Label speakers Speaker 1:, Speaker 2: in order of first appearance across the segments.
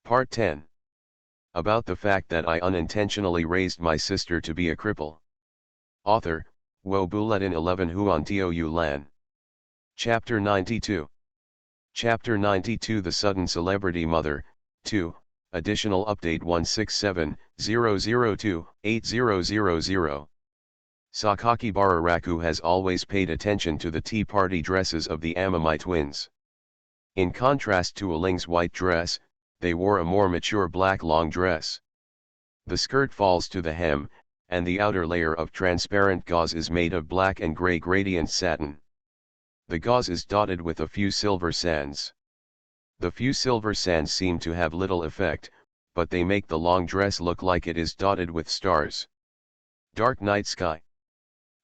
Speaker 1: Part 10. About the fact that I unintentionally raised my sister to be a cripple. Author, Wo Buletin 11 Huan Tou Lan. Chapter 92. Chapter 92 The Sudden Celebrity Mother, 2, Additional Update 167-002-8000. Sakakibara Raku has always paid attention to the tea party dresses of the Amami twins. In contrast to Aling's white dress, they wore a more mature black long dress. The skirt falls to the hem, and the outer layer of transparent gauze is made of black and gray gradient satin. The gauze is dotted with a few silver sands. The few silver sands seem to have little effect, but they make the long dress look like it is dotted with stars. Dark night sky.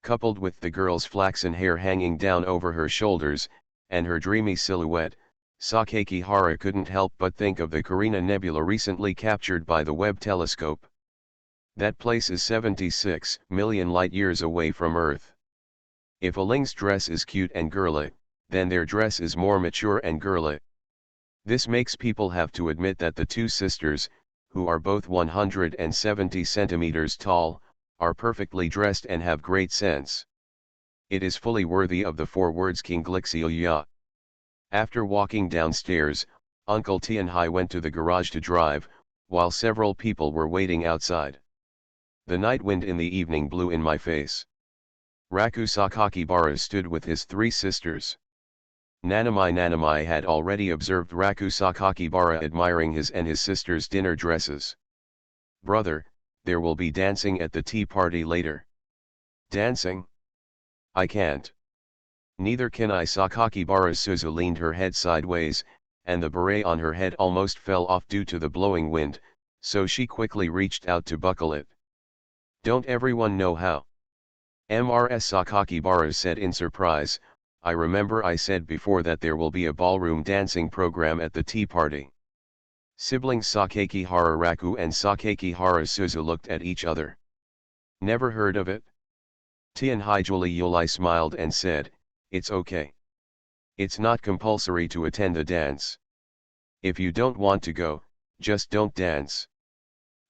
Speaker 1: Coupled with the girl's flaxen hair hanging down over her shoulders, and her dreamy silhouette, Sakakihara couldn't help but think of the Carina Nebula recently captured by the Webb telescope. That place is 76 million light-years away from Earth. If Aling's dress is cute and girly, then their dress is more mature and girly. This makes people have to admit that the two sisters, who are both 170 centimeters tall, are perfectly dressed and have great sense. It is fully worthy of the 4 words King Glixilia. After walking downstairs, Uncle Tianhai went to the garage to drive, while several people were waiting outside. The night wind in the evening blew in my face. Raku Sakakibara stood with his 3 sisters. Nanami had already observed Raku Sakakibara admiring his and his sisters' dinner dresses. "Brother, there will be dancing at the tea party later." "Dancing? I can't." "Neither can I." Sakakibara Suzu leaned her head sideways, and the beret on her head almost fell off due to the blowing wind, so she quickly reached out to buckle it. "Don't everyone know how?" Mrs. Sakakibara said in surprise. "I remember I said before that there will be a ballroom dancing program at the tea party." Siblings Sakakihara Raku and Sakakihara Suzu looked at each other. "Never heard of it?" Tianhai Yuli smiled and said, "It's okay. It's not compulsory to attend the dance. If you don't want to go, just don't dance."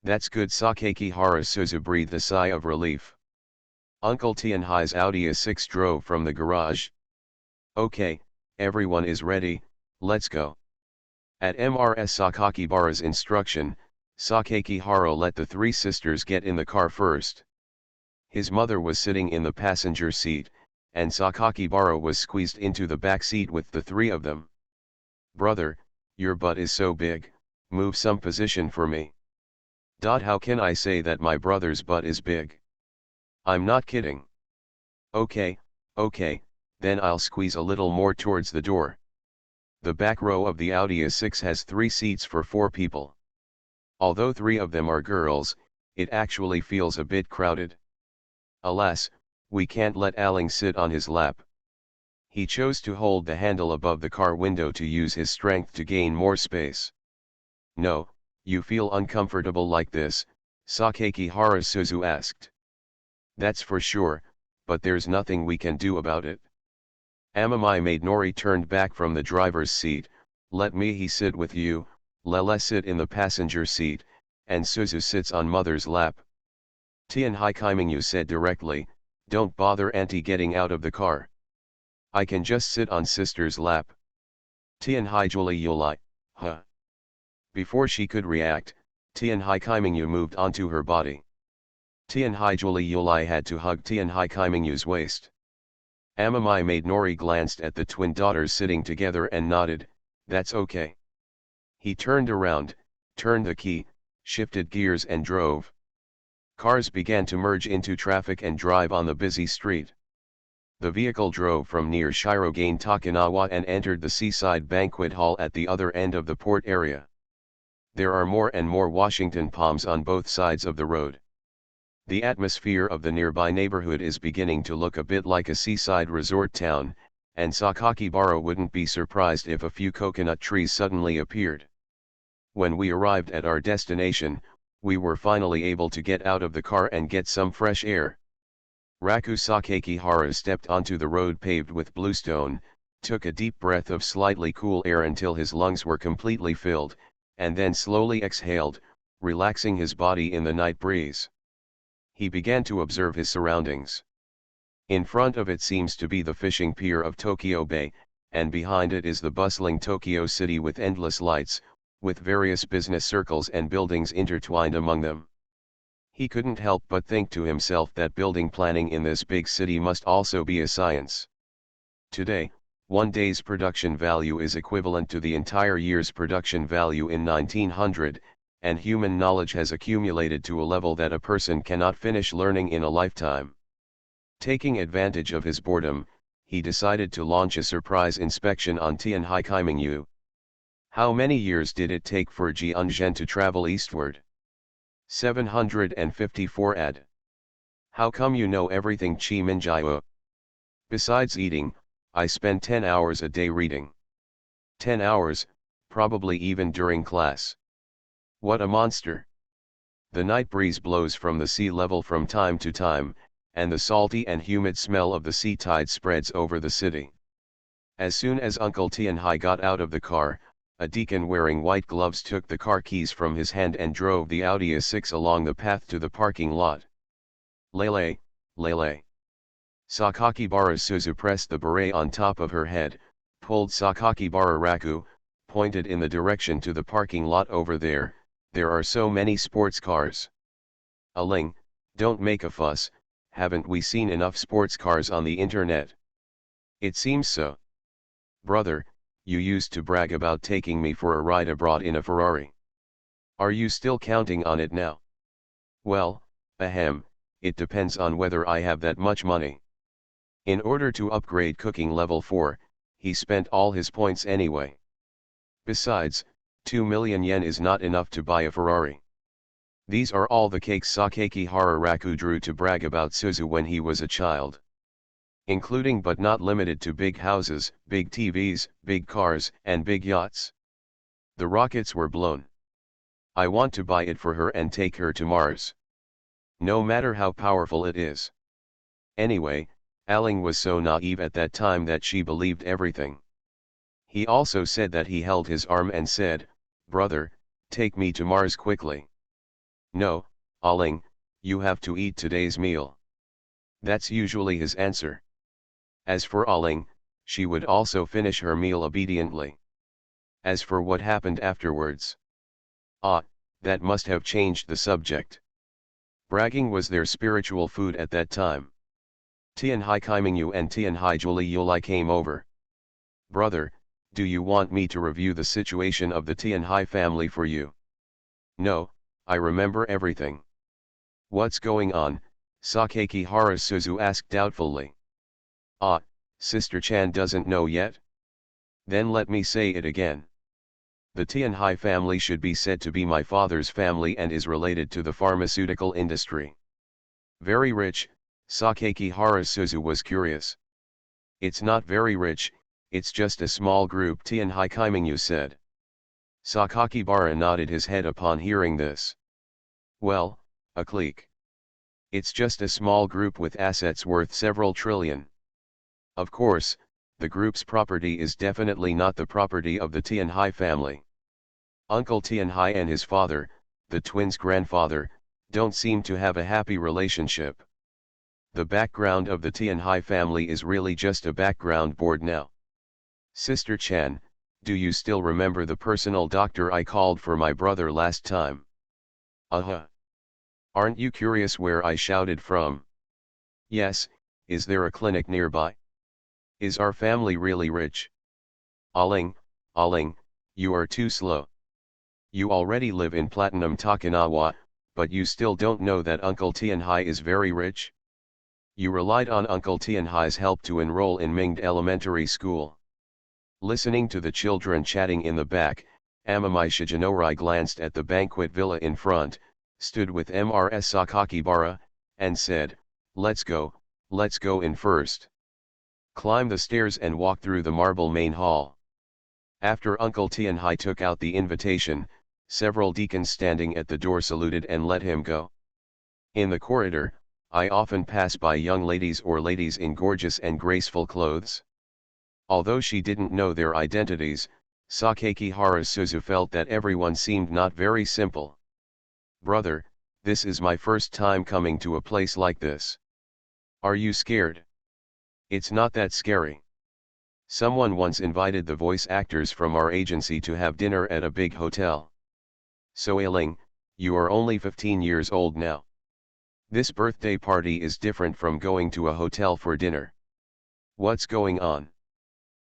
Speaker 1: "That's good." Sakakihara Suzu breathed a sigh of relief. Uncle Tianhai's Audi A6 drove from the garage. "Okay, everyone is ready, let's go." At Mrs. Sakakibara's instruction, Sakakihara let the 3 sisters get in the car first. His mother was sitting in the passenger seat, and Sakakibara was squeezed into the back seat with the 3 of them. "Brother, your butt is so big, move some position for me." "How can I say that my brother's butt is big? I'm not kidding." Okay, then I'll squeeze a little more towards the door." The back row of the Audi A6 has 3 seats for 4 people. Although 3 of them are girls, it actually feels a bit crowded. Alas, we can't let Aling sit on his lap. He chose to hold the handle above the car window to use his strength to gain more space. "No, you feel uncomfortable like this?" Sakakihara Suzu asked. "That's for sure, but there's nothing we can do about it." Amami made Nori turned back from the driver's seat. "Let me sit with you, Lele sit in the passenger seat, and Suzu sits on mother's lap." Tianhai Kaimingyu said directly, "Don't bother auntie getting out of the car. I can just sit on sister's lap." Tianhai Yuli, huh? Before she could react, Tianhai Kaimingyu moved onto her body. Tianhai Yuli had to hug Tianhai Kaimingyu's waist. Amami made Nori glanced at the twin daughters sitting together and nodded, "That's okay." He turned around, turned the key, shifted gears and drove. Cars began to merge into traffic and drive on the busy street. The vehicle drove from near Shirogane Takanawa and entered the seaside banquet hall at the other end of the port area. There are more and more Washington palms on both sides of the road. The atmosphere of the nearby neighborhood is beginning to look a bit like a seaside resort town, and Sakakibara wouldn't be surprised if a few coconut trees suddenly appeared. When we arrived at our destination, we were finally able to get out of the car and get some fresh air. Raku Sakakihara stepped onto the road paved with bluestone, took a deep breath of slightly cool air until his lungs were completely filled, and then slowly exhaled, relaxing his body in the night breeze. He began to observe his surroundings. In front of it seems to be the fishing pier of Tokyo Bay, and behind it is the bustling Tokyo city with endless lights, with various business circles and buildings intertwined among them. He couldn't help but think to himself that building planning in this big city must also be a science. Today, one day's production value is equivalent to the entire year's production value in 1900, and human knowledge has accumulated to a level that a person cannot finish learning in a lifetime. Taking advantage of his boredom, he decided to launch a surprise inspection on Tianhai-Kaimingyu. How many years did it take for Ji Unzhen to travel eastward? 754 ad. How come you know everything, Chi Minjiao? Besides eating, I spend 10 hours a day reading. 10 hours, probably even during class. What a monster! The night breeze blows from the sea level from time to time, and the salty and humid smell of the sea tide spreads over the city. As soon as Uncle Tianhai got out of the car, a deacon wearing white gloves took the car keys from his hand and drove the Audi A6 along the path to the parking lot. Lele, Lele. Sakakibara Suzu pressed the beret on top of her head, pulled Sakakibara Raku, pointed in the direction to the parking lot over there. There are so many sports cars. Aling, don't make a fuss, haven't we seen enough sports cars on the internet? It seems so. Brother, you used to brag about taking me for a ride abroad in a Ferrari. Are you still counting on it now? Well, ahem, it depends on whether I have that much money. In order to upgrade cooking level 4, he spent all his points anyway. Besides, 2 million yen is not enough to buy a Ferrari. These are all the cakes Sakakihara Raku drew to brag about Suzu when he was a child. Including but not limited to big houses, big TVs, big cars, and big yachts. The rockets were blown. I want to buy it for her and take her to Mars. No matter how powerful it is. Anyway, Aling was so naive at that time that she believed everything. He also said that he held his arm and said, "Brother, take me to Mars quickly." "No, Aling, you have to eat today's meal." That's usually his answer. As for Aling, she would also finish her meal obediently. As for what happened afterwards, that must have changed the subject. Bragging was their spiritual food at that time. Tianhai Kaimingyu and Tianhai Juli Yulai came over. "Brother, do you want me to review the situation of the Tianhai family for you?" "No, I remember everything." "What's going on?" Sakakihara Suzu asked doubtfully. Sister Chan doesn't know yet? Then let me say it again. The Tianhai family should be said to be my father's family and is related to the pharmaceutical industry. Very rich, Sakakihara Suzu was curious. "It's not very rich, it's just a small group," Tianhai Kaimingyu said. Sakakibara nodded his head upon hearing this. "Well, a clique. It's just a small group with assets worth several trillion. Of course, the group's property is definitely not the property of the Tianhai family. Uncle Tianhai and his father, the twins' grandfather, don't seem to have a happy relationship. The background of the Tianhai family is really just a background board now. Sister Chan, do you still remember the personal doctor I called for my brother last time?" "Aren't you curious where I shouted from?" "Yes, is there a clinic nearby? Is our family really rich?" Aling, you are too slow. You already live in Platinum Takanawa, but you still don't know that Uncle Tianhai is very rich? You relied on Uncle Tianhai's help to enroll in Mingde Elementary School. Listening to the children chatting in the back, Amamai Shigenori glanced at the banquet villa in front, stood with Mrs. Sakakibara, and said, let's go in first. Climb the stairs and walk through the marble main hall." After Uncle Tianhai took out the invitation, several deacons standing at the door saluted and let him go. In the corridor, I often pass by young ladies or ladies in gorgeous and graceful clothes. Although she didn't know their identities, Sakakihara Suzu felt that everyone seemed not very simple. Brother, this is my first time coming to a place like this. Are you scared? It's not that scary. Someone once invited the voice actors from our agency to have dinner at a big hotel. So Ailing, you are only 15 years old now. This birthday party is different from going to a hotel for dinner. What's going on?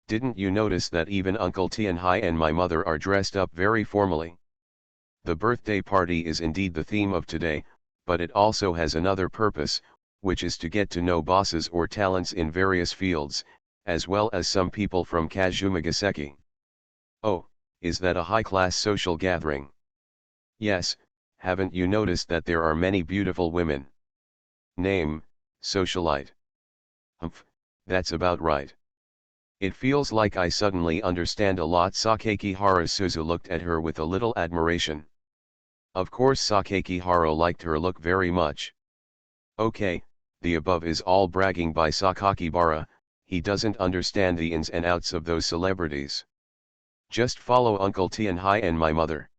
Speaker 1: Didn't you notice that even Uncle Tianhai and my mother are dressed up very formally? The birthday party is indeed the theme of today, but it also has another purpose, which is to get to know bosses or talents in various fields, as well as some people from Kazumagaseki. Oh, is that a high-class social gathering? Yes, haven't you noticed that there are many beautiful women? Name, socialite. Humph, that's about right. It feels like I suddenly understand a lot. Sakakihara Suzu looked at her with a little admiration. Of course Sakakihara liked her look very much. Okay, the above is all bragging by Sakakibara, he doesn't understand the ins and outs of those celebrities. Just follow Uncle Tianhai and my mother.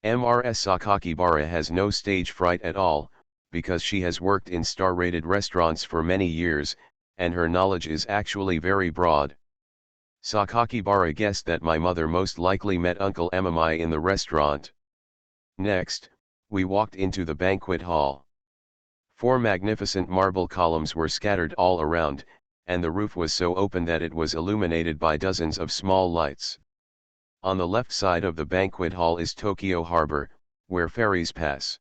Speaker 1: Mrs. Sakakibara has no stage fright at all, because she has worked in star-rated restaurants for many years, and her knowledge is actually very broad. Sakakibara guessed that my mother most likely met Uncle Amamai in the restaurant. Next, we walked into the banquet hall. 4 magnificent marble columns were scattered all around, and the roof was so open that it was illuminated by dozens of small lights. On the left side of the banquet hall is Tokyo Harbor, where ferries pass.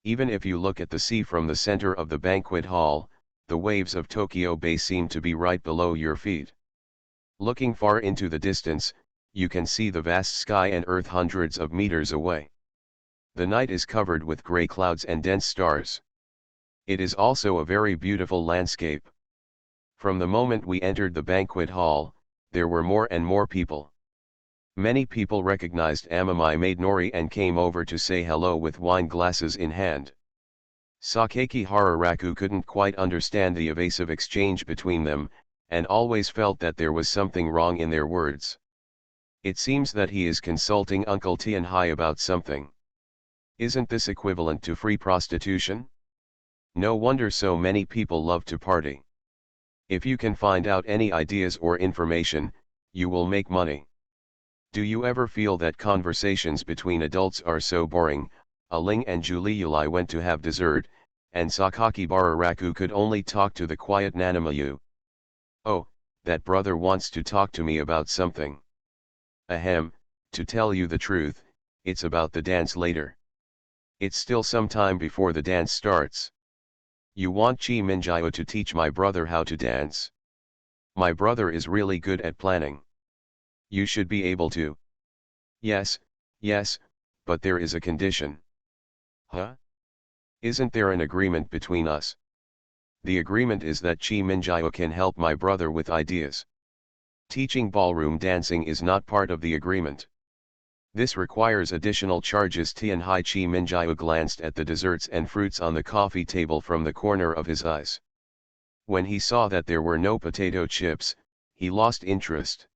Speaker 1: Even if you look at the sea from the center of the banquet hall, the waves of Tokyo Bay seem to be right below your feet. Looking far into the distance, you can see the vast sky and earth hundreds of meters away. The night is covered with gray clouds and dense stars. It is also a very beautiful landscape. From the moment we entered the banquet hall, there were more and more people. Many people recognized Amamai maid Nori and came over to say hello with wine glasses in hand. Sakakihara Raku couldn't quite understand the evasive exchange between them, and always felt that there was something wrong in their words. It seems that he is consulting Uncle Tianhai about something. Isn't this equivalent to free prostitution? No wonder so many people love to party. If you can find out any ideas or information, you will make money. Do you ever feel that conversations between adults are so boring? Aling and Juliuli went to have dessert, and Sakakibara Raku could only talk to the quiet Nanamayu. Oh, that brother wants to talk to me about something. Ahem, to tell you the truth, it's about the dance later. It's still some time before the dance starts. You want Chi Minjio to teach my brother how to dance? My brother is really good at planning. You should be able to. Yes, but there is a condition. Huh? Isn't there an agreement between us? The agreement is that Chi Minjio can help my brother with ideas. Teaching ballroom dancing is not part of the agreement. This requires additional charges. Tianhai Chi Minjio glanced at the desserts and fruits on the coffee table from the corner of his eyes. When he saw that there were no potato chips, he lost interest.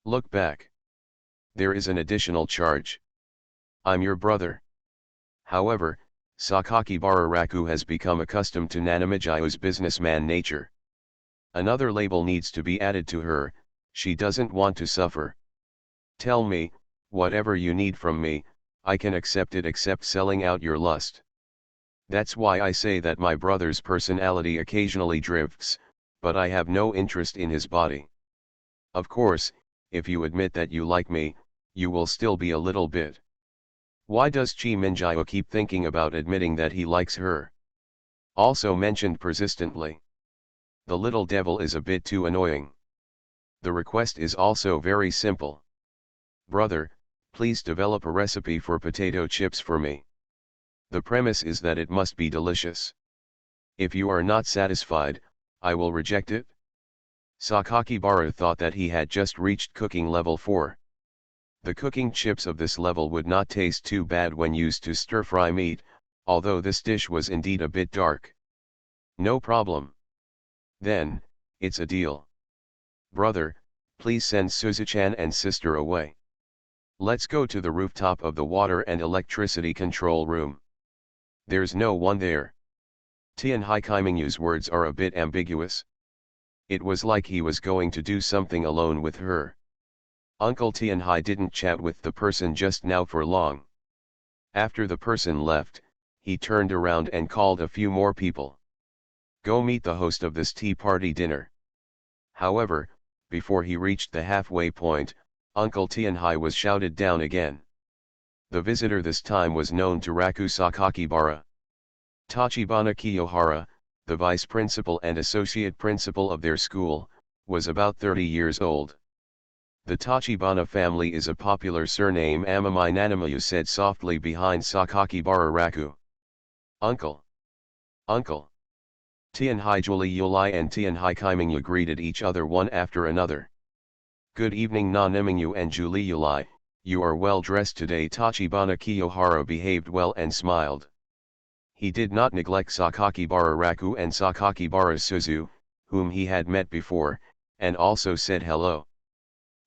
Speaker 1: Look back. There is an additional charge. I'm your brother. However, Sakakibara Raku has become accustomed to Nanamijio's businessman nature. Another label needs to be added to her, she doesn't want to suffer. Tell me, whatever you need from me, I can accept it except selling out your lust. That's why I say that my brother's personality occasionally drifts, but I have no interest in his body. Of course, if you admit that you like me, you will still be a little bit. Why does Chi Minjio keep thinking about admitting that he likes her? Also mentioned persistently. The little devil is a bit too annoying. The request is also very simple. Brother, please develop a recipe for potato chips for me. The premise is that it must be delicious. If you are not satisfied, I will reject it. Sakakibara thought that he had just reached cooking level 4. The cooking chips of this level would not taste too bad when used to stir-fry meat, although this dish was indeed a bit dark. No problem. Then, it's a deal. Brother, Please send Suzuchan and sister away. Let's go to the rooftop of the water and electricity control room. There's no one there. Tianhai Kaimingyu's words are a bit ambiguous. It was like he was going to do something alone with her. Uncle Tianhai didn't chat with the person just now for long. After the person left, he turned around and called a few more people. Go meet the host of this tea party dinner. However, before he reached the halfway point, Uncle Tianhai was shouted down again. The visitor this time was known to Raku Sakakibara. Tachibana Kiyohara, the vice principal and associate principal of their school, was about 30 years old. The Tachibana family is a popular surname, Amamai Nanamayu said softly behind Sakakibara Raku. Uncle! Uncle! Tianhai Julie Yulai and Tianhai Kaimingyu greeted each other one after another. Good evening Na Nemingyu and Julie Yulai, you are well dressed today. Tachibana Kiyohara behaved well and smiled. He did not neglect Sakakibara Raku and Sakakibara Suzu, whom he had met before, and also said hello.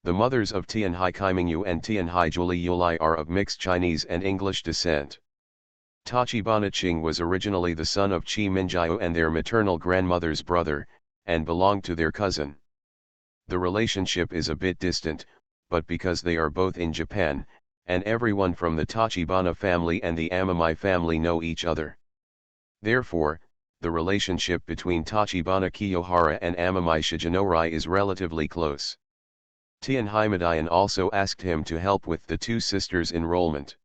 Speaker 1: The mothers of Tianhai Kaimingyu and Tianhai Julie Yulai are of mixed Chinese and English descent. Tachibana Qing was originally the son of Qi Minjiu and their maternal grandmother's brother, and belonged to their cousin. The relationship is a bit distant, but because they are both in Japan, and everyone from the Tachibana family and the Amamai family know each other. Therefore, the relationship between Tachibana Kiyohara and Amamai Shigenurai is relatively close. Tianhai Madayan also asked him to help with the two sisters' enrollment.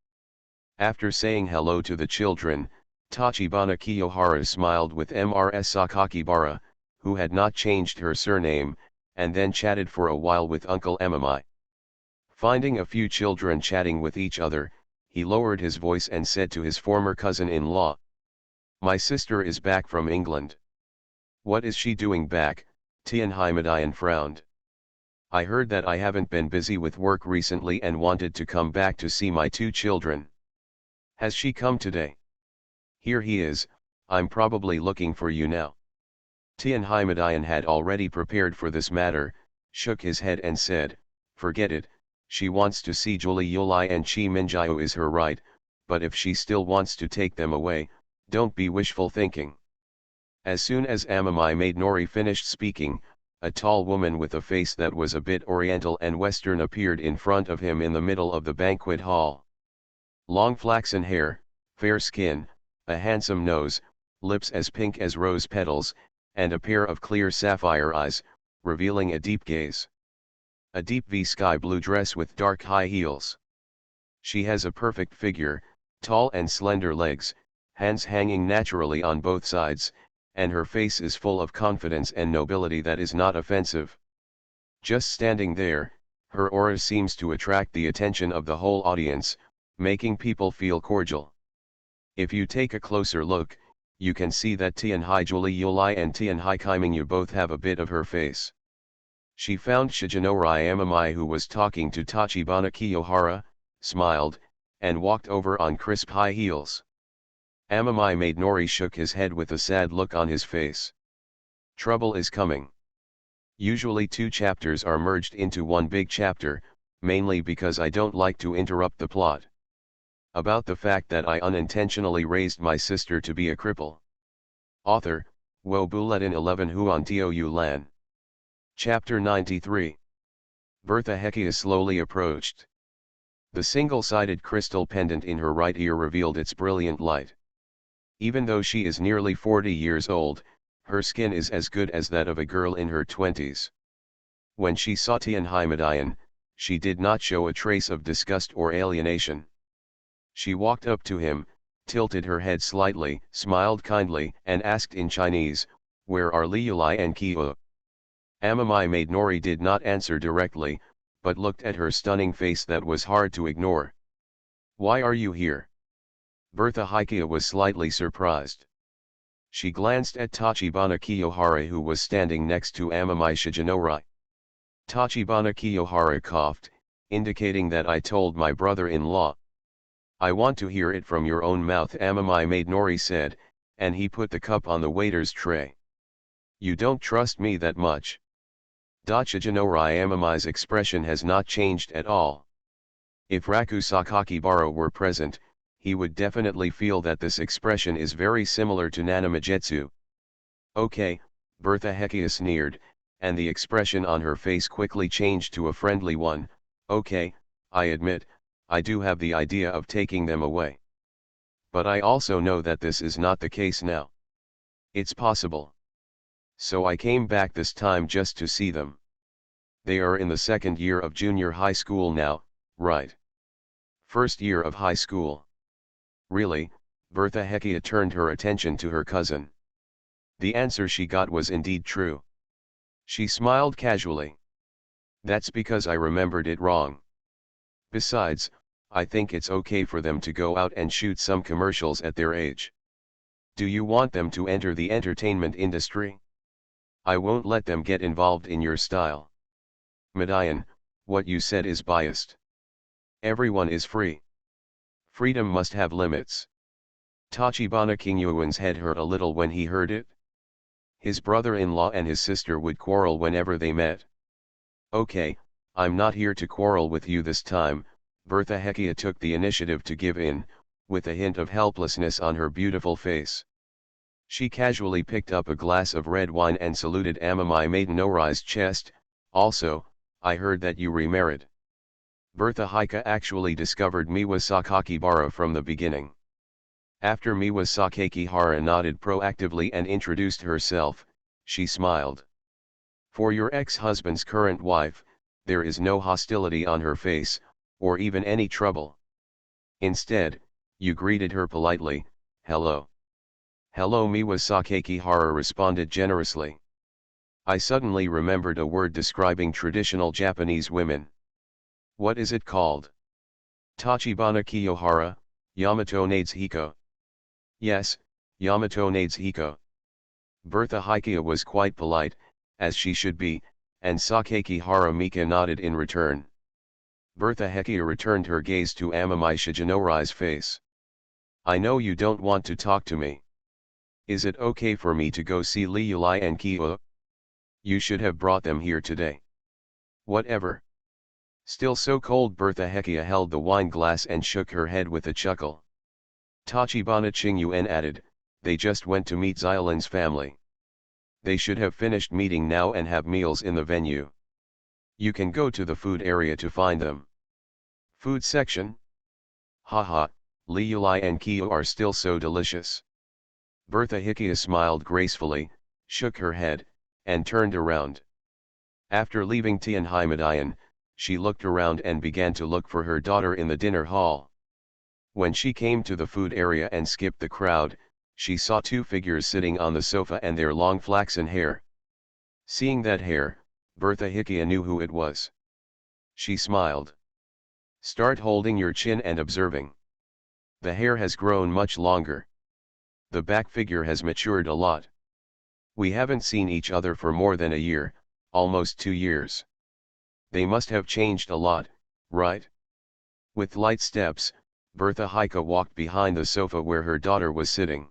Speaker 1: After saying hello to the children, Tachibana Kiyohara smiled with Mrs. Sakakibara, who had not changed her surname, and then chatted for a while with Uncle Amamai. Finding a few children chatting with each other, he lowered his voice and said to his former cousin-in-law, "My sister is back from England." "What is she doing back?" Tianhai Madayan frowned. "I heard that I haven't been busy with work recently and wanted to come back to see my two children." "Has she come today?" "Here he is, I'm probably looking for you now." Tianhai Madayan had already prepared for this matter, shook his head and said, "Forget it, she wants to see Julie Yulai and Qi Minjiu is her right, but if she still wants to take them away, don't be wishful thinking." As soon as Amamai Maid Nori finished speaking, a tall woman with a face that was a bit oriental and western appeared in front of him in the middle of the banquet hall. Long flaxen hair, fair skin, a handsome nose, lips as pink as rose petals, and a pair of clear sapphire eyes, revealing a deep gaze. A deep sky blue dress with dark high heels. She has a perfect figure, tall and slender legs, hands hanging naturally on both sides, and her face is full of confidence and nobility that is not offensive. Just standing there, her aura seems to attract the attention of the whole audience, making people feel cordial. If you take a closer look, you can see that Tianhai Julie Yulai and Tianhai Kaimingyu both have a bit of her face. She found Shigenurai Amamai, who was talking to Tachibana Kiyohara, smiled, and walked over on crisp high heels. Amamai Maid Nori shook his head with a sad look on his face. Trouble is coming. Usually two chapters are merged into one big chapter, mainly because I don't like to interrupt the plot. About the fact that I unintentionally raised my sister to be a cripple. Author, Wo Buletin 11 Huan Tiu Lan. Chapter 93. Bertha Heckia slowly approached. The single-sided crystal pendant in her right ear revealed its brilliant light. Even though she is nearly 40 years old, her skin is as good as that of a girl in her 20s. When she saw Tianhai Madayan, she did not show a trace of disgust or alienation. She walked up to him, tilted her head slightly, smiled kindly, and asked in Chinese, "Where are Li Yulai and Kiu?" Amamai Maid Nori did not answer directly, but looked at her stunning face that was hard to ignore. "Why are you here?" Bertha Heckia was slightly surprised. She glanced at Tachibana Kiyohara, who was standing next to Amamai Shigenurai. Tachibana Kiyohara coughed, indicating that I told my brother-in-law. "I want to hear it from your own mouth," Amamai Maid Nori said, and he put the cup on the waiter's tray. "You don't trust me that much." Shigenori Amami's expression has not changed at all. If Raku Sakakibara were present, he would definitely feel that this expression is very similar to Nanamagetsu. Okay, Bertha Hekia sneered, and the expression on her face quickly changed to a friendly one. Okay, I admit, I do have the idea of taking them away. But I also know that this is not the case now. It's possible. So I came back this time just to see them. They are in the second year of junior high school now, right? First year of high school. Really? Bertha Hekia turned her attention to her cousin. The answer she got was indeed true. She smiled casually. That's because I remembered it wrong. Besides, I think it's okay for them to go out and shoot some commercials at their age. Do you want them to enter the entertainment industry? I won't let them get involved in your style. Midayan, what you said is biased. Everyone is free. Freedom must have limits. Tachibana Kingyuan's head hurt a little when he heard it. His brother-in-law and his sister would quarrel whenever they met. Okay, I'm not here to quarrel with you this time. Bertha Hekia took the initiative to give in, with a hint of helplessness on her beautiful face. She casually picked up a glass of red wine and saluted Amami Maidenori's chest. Also, I heard that you remarried. Bertha Heika actually discovered Miwa Sakakibara from the beginning. After Miwa Sakakihara nodded proactively and introduced herself, she smiled. For your ex-husband's current wife, there is no hostility on her face, or even any trouble. Instead, you greeted her politely. Hello. Hello, Miwa Sakakihara responded generously. I suddenly remembered a word describing traditional Japanese women. What is it called? Tachibana Kiyohara, Yamato Nades Hiko. Yes, Yamato Nades Hiko. Bertha Hekia was quite polite, as she should be, and Sakakihara Mika nodded in return. Bertha Hekia returned her gaze to Amami Shigenori's face. I know you don't want to talk to me. Is it okay for me to go see Liulai and Kyo? You should have brought them here today. Whatever. Still so cold. Bertha Hekia held the wine glass and shook her head with a chuckle. Tachibana Qingyuan added, they just went to meet Xiaolin's family. They should have finished meeting now and have meals in the venue. You can go to the food area to find them. Food section? Haha, Liulai and Kyo are still so delicious. Bertha Hekia smiled gracefully, shook her head, and turned around. After leaving Tianhai Midayan, she looked around and began to look for her daughter in the dinner hall. When she came to the food area and skipped the crowd, she saw two figures sitting on the sofa and their long flaxen hair. Seeing that hair, Bertha Hekia knew who it was. She smiled. Start holding your chin and observing. The hair has grown much longer. The back figure has matured a lot. We haven't seen each other for more than a year, almost 2 years. They must have changed a lot, right? With light steps, Bertha Heika walked behind the sofa where her daughter was sitting.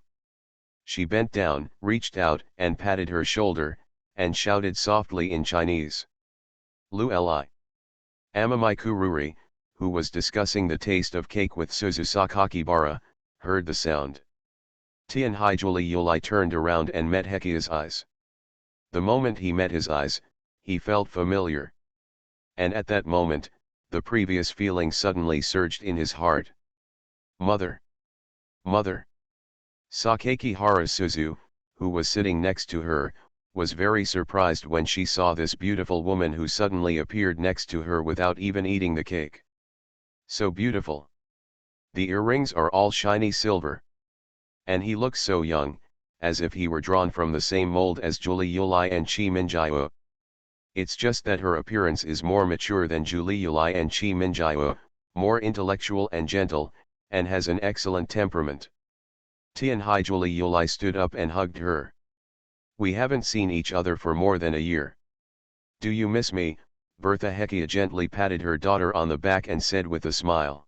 Speaker 1: She bent down, reached out, and patted her shoulder, and shouted softly in Chinese. Lu Li. Amami Kururi, who was discussing the taste of cake with Suzu Sakakibara, heard the sound. Tianhai Yuli turned around and met Hekia's eyes. The moment he met his eyes, he felt familiar. And at that moment, the previous feeling suddenly surged in his heart. Mother! Mother! Sakakihara Suzu, who was sitting next to her, was very surprised when she saw this beautiful woman who suddenly appeared next to her without even eating the cake. So beautiful. The earrings are all shiny silver. And he looks so young, as if he were drawn from the same mold as Julie Yulai and Chi Minjiao. It's just that her appearance is more mature than Julie Yulai and Chi Minjiao, more intellectual and gentle, and has an excellent temperament. Tianhai Julie Yulai stood up and hugged her. We haven't seen each other for more than a year. Do you miss me? Bertha Hekia gently patted her daughter on the back and said with a smile.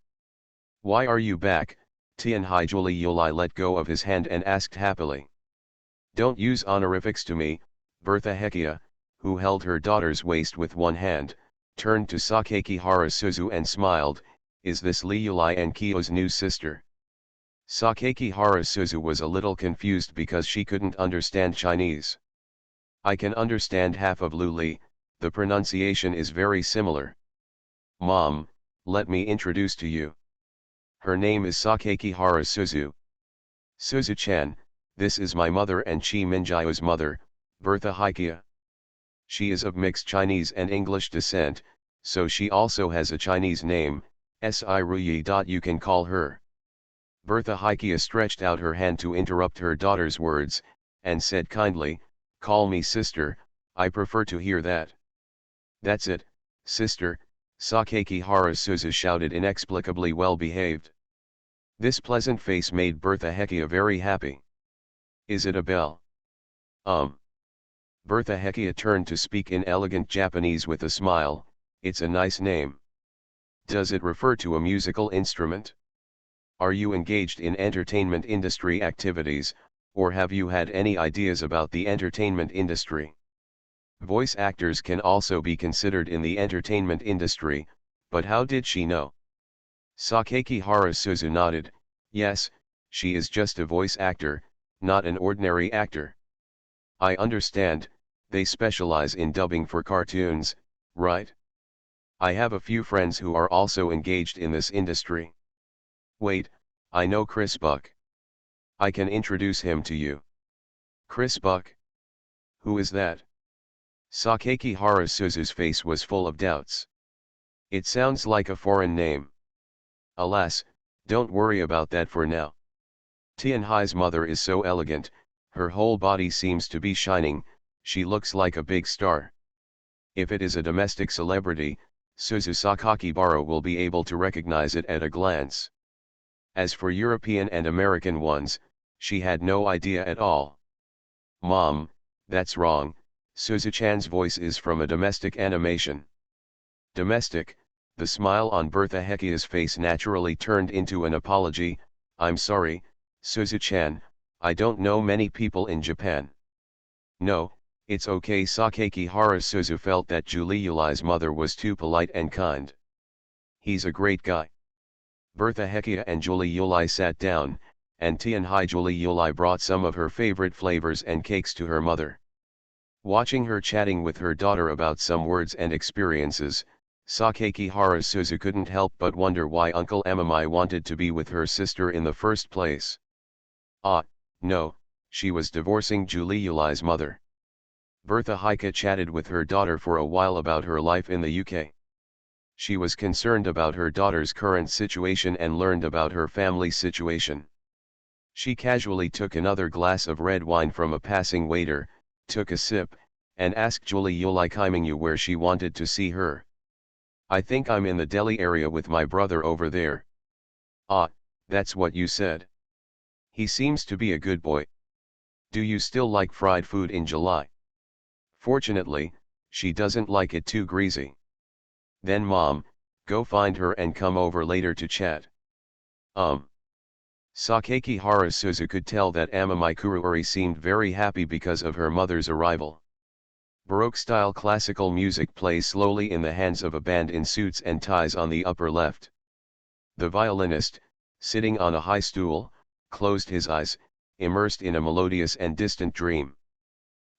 Speaker 1: Why are you back? Tianhai Julie Yulai let go of his hand and asked happily. Don't use honorifics to me, Bertha Hekia, who held her daughter's waist with one hand, turned to Sakakihara Suzu and smiled, "Is this Liulai and Kyo's new sister?" Sakakihara Suzu was a little confused because she couldn't understand Chinese. "I can understand half of Luli, the pronunciation is very similar." "Mom, let me introduce to you. Her name is Sakakihara Suzu. Suzu-chan, this is my mother and Chi Minjiao's mother, Bertha Hikia. She is of mixed Chinese and English descent, so she also has a Chinese name, Si. You can call her." Bertha Hikia stretched out her hand to interrupt her daughter's words, and said kindly, "Call me sister, I prefer to hear that." "That's it, sister," Sakakihara Suzu shouted, inexplicably well behaved. This pleasant face made Bertha Hikia very happy. "Is it a bell?" Bertha Hikia turned to speak in elegant Japanese with a smile, "It's a nice name. Does it refer to a musical instrument? Are you engaged in entertainment industry activities, or have you had any ideas about the entertainment industry?" Voice actors can also be considered in the entertainment industry, but how did she know? Sakakihara Suzu nodded, "Yes, she is just a voice actor, not an ordinary actor." "I understand, they specialize in dubbing for cartoons, right? I have a few friends who are also engaged in this industry." "Wait, I know Chris Buck. I can introduce him to you." "Chris Buck? Who is that?" Sakakihara Suzu's face was full of doubts. "It sounds like a foreign name." "Alas, don't worry about that for now. Tianhai's mother is so elegant, her whole body seems to be shining, she looks like a big star. If it is a domestic celebrity, Suzu Sakakibara will be able to recognize it at a glance. As for European and American ones, she had no idea at all." "Mom, that's wrong, Suzu-chan's voice is from a domestic animation." "Domestic?" The smile on Bertha Hikia's face naturally turned into an apology, "I'm sorry, Suzu-chan, I don't know many people in Japan." "No, it's okay." Sakakihara Suzu felt that Juliulai's mother was too polite and kind. "He's a great guy." Bertha Hikia and Juliulai sat down, and Tianhai Juliulai brought some of her favorite flavors and cakes to her mother. Watching her chatting with her daughter about some words and experiences, Sakakihara Suzu couldn't help but wonder why Uncle Amamai wanted to be with her sister in the first place. No, she was divorcing Juliulai's mother. Bertha Hikia chatted with her daughter for a while about her life in the UK. She was concerned about her daughter's current situation and learned about her family situation. She casually took another glass of red wine from a passing waiter, took a sip, and asked Juliulai Kaimingyu where she wanted to see her. "I think I'm in the Delhi area with my brother over there." "Ah, that's what you said. He seems to be a good boy. Do you still like fried food in July?" "Fortunately, she doesn't like it too greasy." "Then Mom, go find her and come over later to chat." Sakakihara Suzu could tell that Amamai Kuruori seemed very happy because of her mother's arrival. Baroque-style classical music plays slowly in the hands of a band in suits and ties on the upper left. The violinist, sitting on a high stool, closed his eyes, immersed in a melodious and distant dream.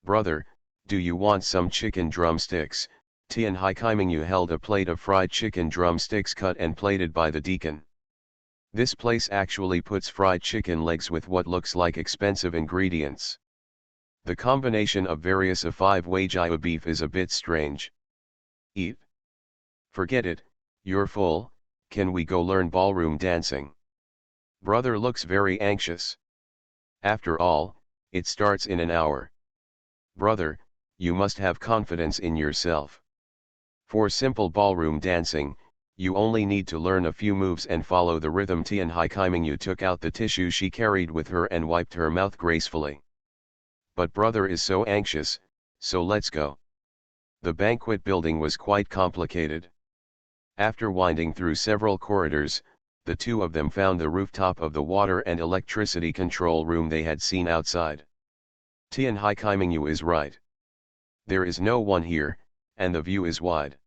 Speaker 1: "Brother, do you want some chicken drumsticks?" Tianhai Kaimingyu held a plate of fried chicken drumsticks cut and plated by the deacon. This place actually puts fried chicken legs with what looks like expensive ingredients. The combination of various of 5-Wagyu beef is a bit strange. "Eat? Forget it, you're full, can we go learn ballroom dancing?" Brother looks very anxious. "After all, it starts in an hour." "Brother, you must have confidence in yourself. For simple ballroom dancing, you only need to learn a few moves and follow the rhythm." Tianhai Kaimingyu took out the tissue she carried with her and wiped her mouth gracefully. "But brother is so anxious, so let's go." The banquet building was quite complicated. After winding through several corridors, the two of them found the rooftop of the water and electricity control room they had seen outside. Tianhai Kaimingyu is right. There is no one here, and the view is wide.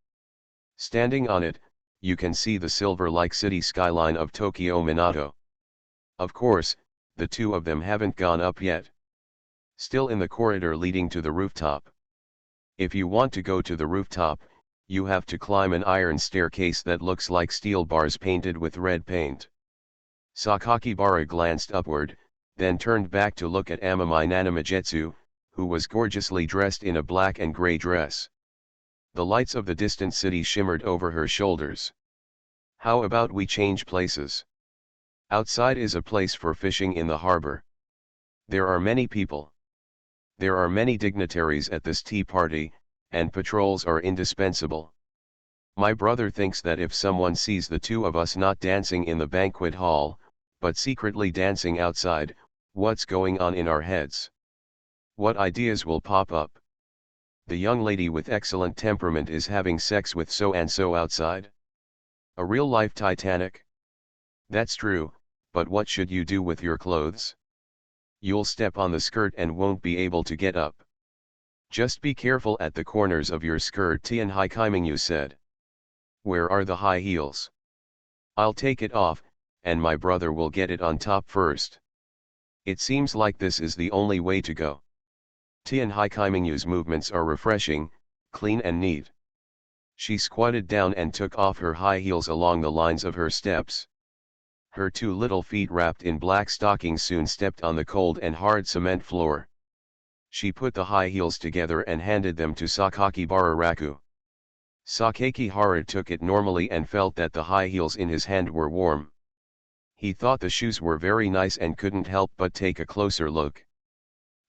Speaker 1: Standing on it, you can see the silver-like city skyline of Tokyo Minato. Of course, the two of them haven't gone up yet. Still in the corridor leading to the rooftop. If you want to go to the rooftop, you have to climb an iron staircase that looks like steel bars painted with red paint. Sakakibara glanced upward, then turned back to look at Amami Nanamijetsu, who was gorgeously dressed in a black and gray dress. The lights of the distant city shimmered over her shoulders. How about we change places? Outside is a place for fishing in the harbor. There are many people. There are many dignitaries at this tea party, and patrols are indispensable. My brother thinks that if someone sees the two of us not dancing in the banquet hall, but secretly dancing outside, what's going on in our heads? What ideas will pop up? The young lady with excellent temperament is having sex with so-and-so outside? A real-life Titanic? That's true, but what should you do with your clothes? You'll step on the skirt and won't be able to get up. Just be careful at the corners of your skirt, Tian Haikaiminyu said. Where are the high heels? I'll take it off, and my brother will get it on top first. It seems like this is the only way to go. Tian Haikaimingyu's movements are refreshing, clean and neat. She squatted down and took off her high heels along the lines of her steps. Her two little feet wrapped in black stockings soon stepped on the cold and hard cement floor. She put the high heels together and handed them to Sakakibara Raku. Sakakibara took it normally and felt that the high heels in his hand were warm. He thought the shoes were very nice and couldn't help but take a closer look.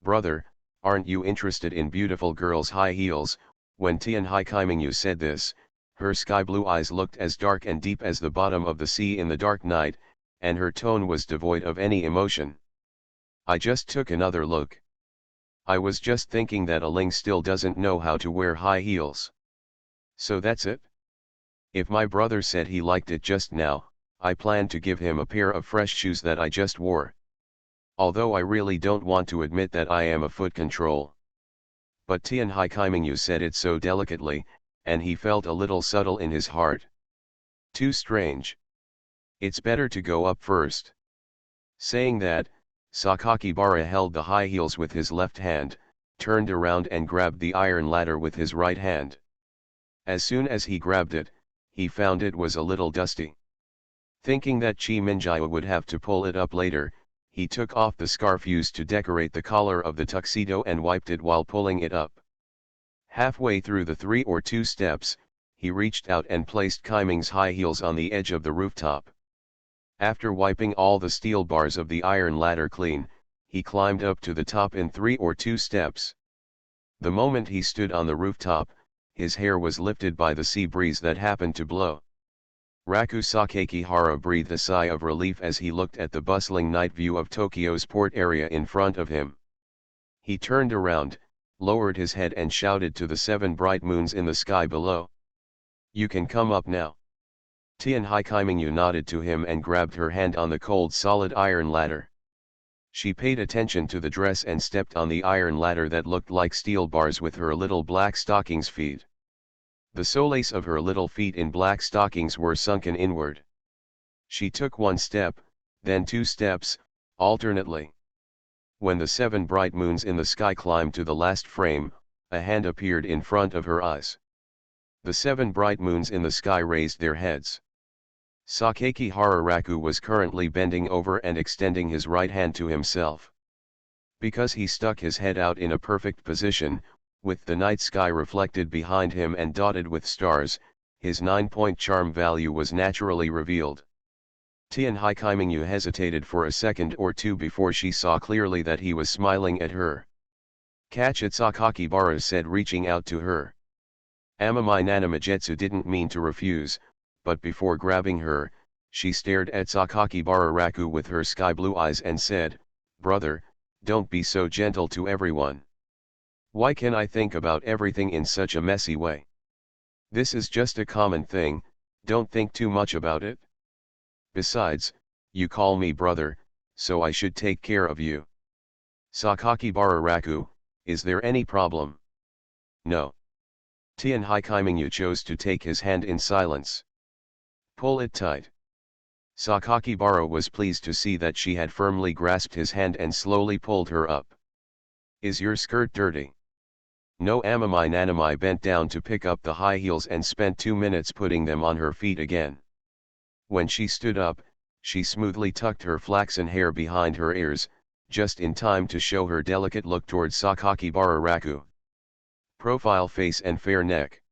Speaker 1: Brother, aren't you interested in beautiful girls' high heels? When Tian Haikaiminyu said this, her sky blue eyes looked as dark and deep as the bottom of the sea in the dark night, and her tone was devoid of any emotion. I just took another look. I was just thinking that a Ling still doesn't know how to wear high heels. So that's it? If my brother said he liked it just now, I plan to give him a pair of fresh shoes that I just wore. Although I really don't want to admit that I am a foot control. But Tian Haikaiminyu said it so delicately, and he felt a little subtle in his heart. Too strange. It's better to go up first. Saying that, Sakakibara held the high heels with his left hand, turned around and grabbed the iron ladder with his right hand. As soon as he grabbed it, he found it was a little dusty. Thinking that Chi Minjia would have to pull it up later, he took off the scarf used to decorate the collar of the tuxedo and wiped it while pulling it up. Halfway through the 3 or 2 steps, he reached out and placed Kaiming's high heels on the edge of the rooftop. After wiping all the steel bars of the iron ladder clean, he climbed up to the top in 3 or 2 steps. The moment he stood on the rooftop, his hair was lifted by the sea breeze that happened to blow. Raku Sakakibara breathed a sigh of relief as he looked at the bustling night view of Tokyo's port area in front of him. He turned around, lowered his head and shouted to the 7 bright moons in the sky below. You can come up now. Tian Haikaiminyu nodded to him and grabbed her hand on the cold solid iron ladder. She paid attention to the dress and stepped on the iron ladder that looked like steel bars with her little black stockings feet. The soles of her little feet in black stockings were sunken inward. She took 1 step, then 2 steps, alternately. When the 7 bright moons in the sky climbed to the last frame, a hand appeared in front of her eyes. The 7 bright moons in the sky raised their heads. Sakakibara Raku was currently bending over and extending his right hand to himself. Because he stuck his head out in a perfect position, with the night sky reflected behind him and dotted with stars, his 9-point charm value was naturally revealed. Tian Haikaiminyu hesitated for a second or two before she saw clearly that he was smiling at her. Catch it, Sakakibara said, reaching out to her. Amami Nanamijetsu didn't mean to refuse, but before grabbing her, she stared at Sakakibara Raku with her sky blue eyes and said, "Brother, don't be so gentle to everyone. Why can I think about everything in such a messy way? This is just a common thing, don't think too much about it. Besides, you call me brother, so I should take care of you. Sakakibara Raku, is there any problem?" No. Tian Haikaiminyu chose to take his hand in silence. Pull it tight. Sakakibara was pleased to see that she had firmly grasped his hand and slowly pulled her up. Is your skirt dirty? No. Amamai Nanamai bent down to pick up the high heels and spent 2 minutes putting them on her feet again. When she stood up, she smoothly tucked her flaxen hair behind her ears, just in time to show her delicate look towards Sakakibara Raku. Profile face and fair neck.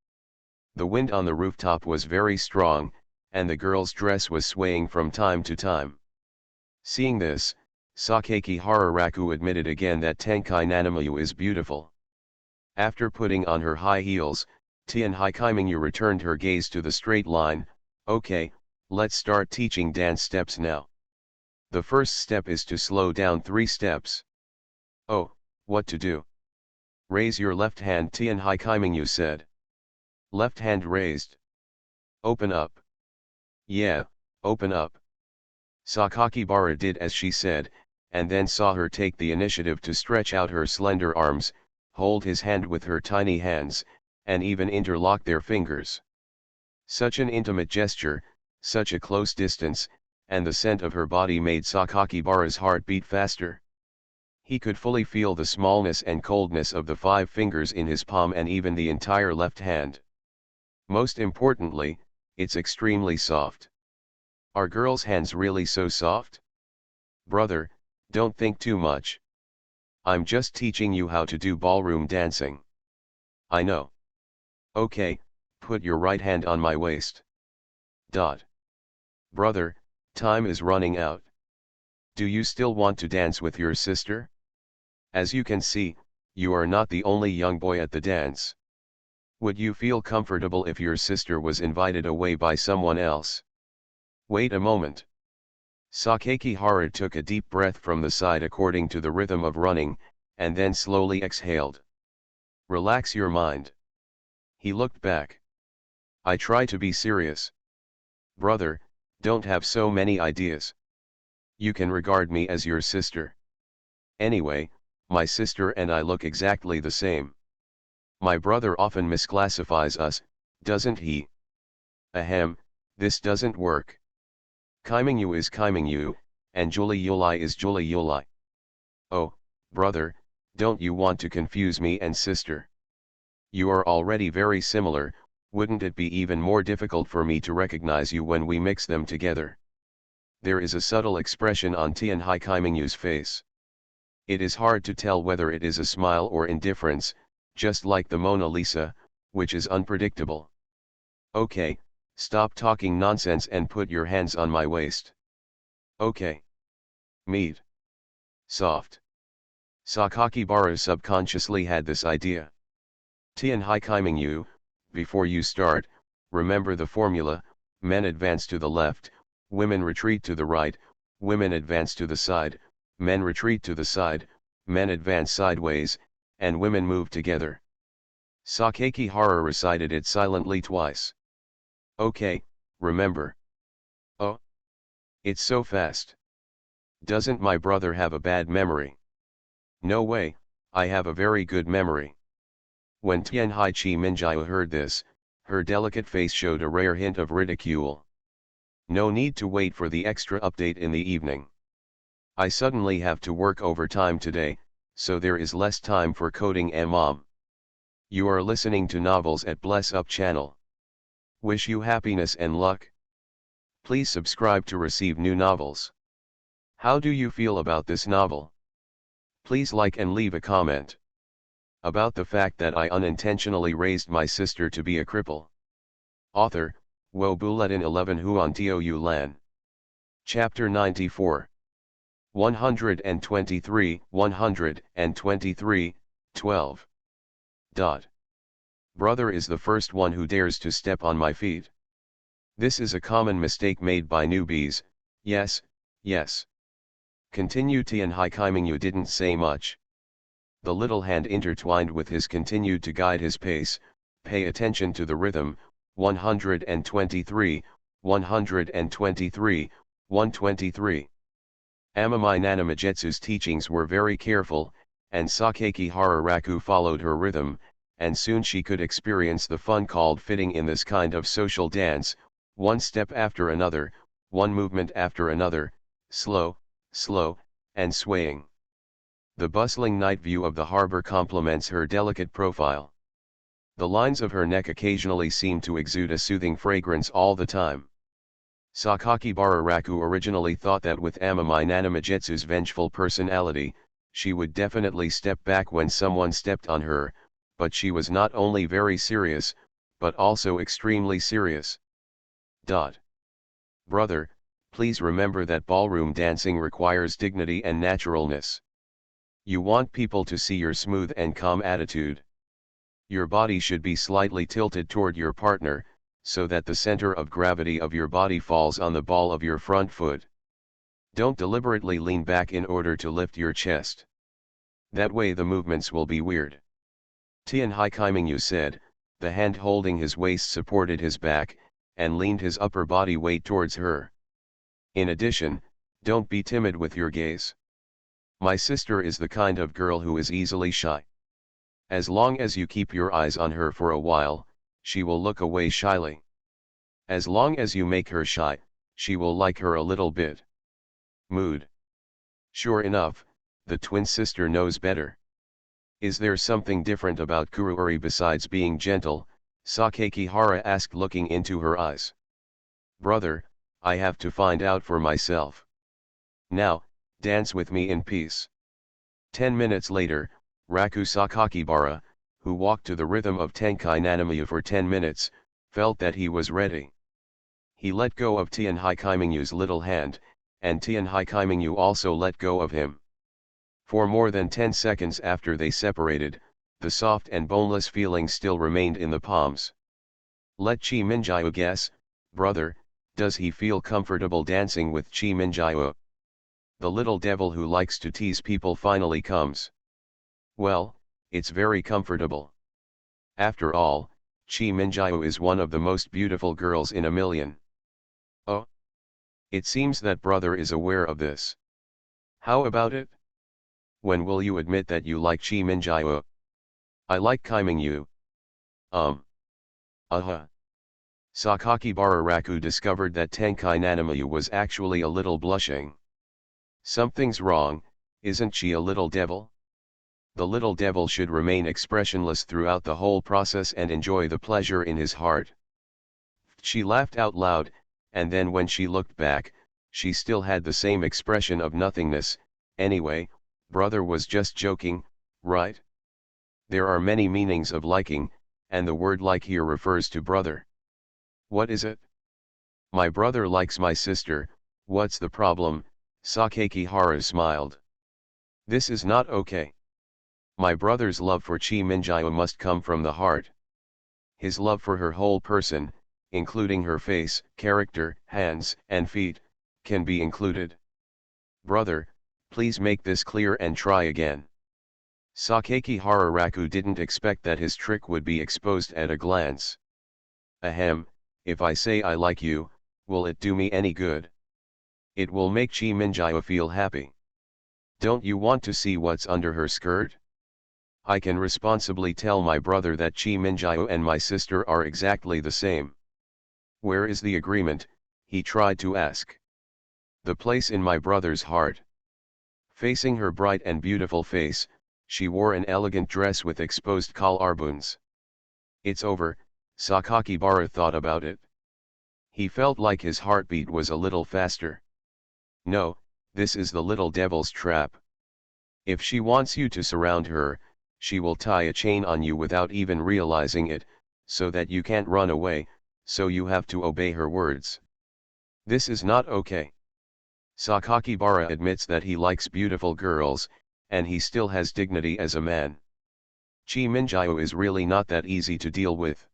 Speaker 1: The wind on the rooftop was very strong, and the girl's dress was swaying from time to time. Seeing this, Sakakibara Raku admitted again that Tenkai Nanamayu is beautiful. After putting on her high heels, Tian Haikaiminyu returned her gaze to the straight line. Okay, let's start teaching dance steps now. The first step is to slow down 3 steps. Oh, what to do? Raise your left hand, Tian Haikaiminyu said. Left hand raised. Open up. Yeah, open up. Sakakibara did as she said, and then saw her take the initiative to stretch out her slender arms, hold his hand with her tiny hands, and even interlock their fingers. Such an intimate gesture, such a close distance, and the scent of her body made Sakakibara's heart beat faster. He could fully feel the smallness and coldness of the 5 fingers in his palm and even the entire left hand. Most importantly, it's extremely soft. Are girls' hands really so soft? Brother, don't think too much. I'm just teaching you how to do ballroom dancing. I know. Okay, put your right hand on my waist. Brother, time is running out. Do you still want to dance with your sister? As you can see, you are not the only young boy at the dance. Would you feel comfortable if your sister was invited away by someone else? Wait a moment. Sakakibara took a deep breath from the side according to the rhythm of running, and then slowly exhaled. Relax your mind. He looked back. I try to be serious. Brother, don't have so many ideas. You can regard me as your sister. Anyway, my sister and I look exactly the same. My brother often misclassifies us, doesn't he? Ahem, this doesn't work. Kaimingyu is Kaimingyu, and Julie Yulai is Julie Yulai. Oh, brother, don't you want to confuse me and sister? You are already very similar, wouldn't it be even more difficult for me to recognize you when we mix them together? There is a subtle expression on Tian Haikaimingyu's face. It is hard to tell whether it is a smile or indifference, just like the Mona Lisa, which is unpredictable. Okay, stop talking nonsense and put your hands on my waist. Okay. Meet. Soft. Sakakibara subconsciously had this idea. Tian Haikaiminyu, before you start, remember the formula: men advance to the left, women retreat to the right, women advance to the side, men retreat to the side, men advance sideways, and women move together. Sakakibara recited it silently twice. Okay, remember. Oh. It's so fast. Doesn't my brother have a bad memory? No way, I have a very good memory. When Tian Haikaiminyu heard this, her delicate face showed a rare hint of ridicule. No need to wait for the extra update in the evening. I suddenly have to work overtime today, so there is less time for coding. Mom. You are listening to Novels at Bless Up channel. Wish you happiness and luck. Please subscribe to receive new novels. How do you feel about this novel? Please like and leave a comment. About the fact that I unintentionally raised my sister to be a cripple. Author, Wo Bulletin 11 Huan Tiu Lan. Chapter 94. 123, 12. Brother is the first one who dares to step on my feet. This is a common mistake made by newbies. Yes, yes. Continue. Tian Haikaiminyu didn't say much. The little hand intertwined with his continued to guide his pace. Pay attention to the rhythm. 123, 123, 123. Amamai Nanamajetsu's teachings were very careful, and Sakakibara Raku followed her rhythm, and soon she could experience the fun called fitting in this kind of social dance, one step after another, one movement after another, slow, slow, and swaying. The bustling night view of the harbor complements her delicate profile. The lines of her neck occasionally seem to exude a soothing fragrance all the time. Sakakibara Raku originally thought that with Amami Nanamijitsu's vengeful personality, she would definitely step back when someone stepped on her, but she was not only very serious, but also extremely serious. Brother, please remember that ballroom dancing requires dignity and naturalness. You want people to see your smooth and calm attitude. Your body should be slightly tilted toward your partner, so that the center of gravity of your body falls on the ball of your front foot. Don't deliberately lean back in order to lift your chest. That way the movements will be weird. Tian Haikimingyu said, the hand holding his waist supported his back, and leaned his upper body weight towards her. In addition, don't be timid with your gaze. My sister is the kind of girl who is easily shy. As long as you keep your eyes on her for a while, she will look away shyly. As long as you make her shy, she will like her a little bit. Mood. Sure enough, the twin sister knows better. Is there something different about Kuruori besides being gentle? Sakakihara asked, looking into her eyes. Brother, I have to find out for myself. Now, dance with me in peace. 10 minutes later, Raku Sakakibara, who walked to the rhythm of Tenkai Nanamiya for 10 minutes, felt that he was ready. He let go of Tian Haikimingyu's little hand, and Tian Haikimingyu also let go of him. For more than 10 seconds after they separated, the soft and boneless feeling still remained in the palms. Let Chi Minjiu guess, brother, does he feel comfortable dancing with Chi Minjiu? The little devil who likes to tease people finally comes. Well, it's very comfortable. After all, Chi Minjiu is one of the most beautiful girls in a million. Oh. It seems that brother is aware of this. How about it? When will you admit that you like Chi Minjiu? I like Kimingyu. Sakakibara Raku discovered that Tenkai Nanamiyu was actually a little blushing. Something's wrong, isn't she a little devil? The little devil should remain expressionless throughout the whole process and enjoy the pleasure in his heart. She laughed out loud, and then when she looked back, she still had the same expression of nothingness. Anyway, brother was just joking, right? There are many meanings of liking, and the word like here refers to brother. What is it? My brother likes my sister, what's the problem? Sakakihara smiled. This is not okay. My brother's love for Chi Minjiu must come from the heart. His love for her whole person, including her face, character, hands, and feet, can be included. Brother, please make this clear and try again. Sakakihara Raku didn't expect that his trick would be exposed at a glance. Ahem, if I say I like you, will it do me any good? It will make Chi Minjiu feel happy. Don't you want to see what's under her skirt? I can responsibly tell my brother that Chi Minjiu and my sister are exactly the same. Where is the agreement? He tried to ask. The place in my brother's heart. Facing her bright and beautiful face, she wore an elegant dress with exposed collarbones. It's over, Sakakibara thought about it. He felt like his heartbeat was a little faster. No, this is the little devil's trap. If she wants you to surround her, she will tie a chain on you without even realizing it, so that you can't run away, so you have to obey her words. This is not okay. Sakakibara admits that he likes beautiful girls, and he still has dignity as a man. Chi Minjiu is really not that easy to deal with.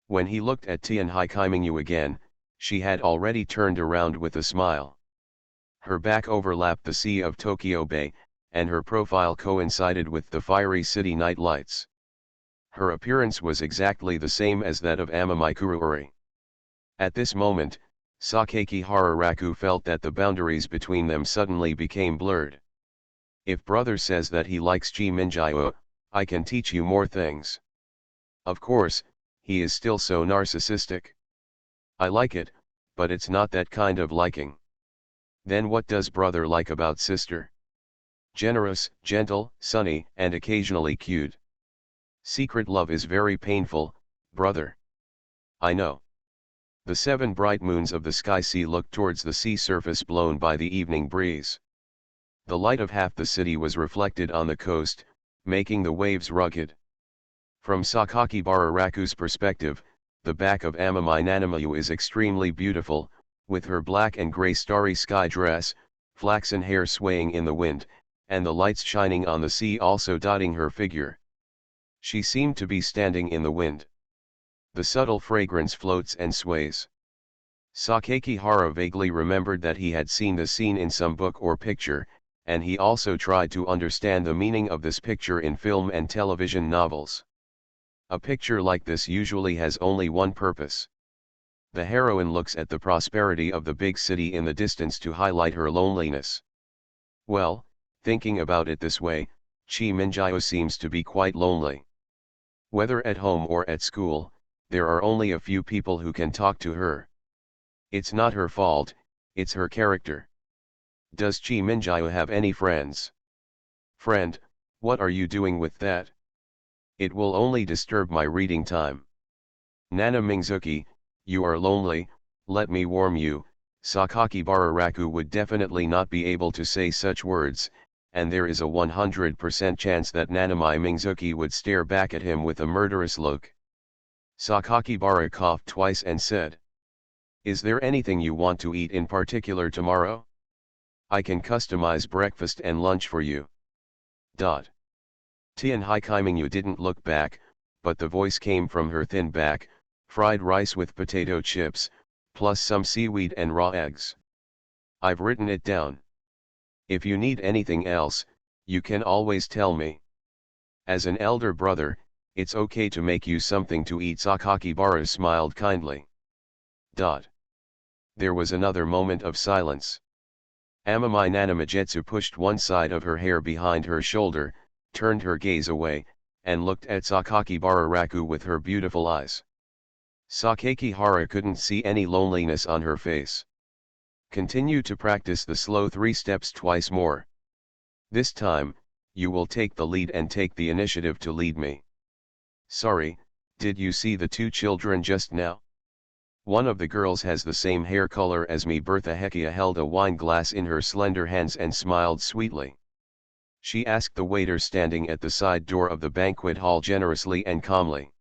Speaker 1: When he looked at Tian Haikimingyu again, she had already turned around with a smile. Her back overlapped the sea of Tokyo Bay, and her profile coincided with the fiery city night lights. Her appearance was exactly the same as that of Amami Kuruori. At this moment, Sakakihara Raku felt that the boundaries between them suddenly became blurred. If brother says that he likes Chi Minjiu, I can teach you more things. Of course, he is still so narcissistic. I like it, but it's not that kind of liking. Then what does brother like about sister? Generous, gentle, sunny, and occasionally cute. Secret love is very painful, brother. I know. The 7 bright moons of the sky sea looked towards the sea surface blown by the evening breeze. The light of half the city was reflected on the coast, making the waves rugged. From Sakakibara Raku's perspective, the back of Amami Nanamayu is extremely beautiful, with her black and grey starry sky dress, flaxen hair swaying in the wind, and the lights shining on the sea also dotting her figure. She seemed to be standing in the wind. The subtle fragrance floats and sways. Sakakihara vaguely remembered that he had seen the scene in some book or picture, and he also tried to understand the meaning of this picture in film and television novels. A picture like this usually has only one purpose. The heroine looks at the prosperity of the big city in the distance to highlight her loneliness. Well, thinking about it this way, Chi Minjio seems to be quite lonely. Whether at home or at school, there are only a few people who can talk to her. It's not her fault, it's her character. Does Chi Minjio have any friends? Friend, what are you doing with that? It will only disturb my reading time. Nana Mingzuki, you are lonely, let me warm you. Sakakibara Raku would definitely not be able to say such words, and there is a 100% chance that Nanami Mingzuki would stare back at him with a murderous look. Sakakibara coughed twice and said, "Is there anything you want to eat in particular tomorrow? I can customize breakfast and lunch for you." Tian Haikimingyu didn't look back, but the voice came from her thin back, fried rice with potato chips, plus some seaweed and raw eggs. I've written it down. If you need anything else, you can always tell me. As an elder brother, it's okay to make you something to eat. Sakakibara smiled kindly. There was another moment of silence. Amami Nanamajetsu pushed one side of her hair behind her shoulder, turned her gaze away, and looked at Sakakibara Raku with her beautiful eyes. Sakakihara couldn't see any loneliness on her face. Continue to practice the slow 3 steps twice more. This time, you will take the lead and take the initiative to lead me. Sorry, did you see the 2 children just now? One of the girls has the same hair color as me. Bertha Hekia held a wine glass in her slender hands and smiled sweetly. She asked the waiter standing at the side door of the banquet hall generously and calmly.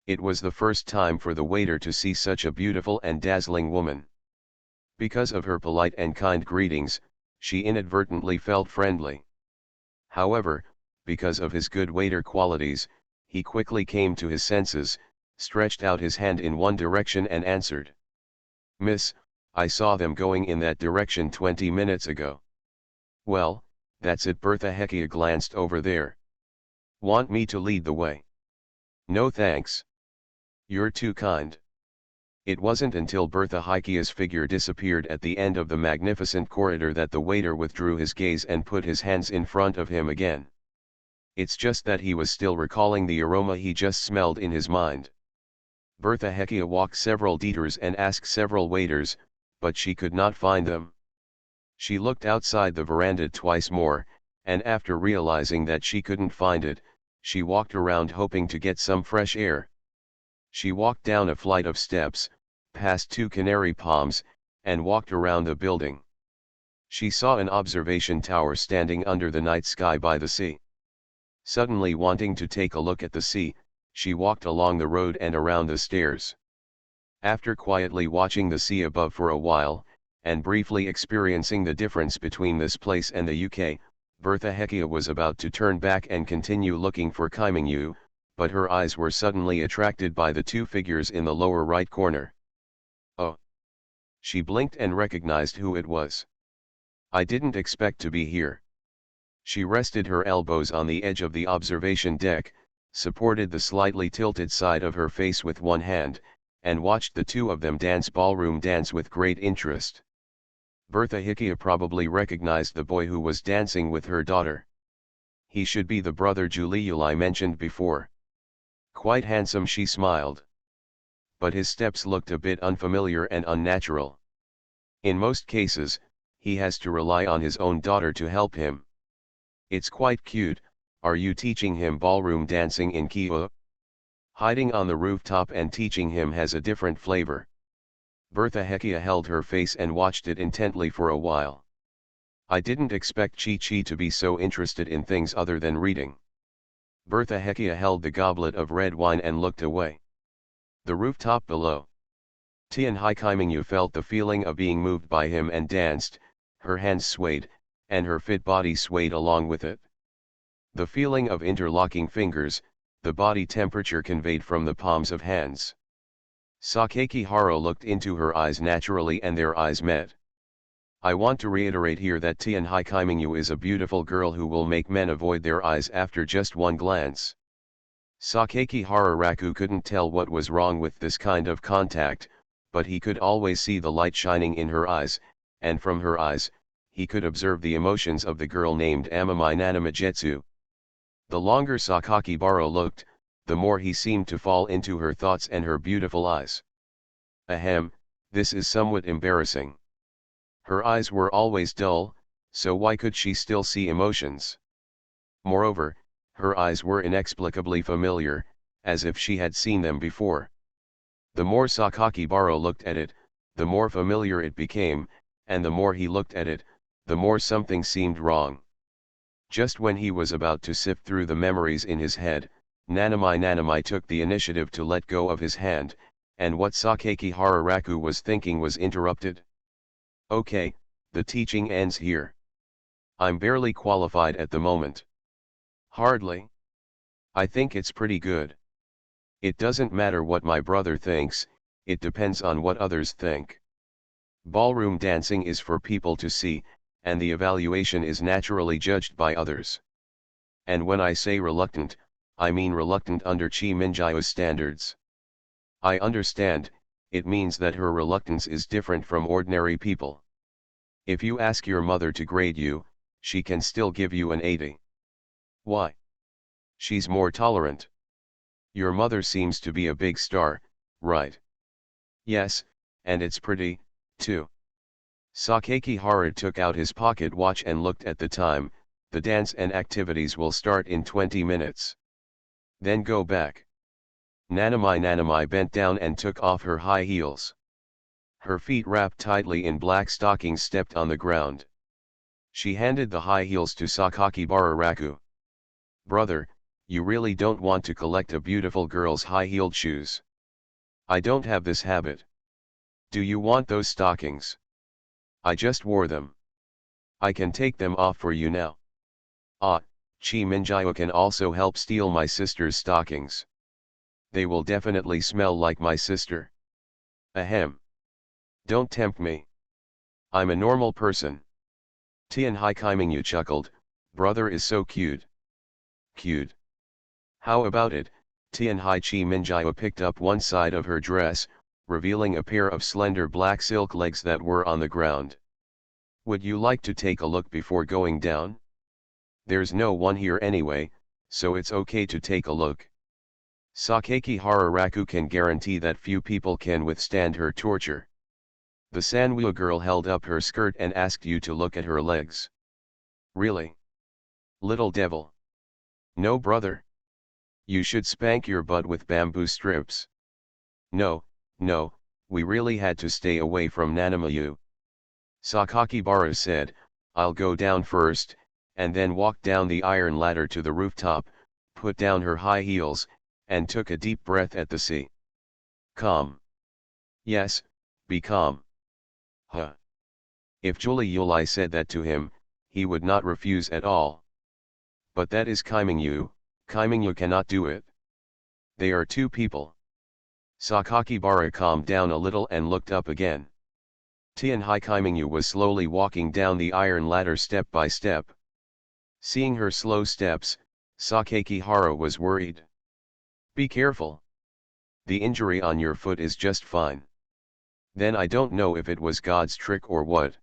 Speaker 1: It was the first time for the waiter to see such a beautiful and dazzling woman. Because of her polite and kind greetings, she inadvertently felt friendly. However, because of his good waiter qualities, he quickly came to his senses, stretched out his hand in one direction and answered. "Miss, I saw them going in that direction 20 minutes ago." "Well, that's it." Bertha Hekia glanced over there. "Want me to lead the way?" "No thanks. You're too kind." It wasn't until Bertha Heikia's figure disappeared at the end of the magnificent corridor that the waiter withdrew his gaze and put his hands in front of him again. It's just that he was still recalling the aroma he just smelled in his mind. Bertha Hekia walked several detours and asked several waiters, but she could not find them. She looked outside the veranda twice more, and after realizing that she couldn't find it, she walked around hoping to get some fresh air. She walked down a flight of steps, past 2 canary palms, and walked around the building. She saw an observation tower standing under the night sky by the sea. Suddenly wanting to take a look at the sea, she walked along the road and around the stairs. After quietly watching the sea above for a while, and briefly experiencing the difference between this place and the UK, Bertha Hekia was about to turn back and continue looking for Kaimingyu, but her eyes were suddenly attracted by the 2 figures in the lower right corner. Oh! She blinked and recognized who it was. "I didn't expect to be here." She rested her elbows on the edge of the observation deck, supported the slightly tilted side of her face with one hand, and watched the 2 of them dance ballroom dance with great interest. Bertha Hekia probably recognized the boy who was dancing with her daughter. He should be the brother Juliuli mentioned before. Quite handsome, she smiled. But his steps looked a bit unfamiliar and unnatural. In most cases, he has to rely on his own daughter to help him. It's quite cute. Are you teaching him ballroom dancing in Kyiv? Hiding on the rooftop and teaching him has a different flavor. Bertha Heckia held her face and watched it intently for a while. I didn't expect Chi-Chi to be so interested in things other than reading. Bertha Heckia held the goblet of red wine and looked away. The rooftop below. Tian Hai Kaimingyu felt the feeling of being moved by him and danced, her hands swayed, and her fit body swayed along with it. The feeling of interlocking fingers, the body temperature conveyed from the palms of hands. Sakaki Haro looked into her eyes naturally and their eyes met. I want to reiterate here that Tian Hai Kaimingyu is a beautiful girl who will make men avoid their eyes after just one glance. Sakaki Hararaku couldn't tell what was wrong with this kind of contact, but he could always see the light shining in her eyes, and from her eyes, he could observe the emotions of the girl named Amami Nanamajetsu. The longer Sakaki Baro looked, the more he seemed to fall into her thoughts and her beautiful eyes. Ahem, this is somewhat embarrassing. Her eyes were always dull, so why could she still see emotions? Moreover, her eyes were inexplicably familiar, as if she had seen them before. The more Sakaki Baro looked at it, the more familiar it became, and the more he looked at it, the more something seemed wrong. Just when he was about to sift through the memories in his head, Nanami took the initiative to let go of his hand, and what Sakaki Hararaku was thinking was interrupted. Okay, the teaching ends here. I'm barely qualified at the moment. Hardly. I think it's pretty good. It doesn't matter what my brother thinks, it depends on what others think. Ballroom dancing is for people to see, and the evaluation is naturally judged by others. And when I say reluctant, I mean reluctant under Chi Minjiao's standards. I understand, it means that her reluctance is different from ordinary people. If you ask your mother to grade you, she can still give you an 80. Why? She's more tolerant. Your mother seems to be a big star, right? Yes, and it's pretty, too. Sakaki Hara took out his pocket watch and looked at the time. The dance and activities will start in 20 minutes. Then go back. Nanami bent down and took off her high heels. Her feet wrapped tightly in black stockings stepped on the ground. She handed the high heels to Sakaki Bararaku. Brother, you really don't want to collect a beautiful girl's high-heeled shoes. I don't have this habit. Do you want those stockings? I just wore them. I can take them off for you now. Ah, Chi Minjiao can also help steal my sister's stockings. They will definitely smell like my sister. Ahem. Don't tempt me. I'm a normal person. Tian Hai Kaimingyu chuckled, brother is so cute. Cute. How about it? Tian Hai Chi Minjiao picked up one side of her dress, revealing a pair of slender black silk legs that were on the ground. Would you like to take a look before going down? There's no one here anyway, so it's okay to take a look. Sakaki Hararaku can guarantee that few people can withstand her torture. The Sanwoo girl held up her skirt and asked you to look at her legs. Really? Little devil. No brother. You should spank your butt with bamboo strips. No, we really had to stay away from Nanamayu. Sakaki Bara said, I'll go down first, and then walked down the iron ladder to the rooftop, put down her high heels, and took a deep breath at the sea. Calm. Yes, be calm. Huh. If Julie Yulai said that to him, he would not refuse at all. But that is Kaimingyu cannot do it. They are two people. Sakaki Bara calmed down a little and looked up again. Tian Hai Kaimingyu was slowly walking down the iron ladder step by step. Seeing her slow steps, Sakaki Hara was worried. Be careful. The injury on your foot is just fine. Then I don't know if it was God's trick or what.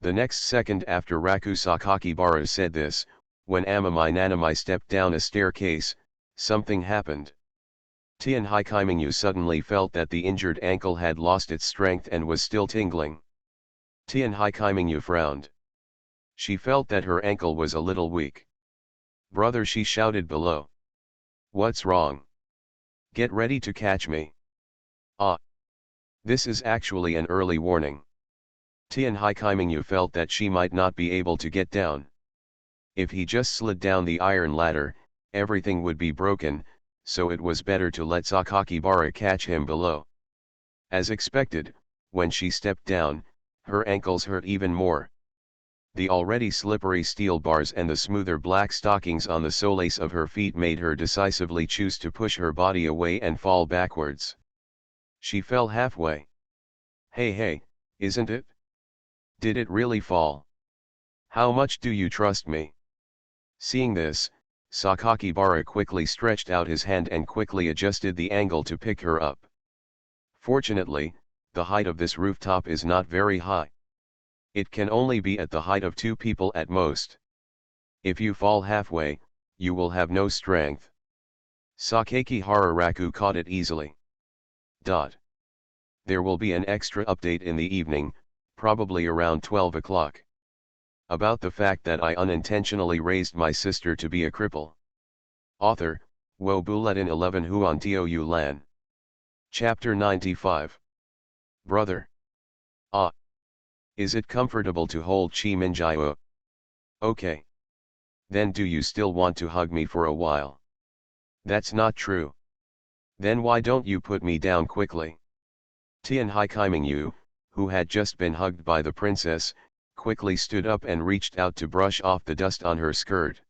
Speaker 1: The next second after Raku Sakaki Bara said this, when Amami Nanami stepped down a staircase, something happened. Tian Haikaimingu suddenly felt that the injured ankle had lost its strength and was still tingling. Tian Haikaimingu frowned. She felt that her ankle was a little weak. "Brother," she shouted below. "What's wrong? Get ready to catch me." "Ah. This is actually an early warning." Tian Haikaimingu felt that she might not be able to get down. If he just slid down the iron ladder, everything would be broken, so it was better to let Sakakibara catch him below. As expected, when she stepped down, her ankles hurt even more. The already slippery steel bars and the smoother black stockings on the soles of her feet made her decisively choose to push her body away and fall backwards. She fell halfway. Hey, isn't it? Did it really fall? How much do you trust me?" Seeing this, Sakakibara quickly stretched out his hand and quickly adjusted the angle to pick her up. Fortunately, the height of this rooftop is not very high. It can only be at the height of 2 people at most. If you fall halfway, you will have no strength. Sakaki Hararaku caught it easily. There will be an extra update in the evening, probably around 12 o'clock. About the fact that I unintentionally raised my sister to be a cripple. Author, Wo Bulletin 11 Huan Tio Yu Lan. Chapter 95. Brother. Ah. Is it comfortable to hold Chi Minjiao? Okay. Then do you still want to hug me for a while? That's not true. Then why don't you put me down quickly? Tian Haikaimingu, who had just been hugged by the princess, quickly stood up and reached out to brush off the dust on her skirt.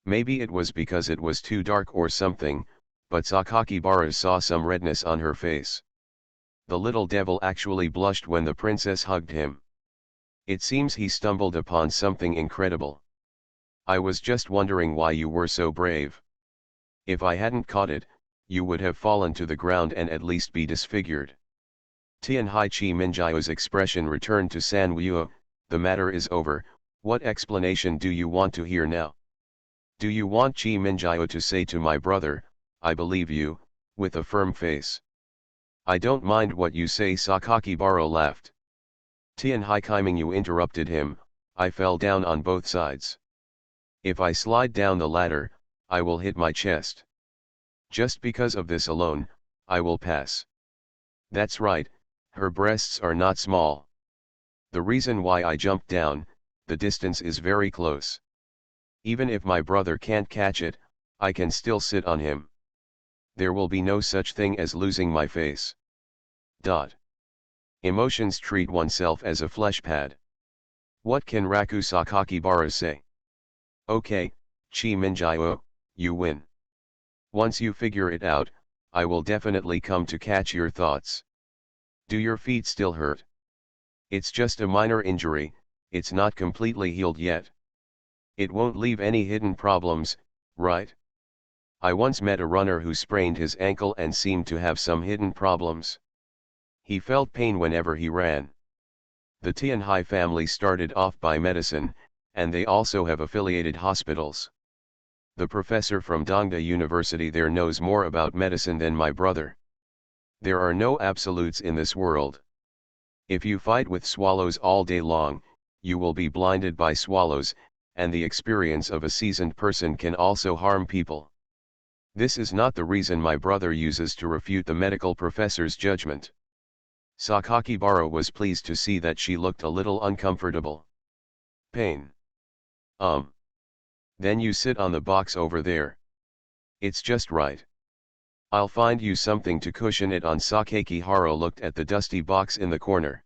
Speaker 1: Maybe it was because it was too dark or something, but Sakakibara saw some redness on her face. The little devil actually blushed when the princess hugged him. It seems he stumbled upon something incredible. I was just wondering why you were so brave. If I hadn't caught it, you would have fallen to the ground and at least be disfigured. Tian Hai Chi Minjiao's expression returned to San Wuo. The matter is over. What explanation do you want to hear now? Do you want Chi Minjiao to say to my brother, "I believe you," with a firm face? I don't mind what you say, Sakakibara laughed. Tian Haikaimingu interrupted him. I fell down on both sides. If I slide down the ladder, I will hit my chest. Just because of this alone, I will pass. That's right, her breasts are not small. The reason why I jumped down, the distance is very close. Even if my brother can't catch it, I can still sit on him. There will be no such thing as losing my face. Emotions treat oneself as a flesh pad. What can Raku Sakakibara say? Okay, Chi Minjiao, you win. Once you figure it out, I will definitely come to catch your thoughts. Do your feet still hurt? It's just a minor injury, it's not completely healed yet. It won't leave any hidden problems, right? I once met a runner who sprained his ankle and seemed to have some hidden problems. He felt pain whenever he ran. The Tianhai family started off by medicine, and they also have affiliated hospitals. The professor from Dongda University there knows more about medicine than my brother. There are no absolutes in this world. If you fight with swallows all day long, you will be blinded by swallows, and the experience of a seasoned person can also harm people. This is not the reason my brother uses to refute the medical professor's judgment. Sakakibara was pleased to see that she looked a little uncomfortable. Pain. Then you sit on the box over there. It's just right. I'll find you something to cushion it on. Sakakibara looked at the dusty box in the corner.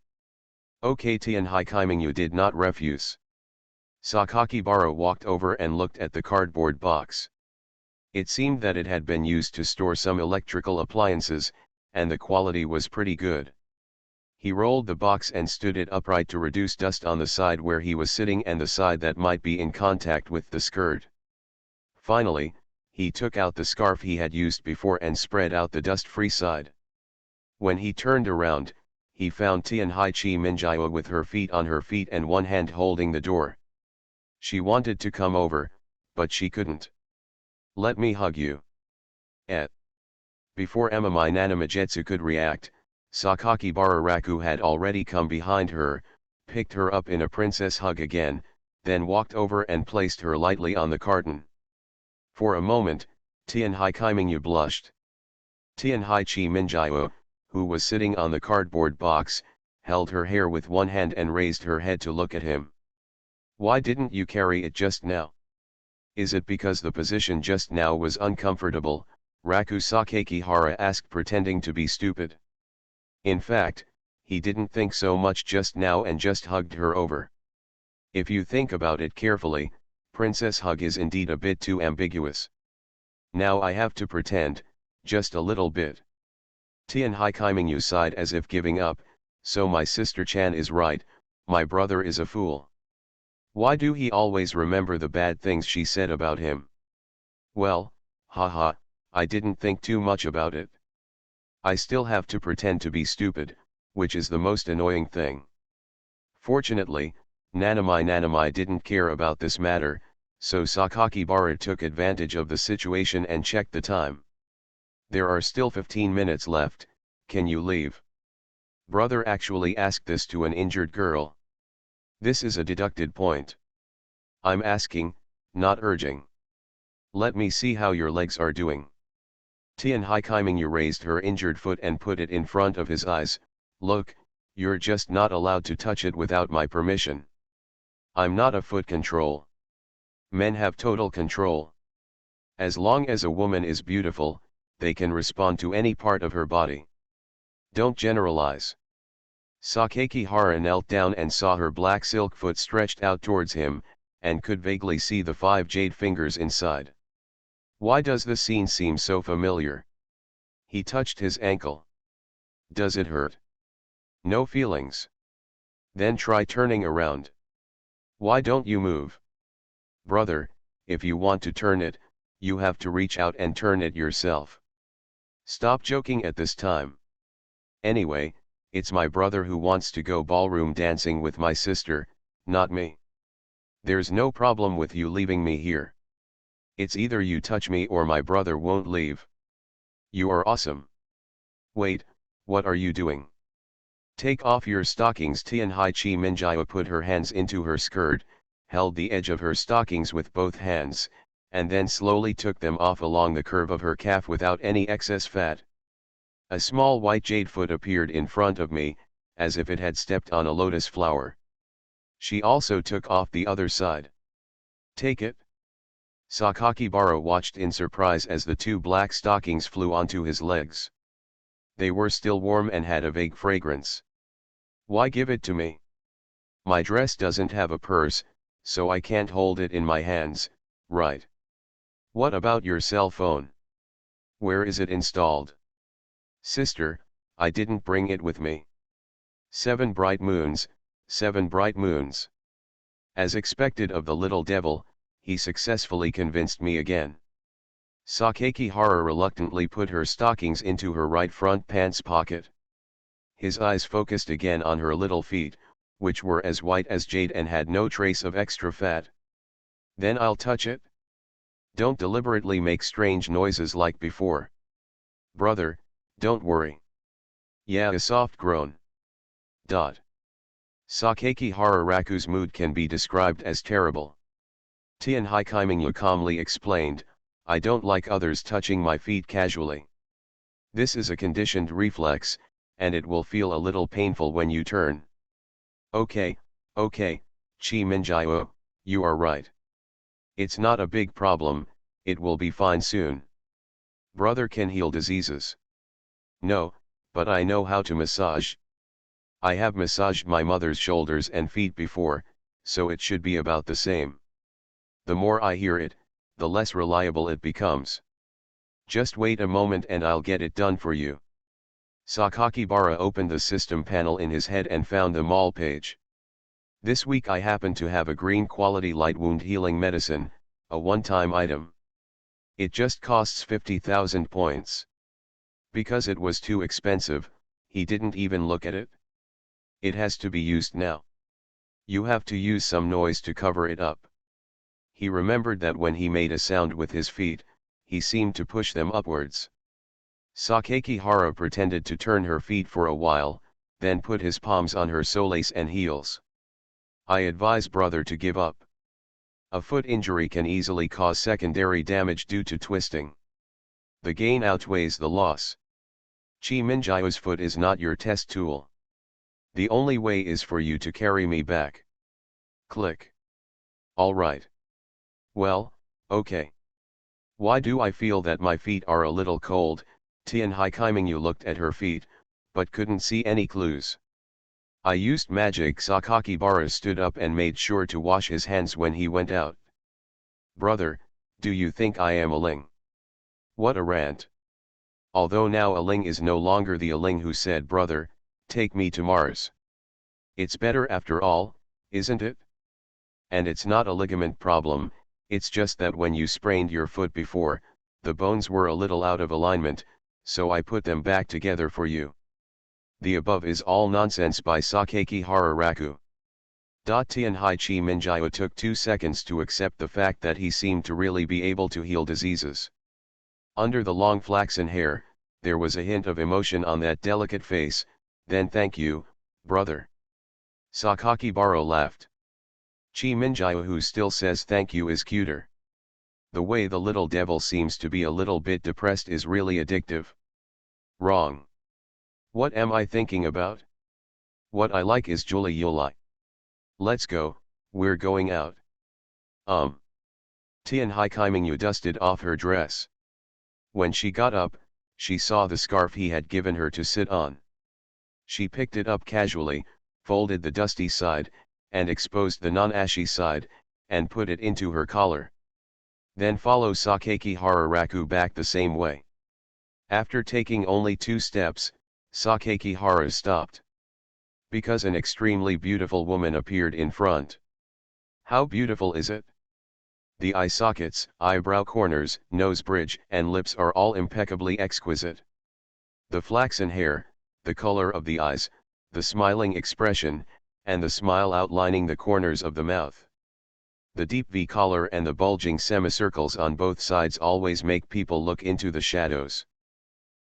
Speaker 1: Okay, Tian Haikaimingu did not refuse. Sakakibara walked over and looked at the cardboard box. It seemed that it had been used to store some electrical appliances, and the quality was pretty good. He rolled the box and stood it upright to reduce dust on the side where he was sitting and the side that might be in contact with the skirt. Finally, he took out the scarf he had used before and spread out the dust-free side. When he turned around, he found Tian Hai Chi Minjiao with her feet on her feet and one hand holding the door. She wanted to come over, but she couldn't. Let me hug you. Before Amami Nanamajetsu could react, Sakakibara Raku had already come behind her, picked her up in a princess hug again, then walked over and placed her lightly on the carton. For a moment, Tianhai Kaimingyu blushed. Tianhai Chi Minjiao, who was sitting on the cardboard box, held her hair with one hand and raised her head to look at him. Why didn't you carry it just now? Is it because the position just now was uncomfortable? Raku Sakakihara asked, pretending to be stupid. In fact, he didn't think so much just now and just hugged her over. If you think about it carefully, princess hug is indeed a bit too ambiguous. Now I have to pretend, just a little bit. Tianhai Kaimingyu sighed as if giving up, so my sister Chan is right, my brother is a fool. Why do he always remember the bad things she said about him? Well, haha, I didn't think too much about it. I still have to pretend to be stupid, which is the most annoying thing. Fortunately, Nanami didn't care about this matter, so Sakakibara took advantage of the situation and checked the time. There are still 15 minutes left, can you leave? Brother actually asked this to an injured girl. This is a deducted point. I'm asking, not urging. Let me see how your legs are doing. Tianhai Kaimingyu raised her injured foot and put it in front of his eyes. Look, you're just not allowed to touch it without my permission. I'm not a foot control. Men have total control. As long as a woman is beautiful, they can respond to any part of her body. Don't generalize. Sakakihara knelt down and saw her black silk foot stretched out towards him, and could vaguely see the 5 jade fingers inside. Why does the scene seem so familiar? He touched his ankle. Does it hurt? No feelings. Then try turning around. Why don't you move? Brother, if you want to turn it, you have to reach out and turn it yourself. Stop joking at this time. Anyway, it's my brother who wants to go ballroom dancing with my sister, not me. There's no problem with you leaving me here. It's either you touch me or my brother won't leave. You are awesome. Wait, what are you doing? Take off your stockings. Tianhai Chi Minjiao put her hands into her skirt, held the edge of her stockings with both hands, and then slowly took them off along the curve of her calf without any excess fat. A small white jade foot appeared in front of me, as if it had stepped on a lotus flower. She also took off the other side. Take it. Sakakibara watched in surprise as the 2 black stockings flew onto his legs. They were still warm and had a vague fragrance. Why give it to me? My dress doesn't have a purse, so I can't hold it in my hands, right? What about your cell phone? Where is it installed? Sister, I didn't bring it with me. 7 bright moons, 7 bright moons. As expected of the little devil, he successfully convinced me again. Sakakihara reluctantly put her stockings into her right front pants pocket. His eyes focused again on her little feet, which were as white as jade and had no trace of extra fat. Then I'll touch it. Don't deliberately make strange noises like before. Brother, don't worry. Yeah, a soft groan. Sakakihara Raku's mood can be described as terrible. Tianhai Kaimingyu calmly explained, I don't like others touching my feet casually. This is a conditioned reflex, and it will feel a little painful when you turn. Okay, Chi Minjiao, you are right. It's not a big problem, it will be fine soon. Brother can heal diseases. No, but I know how to massage. I have massaged my mother's shoulders and feet before, so it should be about the same. The more I hear it, the less reliable it becomes. Just wait a moment and I'll get it done for you. Sakakibara opened the system panel in his head and found the Mal page. This week I happen to have a green quality light wound healing medicine, a one-time item. It just costs 50,000 points. Because it was too expensive, he didn't even look at it. It has to be used now. You have to use some noise to cover it up. He remembered that when he made a sound with his feet, he seemed to push them upwards. Sakakihara pretended to turn her feet for a while, then put his palms on her soles and heels. I advise brother to give up. A foot injury can easily cause secondary damage due to twisting. The gain outweighs the loss. Chi Minjiao's foot is not your test tool. The only way is for you to carry me back. Click. Alright. Well, okay. Why do I feel that my feet are a little cold? Tianhai Kaimingyu looked at her feet, but couldn't see any clues. I used magic. Sakakibara stood up and made sure to wash his hands when he went out. Brother, do you think I am a ling? What a rant. Although now a ling is no longer the Aling who said brother, take me to Mars. It's better after all, isn't it? And it's not a ligament problem, it's just that when you sprained your foot before, the bones were a little out of alignment, so I put them back together for you. The above is all nonsense by Sakakihara Raku. Tianhai Chi Minjiao took 2 seconds to accept the fact that he seemed to really be able to heal diseases. Under the long flaxen hair, there was a hint of emotion on that delicate face. Then thank you, brother. Sakakibara laughed. Chi Minjiao, who still says thank you, is cuter. The way the little devil seems to be a little bit depressed is really addictive. Wrong. What am I thinking about? What I like is Julie Yulai. Let's go, we're going out. Tianhai Kaimingyu dusted off her dress. When she got up, she saw the scarf he had given her to sit on. She picked it up casually, folded the dusty side, and exposed the non-ashy side, and put it into her collar. Then follow Sakakihara Raku back the same way. After taking only 2 steps, Sakakihara stopped. Because an extremely beautiful woman appeared in front. How beautiful is it? The eye sockets, eyebrow corners, nose bridge, and lips are all impeccably exquisite. The flaxen hair, the color of the eyes, the smiling expression, and the smile outlining the corners of the mouth. The deep V collar and the bulging semicircles on both sides always make people look into the shadows.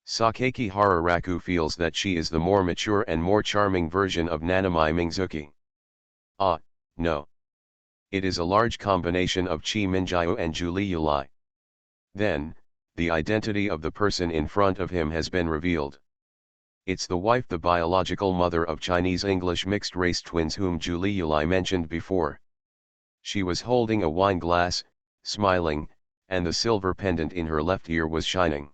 Speaker 1: Sakakihara Raku feels that she is the more mature and more charming version of Nanami Mingzuki. Ah, no. It is a large combination of Chi Minjiao and Julie Yulai. Then, the identity of the person in front of him has been revealed. It's the wife, the biological mother of Chinese-English mixed-race twins whom Julie Yulai mentioned before. She was holding a wine glass, smiling, and the silver pendant in her left ear was shining.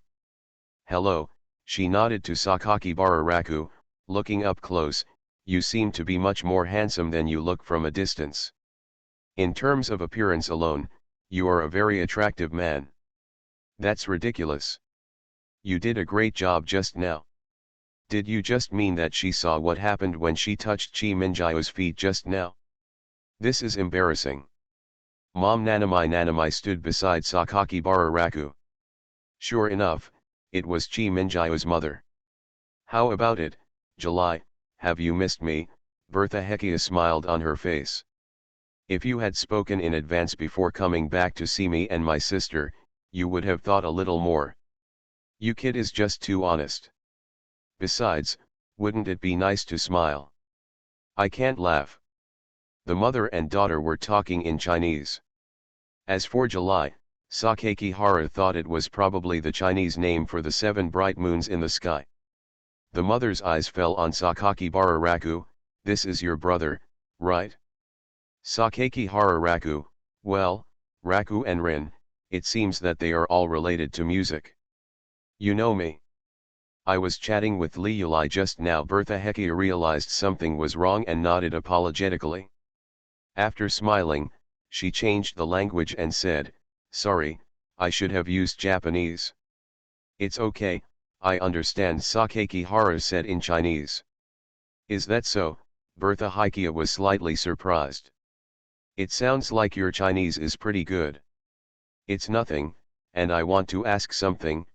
Speaker 1: Hello, she nodded to Sakakibara Raku, looking up close, you seem to be much more handsome than you look from a distance. In terms of appearance alone, you are a very attractive man. That's ridiculous. You did a great job just now. Did you just mean that she saw what happened when she touched Chi Minjiao's feet just now? This is embarrassing. Mom Nanami stood beside Sakakibara Raku. Sure enough, it was Chi Minjiao's mother. How about it, July, have you missed me? Bertha Hekia smiled on her face. If you had spoken in advance before coming back to see me and my sister, you would have thought a little more. You kid is just too honest. Besides, wouldn't it be nice to smile? I can't laugh. The mother and daughter were talking in Chinese. As for July, Sakakihara thought it was probably the Chinese name for the 7 bright moons in the sky. The mother's eyes fell on Sakakibara Raku. This is your brother, right? Sakakihara Raku, well, Raku and Rin, it seems that they are all related to music. You know me. I was chatting with Li Yulai just now. Bertha Hekia realized something was wrong and nodded apologetically. After smiling, she changed the language and said, sorry, I should have used Japanese. It's okay, I understand, Sakakihara said in Chinese. Is that so? Bertha Hekia was slightly surprised. It sounds like your Chinese is pretty good. It's nothing, and I want to ask something.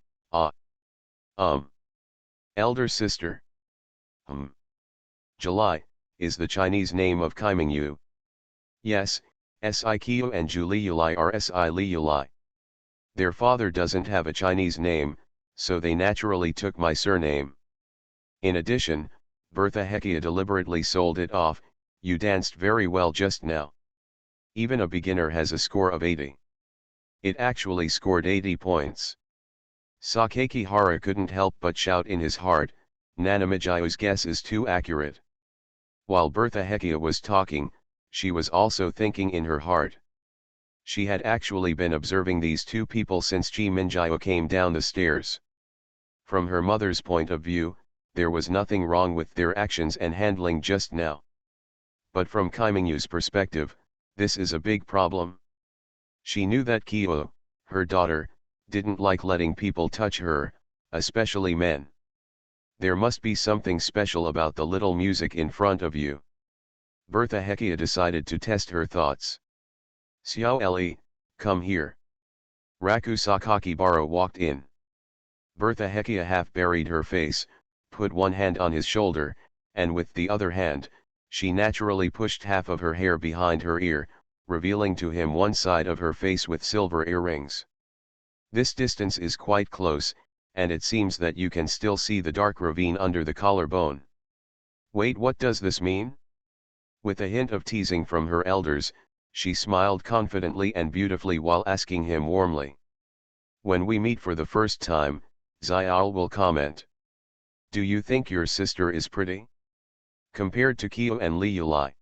Speaker 1: Elder sister. July, is the Chinese name of Kaimingyu. Yes, Sikyo and Julie Yulai are Si Li Yulai. Their father doesn't have a Chinese name, so they naturally took my surname. In addition, Bertha Heckia deliberately sold it off. You danced very well just now. Even a beginner has a score of 80. It actually scored 80 points. Sakakihara couldn't help but shout in his heart, Nanamijiu's guess is too accurate. While Bertha Heckia was talking, she was also thinking in her heart. She had actually been observing these two people since Chi Minjiu came down the stairs. From her mother's point of view, there was nothing wrong with their actions and handling just now. But from Kaimingyu's perspective, this is a big problem. She knew that Kyo, her daughter, didn't like letting people touch her, especially men. There must be something special about the little music in front of you. Bertha Heckia decided to test her thoughts. Xiao Eli, come here. Raku Sakakibara walked in. Bertha Heckia half buried her face, put one hand on his shoulder, and with the other hand, she naturally pushed half of her hair behind her ear, revealing to him one side of her face with silver earrings. This distance is quite close, and it seems that you can still see the dark ravine under the collarbone. Wait, what does this mean? With a hint of teasing from her elders, she smiled confidently and beautifully while asking him warmly. When we meet for the first time, Xiao will comment. Do you think your sister is pretty? Compared to Kyo and Li Yulai.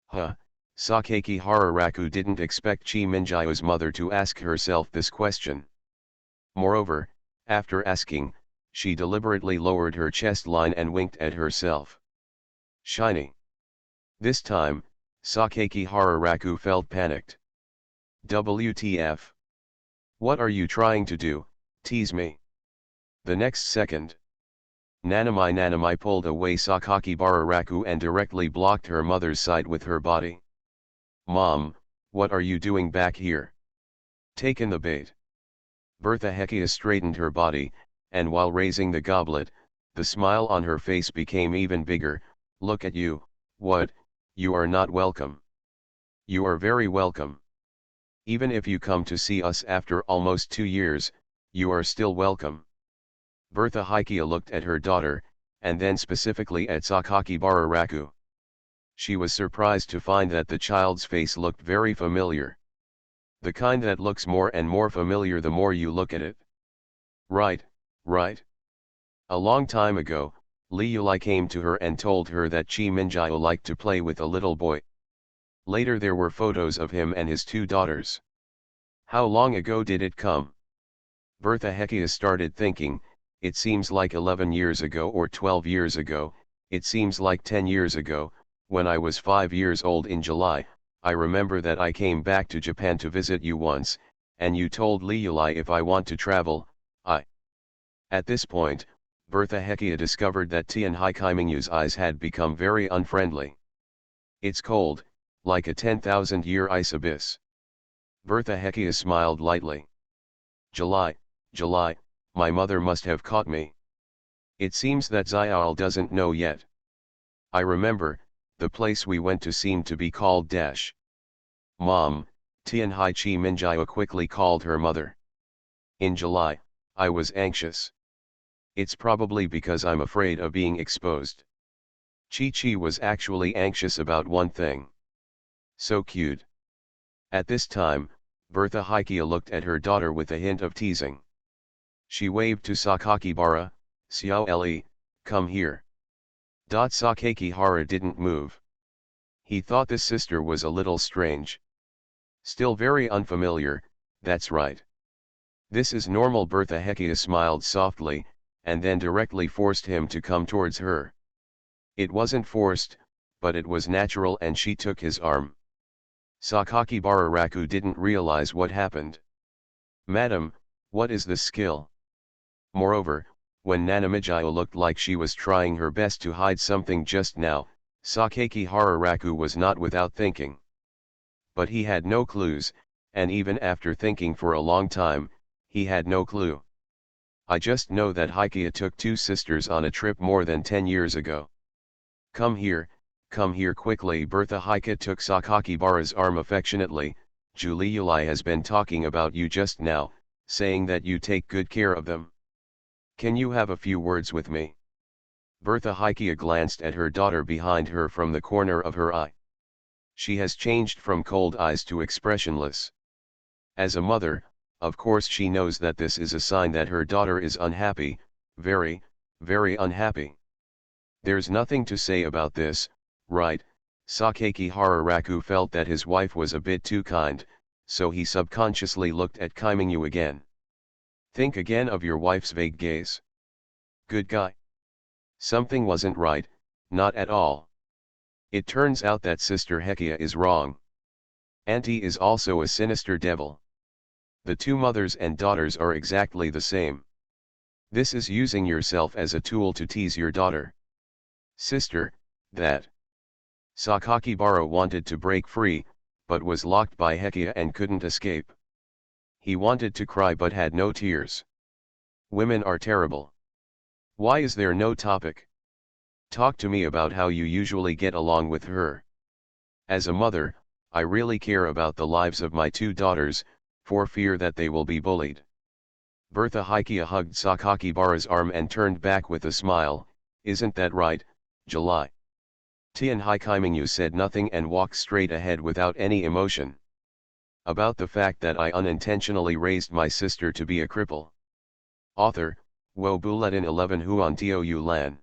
Speaker 1: Huh, Sakakihara Raku didn't expect Chi Minjiu's mother to ask herself this question. Moreover, after asking, she deliberately lowered her chest line and winked at herself. Shiny. This time, Sakakihara Raku felt panicked. WTF? What are you trying to do, tease me? The next second, Nanami pulled away Sakakibara Raku and directly blocked her mother's side with her body. Mom, what are you doing back here? Taken the bait. Bertha Heckia straightened her body, and while raising the goblet, the smile on her face became even bigger. Look at you, what, you are not welcome. You are very welcome. Even if you come to see us after almost 2 years, you are still welcome. Bertha Heckia looked at her daughter, and then specifically at Sakakibara Raku. She was surprised to find that the child's face looked very familiar. The kind that looks more and more familiar the more you look at it. Right, right. A long time ago, Li Yulai came to her and told her that Chi Minjiu liked to play with a little boy. Later there were photos of him and his 2 daughters. How long ago did it come? Bertha Heckia started thinking, it seems like 11 years ago or 12 years ago, it seems like 10 years ago. When I was 5 years old in July, I remember that I came back to Japan to visit you once, and you told Li Yulai if I want to travel, I. At this point, Bertha Heckia discovered that Tianhai Kaimingyu's eyes had become very unfriendly. It's cold, like a 10,000-year ice abyss. Bertha Heckia smiled lightly. July, my mother must have caught me. It seems that Xiao doesn't know yet. I remember, the place we went to seemed to be called Dash. Mom, Tianhai Chi Minjiu quickly called her mother. In July, I was anxious. It's probably because I'm afraid of being exposed. Chi was actually anxious about one thing. So cute. At this time, Bertha Heckia looked at her daughter with a hint of teasing. She waved to Sakakibara, Xiao Eli, come here. Sakakihara didn't move. He thought this sister was a little strange. Still very unfamiliar, that's right. This is normal. Bertha Heckia smiled softly, and then directly forced him to come towards her. It wasn't forced, but it was natural, and she took his arm. Sakakibara Raku didn't realize what happened. Madam, what is this skill? Moreover, when Nanamijiu looked like she was trying her best to hide something just now, Sakakihara Raku was not without thinking. But he had no clues, and even after thinking for a long time, he had no clue. I just know that Heckia took 2 sisters on a trip more than 10 years ago. Come here quickly. Bertha Heckia took Sakakibara's arm affectionately. Li Yulai has been talking about you just now, saying that you take good care of them. Can you have a few words with me? Bertha Hikia glanced at her daughter behind her from the corner of her eye. She has changed from cold eyes to expressionless. As a mother, of course she knows that this is a sign that her daughter is unhappy, very, very unhappy. There's nothing to say about this, right? Sakaki Hararaku felt that his wife was a bit too kind, so he subconsciously looked at Kaiminyu again. Think again of your wife's vague gaze. Good guy. Something wasn't right, not at all. It turns out that Sister Hekia is wrong. Auntie is also a sinister devil. The two mothers and daughters are exactly the same. This is using yourself as a tool to tease your daughter. Sister, that. Sakakibara wanted to break free, but was locked by Hekia and couldn't escape. He wanted to cry but had no tears. Women are terrible. Why is there no topic? Talk to me about how you usually get along with her. As a mother, I really care about the lives of my two daughters, for fear that they will be bullied. Bertha Hikia hugged Sakakibara's arm and turned back with a smile. Isn't that right, July? Tian Hikaiminyu said nothing and walked straight ahead without any emotion. About the fact that I unintentionally raised my sister to be a cripple. Author, Wo Bulletin 11 Huan Tio Yu Lan.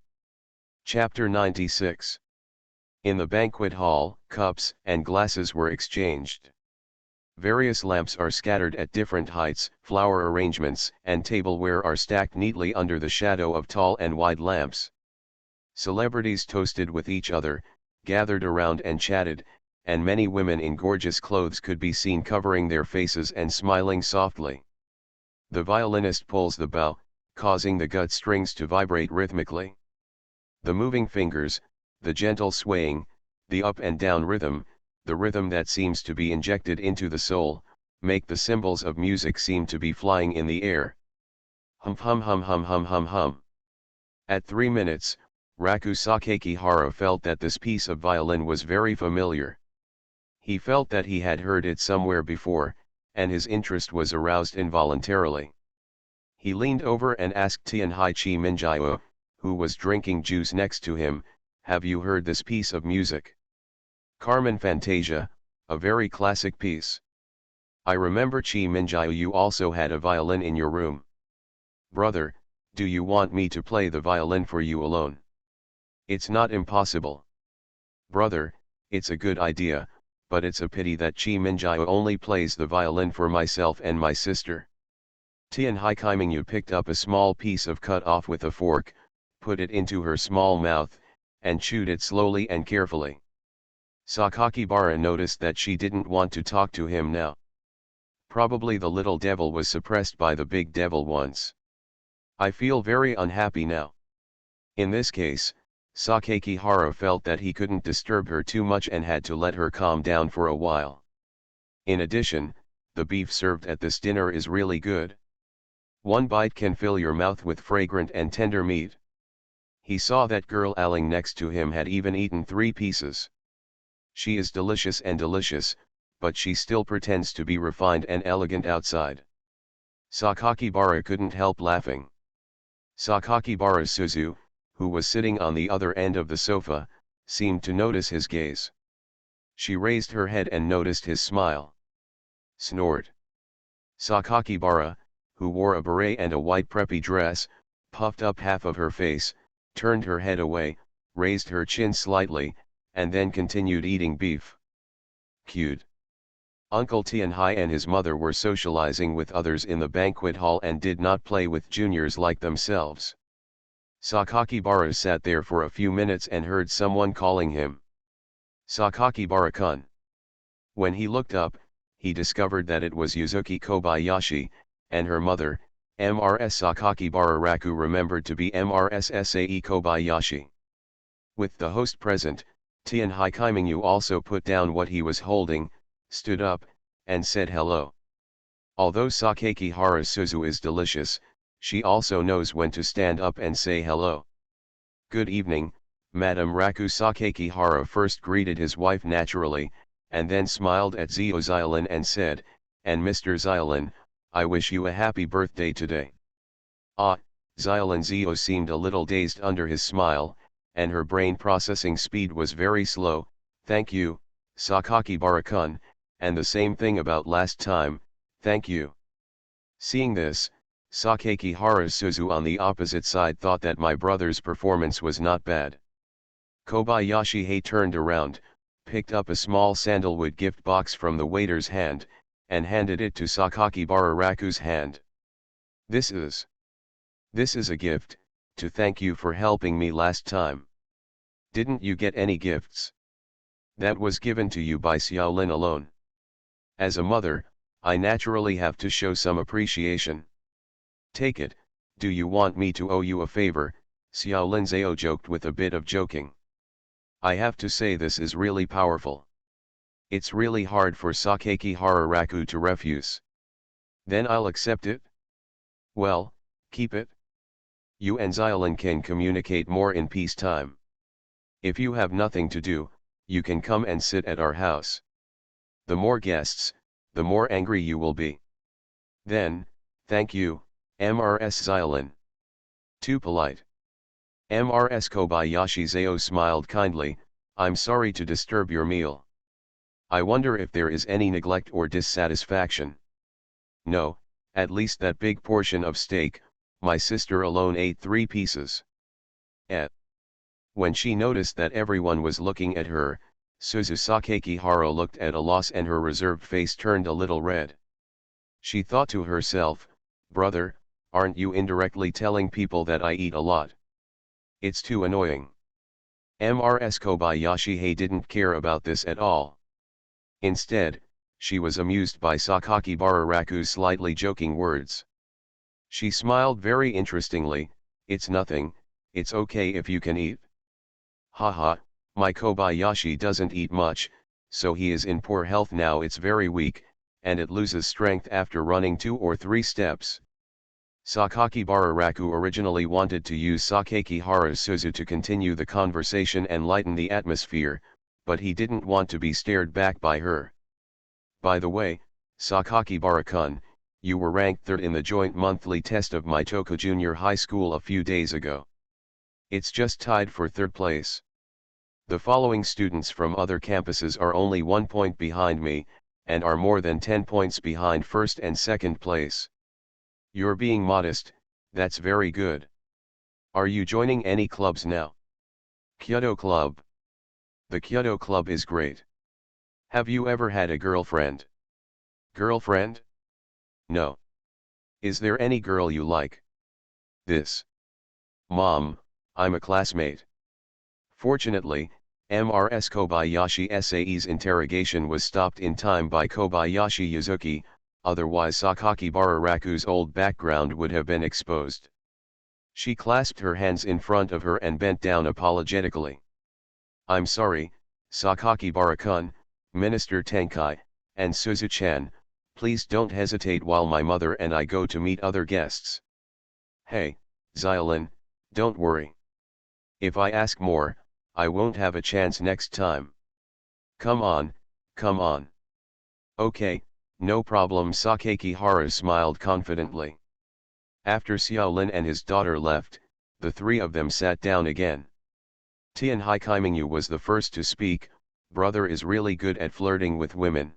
Speaker 1: Chapter 96. In the banquet hall, cups and glasses were exchanged. Various lamps are scattered at different heights, flower arrangements and tableware are stacked neatly under the shadow of tall and wide lamps. Celebrities toasted with each other, gathered around and chatted, and many women in gorgeous clothes could be seen covering their faces and smiling softly. The violinist pulls the bow, causing the gut strings to vibrate rhythmically. The moving fingers, the gentle swaying, the up and down rhythm, the rhythm that seems to be injected into the soul, make the cymbals of music seem to be flying in the air. Hum hum hum hum hum hum hum. At 3 minutes, Raku Sakakihara felt that this piece of violin was very familiar. He felt that he had heard it somewhere before, and his interest was aroused involuntarily. He leaned over and asked Tianhai Chi Minjiao, who was drinking juice next to him, "Have you heard this piece of music?" "Carmen Fantasia, a very classic piece. I remember Chi Minjiao, you also had a violin in your room. Brother, do you want me to play the violin for you alone?" "It's not impossible. Brother, it's a good idea, but it's a pity that Chi Minjiao only plays the violin for myself and my sister." Tian Hikaiminyu picked up a small piece of cut off with a fork, put it into her small mouth, and chewed it slowly and carefully. Sakakibara noticed that she didn't want to talk to him now. Probably the little devil was suppressed by the big devil once. "I feel very unhappy now." In this case, Sakakihara felt that he couldn't disturb her too much and had to let her calm down for a while. In addition, the beef served at this dinner is really good. One bite can fill your mouth with fragrant and tender meat. He saw that girl Aling next to him had even eaten 3 pieces. She is delicious and delicious, but she still pretends to be refined and elegant outside. Sakakibara couldn't help laughing. Sakakibara's Suzu, who was sitting on the other end of the sofa, seemed to notice his gaze. She raised her head and noticed his smile. Snort. Sakakibara, who wore a beret and a white preppy dress, puffed up half of her face, turned her head away, raised her chin slightly, and then continued eating beef. Cute. Uncle Tianhai and his mother were socializing with others in the banquet hall and did not play with juniors like themselves. Sakakibara sat there for a few minutes and heard someone calling him. "Sakakibara-kun." When he looked up, he discovered that it was Yuzuki Kobayashi, and her mother, Mrs. Sakakibara Raku, remembered to be Mrs. Sae Kobayashi. With the host present, Tian Hikaiminyu also put down what he was holding, stood up, and said hello. Although Sakakihara Suzu is delicious, she also knows when to stand up and say hello. "Good evening, Madam Raku." Sakakihara first greeted his wife naturally, and then smiled at Zio Xiaolin and said, "And Mr. Xiaolin, I wish you a happy birthday today." "Ah, Zio seemed a little dazed under his smile, and her brain processing speed was very slow. Thank you, Sakakibara-kun, and the same thing about last time, thank you. Seeing this, Sakakihara Suzu on the opposite side thought that my brother's performance was not bad. Kobayashi turned around, picked up a small sandalwood gift box from the waiter's hand, and handed it to Sakakibara Raku's hand. This is a gift, to thank you for helping me last time. Didn't you get any gifts? That was given to you by Xiaolin alone. As a mother, I naturally have to show some appreciation. Take it, do you want me to owe you a favor? Xiaolin Zhao joked with a bit of joking. I have to say this is really powerful. It's really hard for Sakakihara Raku to refuse. Then I'll accept it? Well, keep it. You and Xiaolin can communicate more in peacetime. If you have nothing to do, you can come and sit at our house. The more guests, the more angry you will be. Then, thank you, MRS Xiaolin. Too polite. MRS Kobayashi Zhao smiled kindly, I'm sorry to disturb your meal. I wonder if there is any neglect or dissatisfaction. No, at least that big portion of steak, my sister alone ate 3 pieces. When she noticed that everyone was looking at her, Suzu Sakakihara looked at a loss and her reserved face turned a little red. She thought to herself, brother, aren't you indirectly telling people that I eat a lot? It's too annoying. MRS Kobayashi didn't care about this at all. Instead, she was amused by Sakakibara Raku's slightly joking words. She smiled very interestingly, it's nothing, it's okay if you can eat. Haha, my Kobayashi doesn't eat much, so he is in poor health now, it's very weak, and it loses strength after running 2 or 3 steps. Sakakibara Raku originally wanted to use Sakakihara Suzu to continue the conversation and lighten the atmosphere, but he didn't want to be stared back by her. By the way, Sakakibara-kun, you were ranked 3rd in the joint monthly test of Mitoko Junior High School a few days ago. It's just tied for 3rd place. The following students from other campuses are only 1 point behind me, and are more than 10 points behind 1st and 2nd place. You're being modest, that's very good. Are you joining any clubs now? Kyoto Club. The Kyoto Club is great. Have you ever had a girlfriend? Girlfriend? No. Is there any girl you like? This. Mom, I'm a classmate. Fortunately, MRS Kobayashi SAE's interrogation was stopped in time by Kobayashi Yuzuki, otherwise Sakakibara Raku's old background would have been exposed. She clasped her hands in front of her and bent down apologetically. I'm sorry, Sakakibara-kun, Minister Tenkai, and Suzu-chan, please don't hesitate while my mother and I go to meet other guests. Hey, Xiaolin, don't worry. If I ask more, I won't have a chance next time. Come on, come on. Okay, no problem. Sakakihara smiled confidently. After Xiaolin and his daughter left, the 3 of them sat down again. Tian Haikimingyu was the first to speak, brother is really good at flirting with women.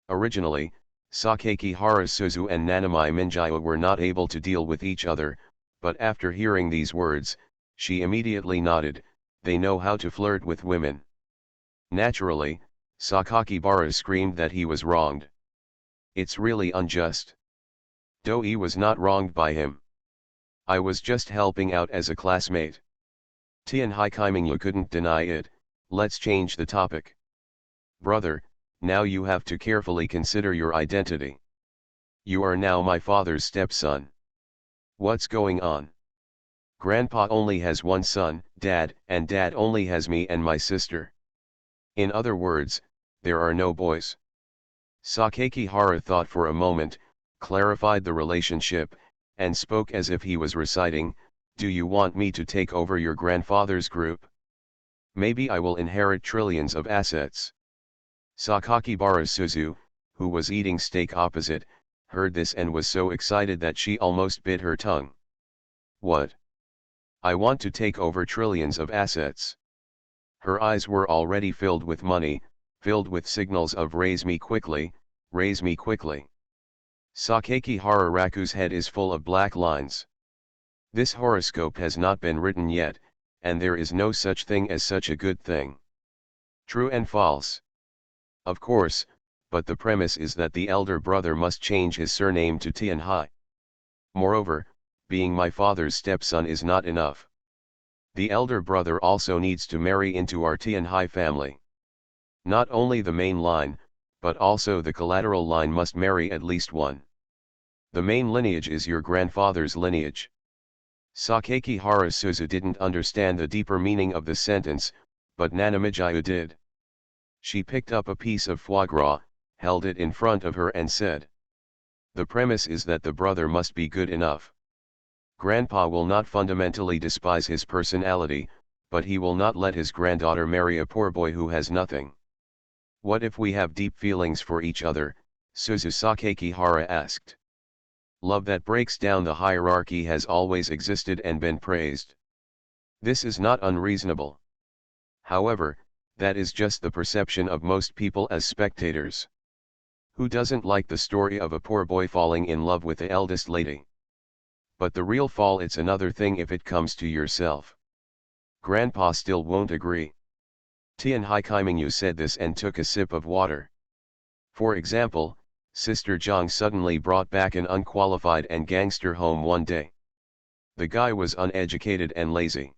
Speaker 1: Originally, Sakakihara Suzu and Nanami Minjaya were not able to deal with each other, but after hearing these words, she immediately nodded, they know how to flirt with women. Naturally, Sakakibara screamed that he was wronged. It's really unjust. Doi was not wronged by him. I was just helping out as a classmate. Tian Haikimingyu couldn't deny it. Let's change the topic. Brother, now you have to carefully consider your identity. You are now my father's stepson. What's going on? Grandpa only has 1 son, Dad, and Dad only has me and my sister. In other words, there are no boys. Sakakihara thought for a moment, clarified the relationship, and spoke as if he was reciting, do you want me to take over your grandfather's group? Maybe I will inherit trillions of assets. Sakakibara Suzu, who was eating steak opposite, heard this and was so excited that she almost bit her tongue. What? I want to take over trillions of assets. Her eyes were already filled with money, filled with signals of raise me quickly, raise me quickly. Sakaki Hararaku's head is full of black lines. This horoscope has not been written yet, and there is no such thing as such a good thing. True and false. Of course, but the premise is that the elder brother must change his surname to Tianhai. Moreover, being my father's stepson is not enough. The elder brother also needs to marry into our Tianhai family. Not only the main line, but also the collateral line must marry at least one. The main lineage is your grandfather's lineage. Sakaki Harasuzu didn't understand the deeper meaning of the sentence, but Nanamijiu did. She picked up a piece of foie gras, held it in front of her and said, "The premise is that the brother must be good enough. Grandpa will not fundamentally despise his personality, but he will not let his granddaughter marry a poor boy who has nothing." "What if we have deep feelings for each other?" Suzu Sakaki Hara asked. "Love that breaks down the hierarchy has always existed and been praised. This is not unreasonable. However, that is just the perception of most people as spectators. Who doesn't like the story of a poor boy falling in love with the eldest lady? But the real fall, it's another thing if it comes to yourself." Grandpa still won't agree. Tianhai Kaimingyu said this and took a sip of water. "For example, Sister Zhang suddenly brought back an unqualified and gangster home one day. The guy was uneducated and lazy.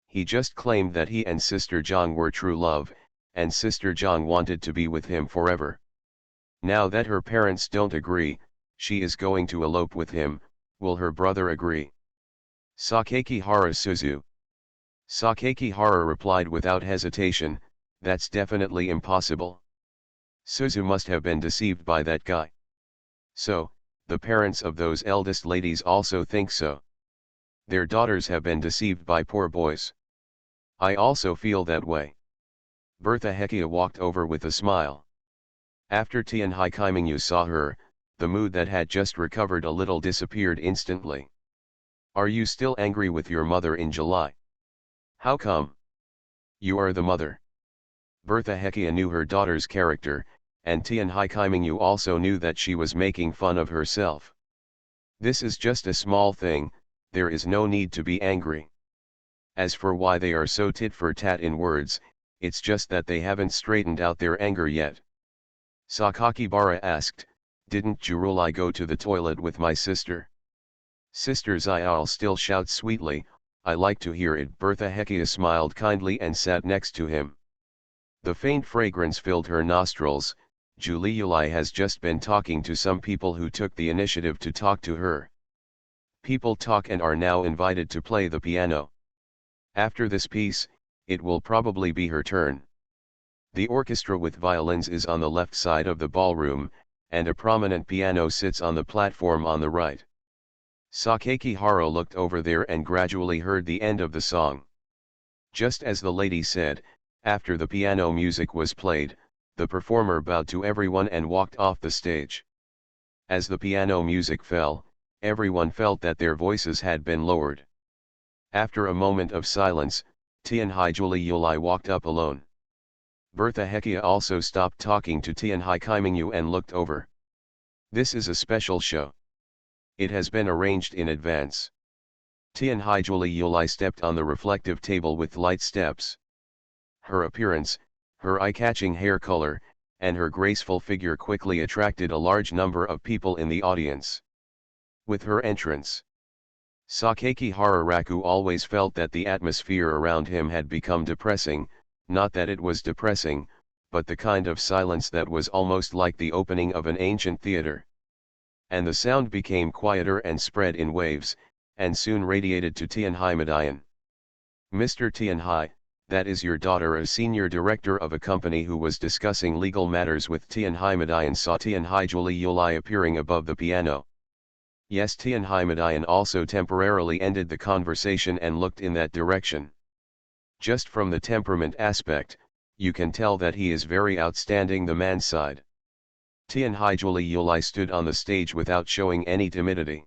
Speaker 1: He just claimed that he and Sister Zhang were true love, and Sister Zhang wanted to be with him forever. Now that her parents don't agree, she is going to elope with him. Will her brother agree?" Sakaki Hara Suzu. Sakaki Hara replied without hesitation, "That's definitely impossible. Suzu must have been deceived by that guy." "So, the parents of those eldest ladies also think so. Their daughters have been deceived by poor boys. I also feel that way." Bertha Hekia walked over with a smile. After Tianhai Kaimingyu saw her, the mood that had just recovered a little disappeared instantly. "Are you still angry with your mother in July? How come? You are the mother." Bertha Hekia knew her daughter's character, and Tianhai Kaimingyu also knew that she was making fun of herself. "This is just a small thing, there is no need to be angry. As for why they are so tit for tat in words, it's just that they haven't straightened out their anger yet." Sakakibara asked, "Didn't Jurulai go to the toilet with my sister?" Sister Xiao still shouts sweetly, "I like to hear it." Bertha Hekia smiled kindly and sat next to him. The faint fragrance filled her nostrils. Juliulai has just been talking to some people who took the initiative to talk to her. People talk and are now invited to play the piano. After this piece, it will probably be her turn. The orchestra with violins is on the left side of the ballroom, and a prominent piano sits on the platform on the right. Sakaki Hara looked over there and gradually heard the end of the song. Just as the lady said, after the piano music was played, the performer bowed to everyone and walked off the stage. As the piano music fell, everyone felt that their voices had been lowered. After a moment of silence, Tianhai Juliulai walked up alone. Bertha Hekia also stopped talking to Tianhai Kaimingyu and looked over. "This is a special show. It has been arranged in advance." Tianhai Juliulai stepped on the reflective table with light steps. Her appearance, her eye-catching hair color, and her graceful figure quickly attracted a large number of people in the audience. With her entrance, Sakaki Hararaku always felt that the atmosphere around him had become depressing, not that it was depressing, but the kind of silence that was almost like the opening of an ancient theater. And the sound became quieter and spread in waves, and soon radiated to Tianhai Madayan. "Mr. Tianhai, that is your daughter." A senior director of a company who was discussing legal matters with Tianhai Madayan saw Tianhai Juliulai appearing above the piano. Yes, Tianhai Madayan also temporarily ended the conversation and looked in that direction. Just from the temperament aspect, you can tell that he is very outstanding the man's side. Tianhai Juliulai stood on the stage without showing any timidity.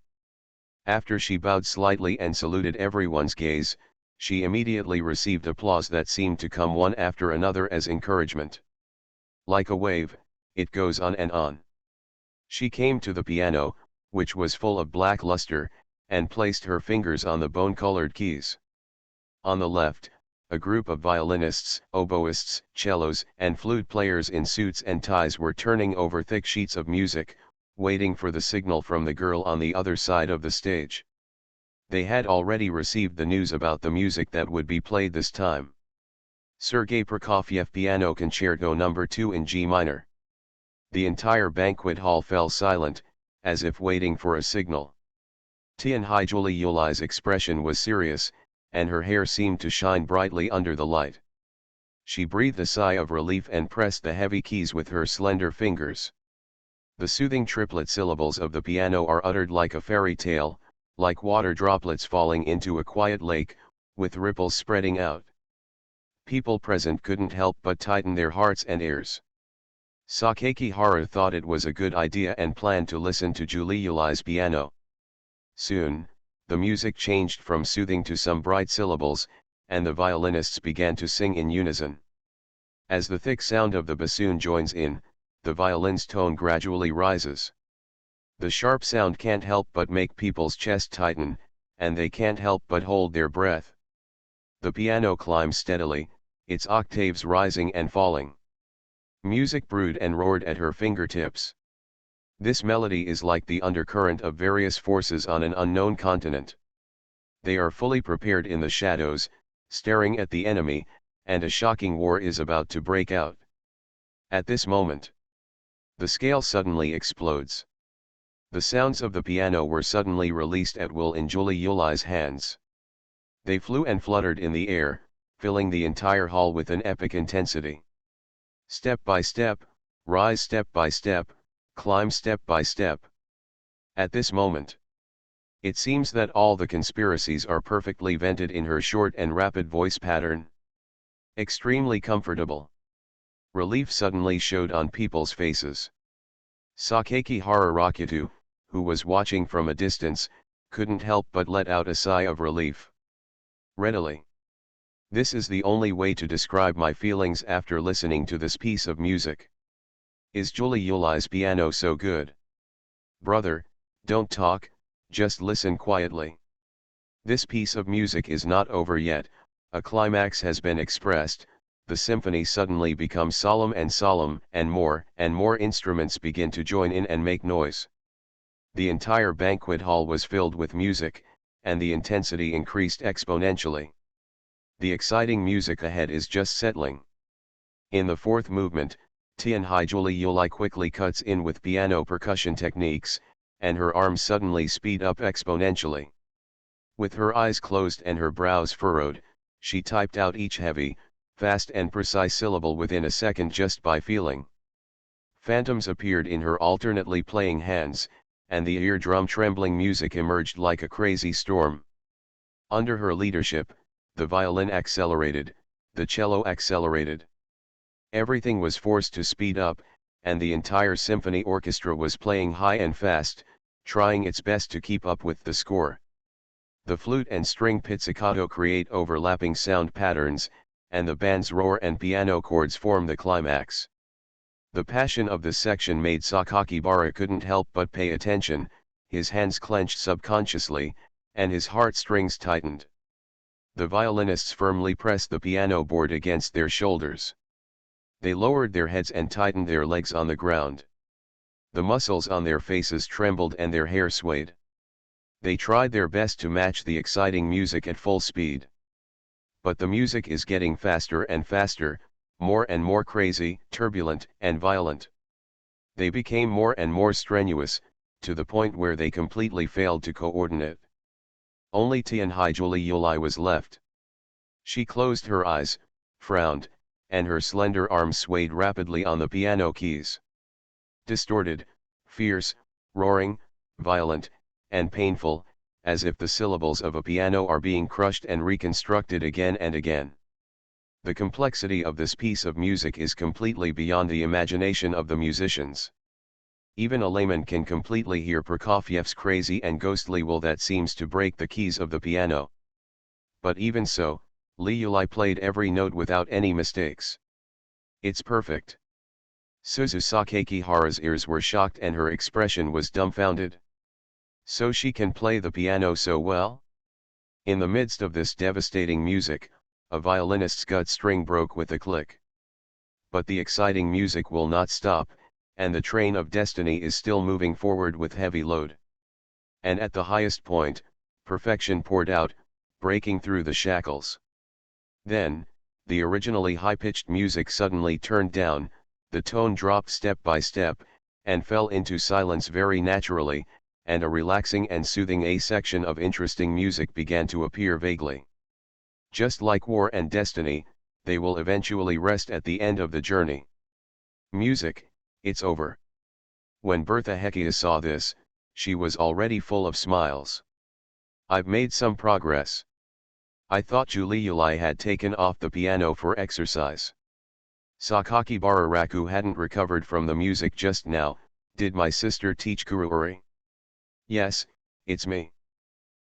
Speaker 1: After she bowed slightly and saluted everyone's gaze, she immediately received applause that seemed to come one after another as encouragement. Like a wave, it goes on and on. She came to the piano, which was full of black luster, and placed her fingers on the bone-colored keys. On the left, a group of violinists, oboists, cellos, and flute players in suits and ties were turning over thick sheets of music, waiting for the signal from the girl on the other side of the stage. They had already received the news about the music that would be played this time. Sergei Prokofiev Piano Concerto No. 2 in G minor. The entire banquet hall fell silent, as if waiting for a signal. Tianhai Yuli's expression was serious, and her hair seemed to shine brightly under the light. She breathed a sigh of relief and pressed the heavy keys with her slender fingers. The soothing triplet syllables of the piano are uttered like a fairy tale, like water droplets falling into a quiet lake, with ripples spreading out. People present couldn't help but tighten their hearts and ears. Sakakihara thought it was a good idea and planned to listen to Julie Yuli's piano. Soon, the music changed from soothing to some bright syllables, and the violinists began to sing in unison. As the thick sound of the bassoon joins in, the violin's tone gradually rises. The sharp sound can't help but make people's chest tighten, and they can't help but hold their breath. The piano climbs steadily, its octaves rising and falling. Music brewed and roared at her fingertips. This melody is like the undercurrent of various forces on an unknown continent. They are fully prepared in the shadows, staring at the enemy, and a shocking war is about to break out. At this moment, the scale suddenly explodes. The sounds of the piano were suddenly released at will in Julie Yuli's hands. They flew and fluttered in the air, filling the entire hall with an epic intensity. Step by step, rise step by step, climb step by step. At this moment, it seems that all the conspiracies are perfectly vented in her short and rapid voice pattern. Extremely comfortable. Relief suddenly showed on people's faces. Sakakihara Rakutu, who was watching from a distance, couldn't help but let out a sigh of relief. Readily. This is the only way to describe my feelings after listening to this piece of music. Is Julie Yuli's piano so good? Brother, don't talk, just listen quietly. This piece of music is not over yet, a climax has been expressed, the symphony suddenly becomes solemn, and more instruments begin to join in and make noise. The entire banquet hall was filled with music, and the intensity increased exponentially. The exciting music ahead is just settling. In the fourth movement, Tianhai Julie Yuli quickly cuts in with piano percussion techniques, and her arms suddenly speed up exponentially. With her eyes closed and her brows furrowed, she typed out each heavy, fast and precise syllable within a second just by feeling. Phantoms appeared in her alternately playing hands, and the eardrum trembling music emerged like a crazy storm. Under her leadership, the violin accelerated, the cello accelerated. Everything was forced to speed up, and the entire symphony orchestra was playing high and fast, trying its best to keep up with the score. The flute and string pizzicato create overlapping sound patterns, and the band's roar and piano chords form the climax. The passion of this section made Sakakibara couldn't help but pay attention, his hands clenched subconsciously, and his heartstrings tightened. The violinists firmly pressed the piano board against their shoulders. They lowered their heads and tightened their legs on the ground. The muscles on their faces trembled and their hair swayed. They tried their best to match the exciting music at full speed. But the music is getting faster and faster, more and more crazy, turbulent, and violent. They became more and more strenuous, to the point where they completely failed to coordinate. Only Tianhai Julie Yuli was left. She closed her eyes, frowned, and her slender arms swayed rapidly on the piano keys. Distorted, fierce, roaring, violent, and painful, as if the syllables of a piano are being crushed and reconstructed again and again. The complexity of this piece of music is completely beyond the imagination of the musicians. Even a layman can completely hear Prokofiev's crazy and ghostly will that seems to break the keys of the piano. But even so, Liulai played every note without any mistakes. It's perfect. Suzu Sakakihara's ears were shocked and her expression was dumbfounded. So she can play the piano so well? In the midst of this devastating music, a violinist's gut string broke with a click. But the exciting music will not stop, and the train of destiny is still moving forward with heavy load. And at the highest point, perfection poured out, breaking through the shackles. Then, the originally high-pitched music suddenly turned down, the tone dropped step by step, and fell into silence very naturally, and a relaxing and soothing A section of interesting music began to appear vaguely. Just like war and destiny, they will eventually rest at the end of the journey. Music, it's over. When Bertha Heckia saw this, she was already full of smiles. I've made some progress. I thought Juliuli had taken off the piano for exercise. Sakakibara Raku hadn't recovered from the music just now. Did my sister teach Kuruori? Yes, it's me.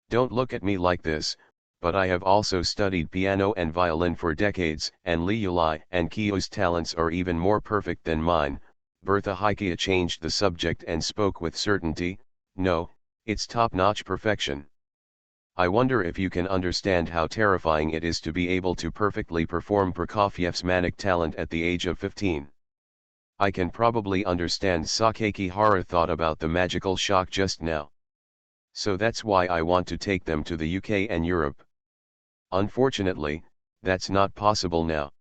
Speaker 1: Don't look at me like this, but I have also studied piano and violin for decades, and Liulai and Kyo's talents are even more perfect than mine. Bertha Heckia changed the subject and spoke with certainty. No, it's top-notch perfection. I wonder if you can understand how terrifying it is to be able to perfectly perform Prokofiev's manic talent at the age of 15. I can probably understand Sakakihara thought about the magical shock just now. So that's why I want to take them to the UK and Europe. Unfortunately, that's not possible now.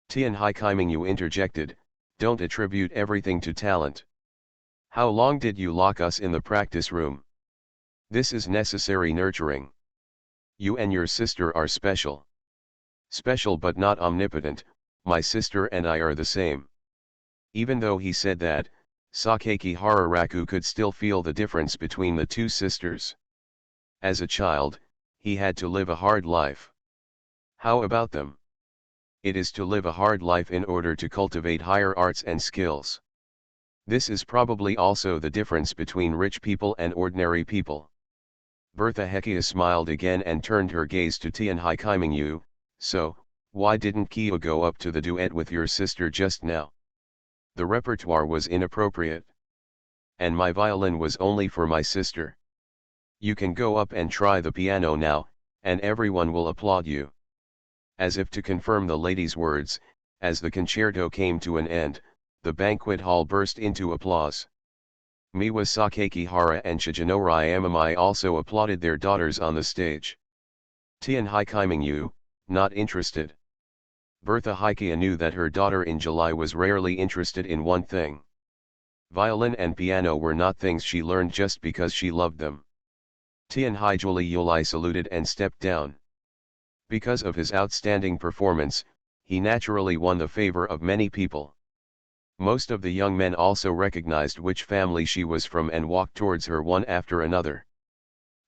Speaker 1: Tianhai Kaimingyu interjected, don't attribute everything to talent. How long did you lock us in the practice room? This is necessary nurturing. You and your sister are special. Special but not omnipotent, my sister and I are the same. Even though he said that, Sakakihara Raku could still feel the difference between the two sisters. As a child, he had to live a hard life. How about them? It is to live a hard life in order to cultivate higher arts and skills. This is probably also the difference between rich people and ordinary people. Bertha Heckia smiled again and turned her gaze to Tianhai Kaimingyu. So, why didn't Kyo go up to the duet with your sister just now? The repertoire was inappropriate. And my violin was only for my sister. You can go up and try the piano now, and everyone will applaud you. As if to confirm the lady's words, as the concerto came to an end, the banquet hall burst into applause. Miwa Sakakihara and Shijinori Amamai also applauded their daughters on the stage. Tianhai Kaimingyu, not interested. Bertha Heckia knew that her daughter in July was rarely interested in one thing. Violin and piano were not things she learned just because she loved them. Tianhai Juliuli saluted and stepped down. Because of his outstanding performance, he naturally won the favor of many people. Most of the young men also recognized which family she was from and walked towards her one after another.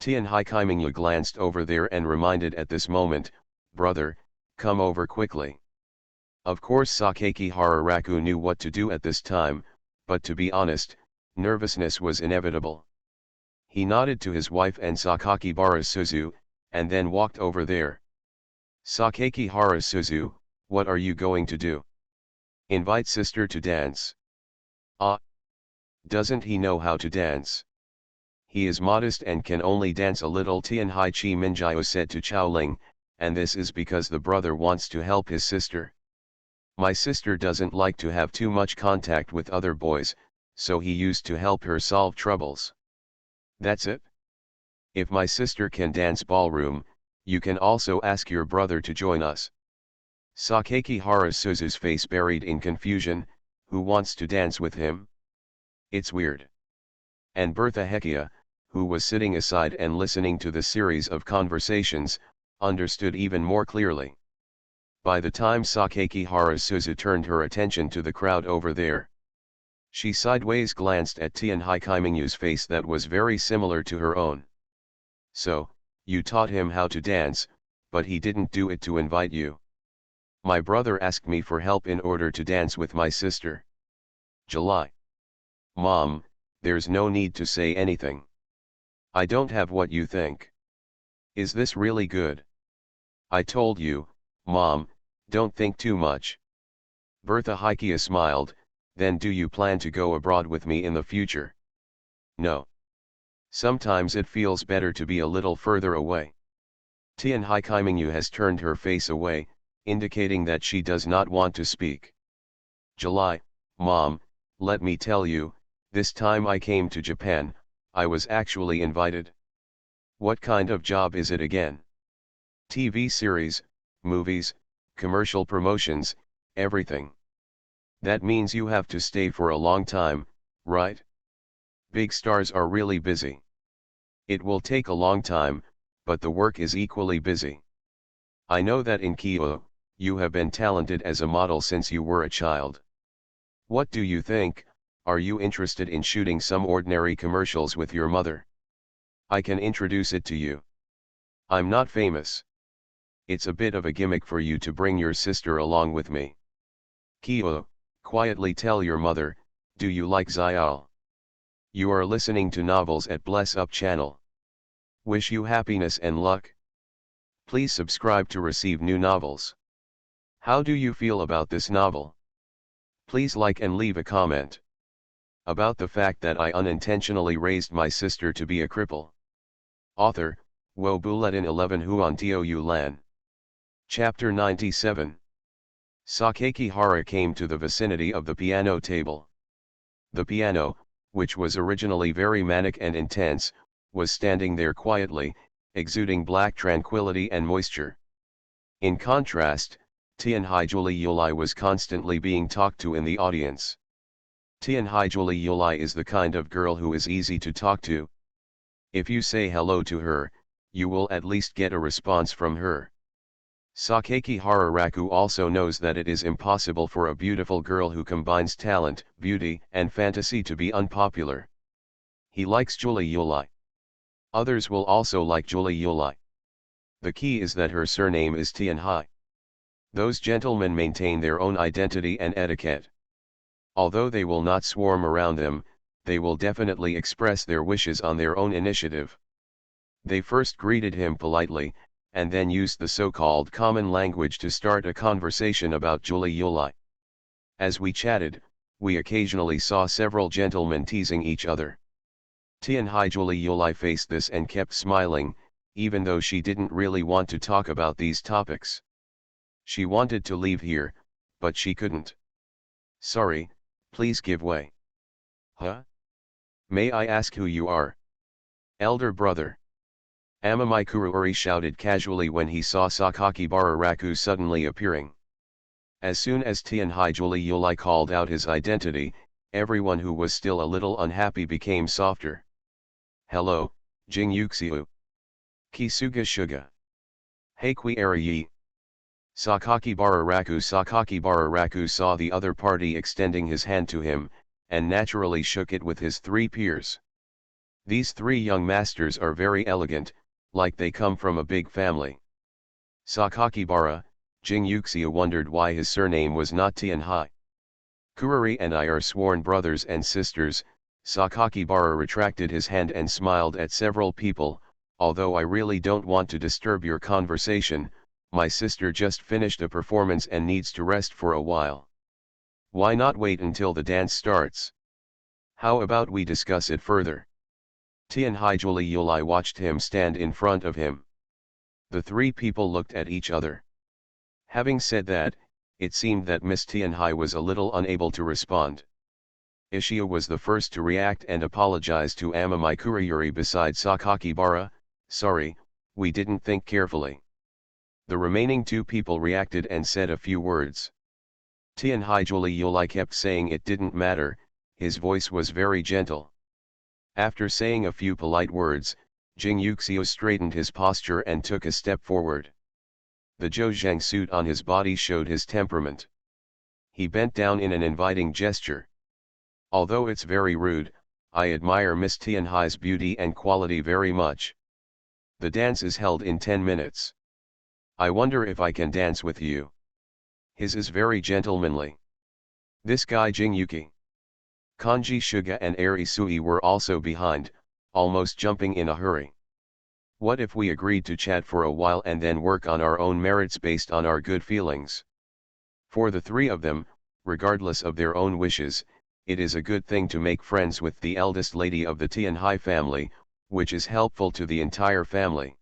Speaker 1: Tianhai Kaimingyu glanced over there and reminded at this moment, brother, come over quickly. Of course Sakakihara Raku knew what to do at this time, but to be honest, nervousness was inevitable. He nodded to his wife and Sakakibara Suzu, and then walked over there. Sakakihara Suzu, what are you going to do? Invite sister to dance. Ah! Doesn't he know how to dance? He is modest and can only dance a little, Tianhai Chi Minjiao said to Chaoling, and this is because the brother wants to help his sister. My sister doesn't like to have too much contact with other boys, so he used to help her solve troubles. That's it? If my sister can dance ballroom, you can also ask your brother to join us. Sakakihara Suzu's face buried in confusion, who wants to dance with him? It's weird. And Bertha Heckia, who was sitting aside and listening to the series of conversations, understood even more clearly. By the time Sakakihara Suzu turned her attention to the crowd over there, she sideways glanced at Tianhai Kaimingyu's face that was very similar to her own. So, you taught him how to dance, but he didn't do it to invite you. My brother asked me for help in order to dance with my sister. July. Mom, there's no need to say anything. I don't have what you think. Is this really good? I told you, Mom, don't think too much. Bertha Hikia smiled, then do you plan to go abroad with me in the future? No. Sometimes it feels better to be a little further away. Tian Haikimingyu has turned her face away, indicating that she does not want to speak. July, Mom, let me tell you, this time I came to Japan, I was actually invited. What kind of job is it again? TV series, movies, commercial promotions, everything. That means you have to stay for a long time, right? Big stars are really busy. It will take a long time, but the work is equally busy. I know that in Kyoto, you have been talented as a model since you were a child. What do you think, are you interested in shooting some ordinary commercials with your mother? I can introduce it to you. I'm not famous. It's a bit of a gimmick for you to bring your sister along with me. Kyo, quietly tell your mother, do you like Zyal? You are listening to novels at Bless Up channel. Wish you happiness and luck. Please subscribe to receive new novels. How do you feel about this novel? Please like and leave a comment. About the fact that I unintentionally raised my sister to be a cripple. Author, Wo Bulletin 11 Huan Tio Yu Lan. Chapter 97. Sakakihara came to the vicinity of the piano table. The piano, which was originally very manic and intense, was standing there quietly, exuding black tranquility and moisture. In contrast, Tianhai Julie Yulai was constantly being talked to in the audience. Tianhai Julie Yulai is the kind of girl who is easy to talk to. If you say hello to her, you will at least get a response from her. Sakakihara Raku also knows that it is impossible for a beautiful girl who combines talent, beauty, and fantasy to be unpopular. He likes Julie Yulai. Others will also like Julie Yulai. The key is that her surname is Tianhai. Those gentlemen maintain their own identity and etiquette. Although they will not swarm around them, they will definitely express their wishes on their own initiative. They first greeted him politely, and then used the so-called common language to start a conversation about Julie Yulai. As we chatted, we occasionally saw several gentlemen teasing each other. Tianhai Julie Yulai faced this and kept smiling, even though she didn't really want to talk about these topics. She wanted to leave here, but she couldn't. Sorry, please give way. Huh? May I ask who you are? Elder brother. Amamai Kuruori shouted casually when he saw Sakakibara Raku suddenly appearing. As soon as Tianhai Julie Yulai called out his identity, everyone who was still a little unhappy became softer. Hello, Jing Yuxiu. Kisuga Shuga. Heikui Arayi. Sakakibara Raku saw the other party extending his hand to him, and naturally shook it with his three peers. These three young masters are very elegant, like they come from a big family. Sakakibara, Jing Yuxia wondered why his surname was not Tianhai. Kurari and I are sworn brothers and sisters. Sakakibara retracted his hand and smiled at several people. Although I really don't want to disturb your conversation, my sister just finished a performance and needs to rest for a while. Why not wait until the dance starts? How about we discuss it further? Tianhai Julie Yulai watched him stand in front of him. The three people looked at each other. Having said that, it seemed that Miss Tianhai was a little unable to respond. Ishia was the first to react and apologize to Amamai Kurayuri beside Sakakibara. Sorry, we didn't think carefully. The remaining two people reacted and said a few words. Tianhai Julie Yulai kept saying it didn't matter, his voice was very gentle. After saying a few polite words, Jing Yuxiu straightened his posture and took a step forward. The Zhouzhang suit on his body showed his temperament. He bent down in an inviting gesture. Although it's very rude, I admire Miss Tianhai's beauty and quality very much. The dance is held in 10 minutes. I wonder if I can dance with you. His is very gentlemanly. This guy Jing Yuki. Kanji Suga and Eri Sui were also behind, almost jumping in a hurry. What if we agreed to chat for a while and then work on our own merits based on our good feelings? For the three of them, regardless of their own wishes, it is a good thing to make friends with the eldest lady of the Tianhai family, which is helpful to the entire family.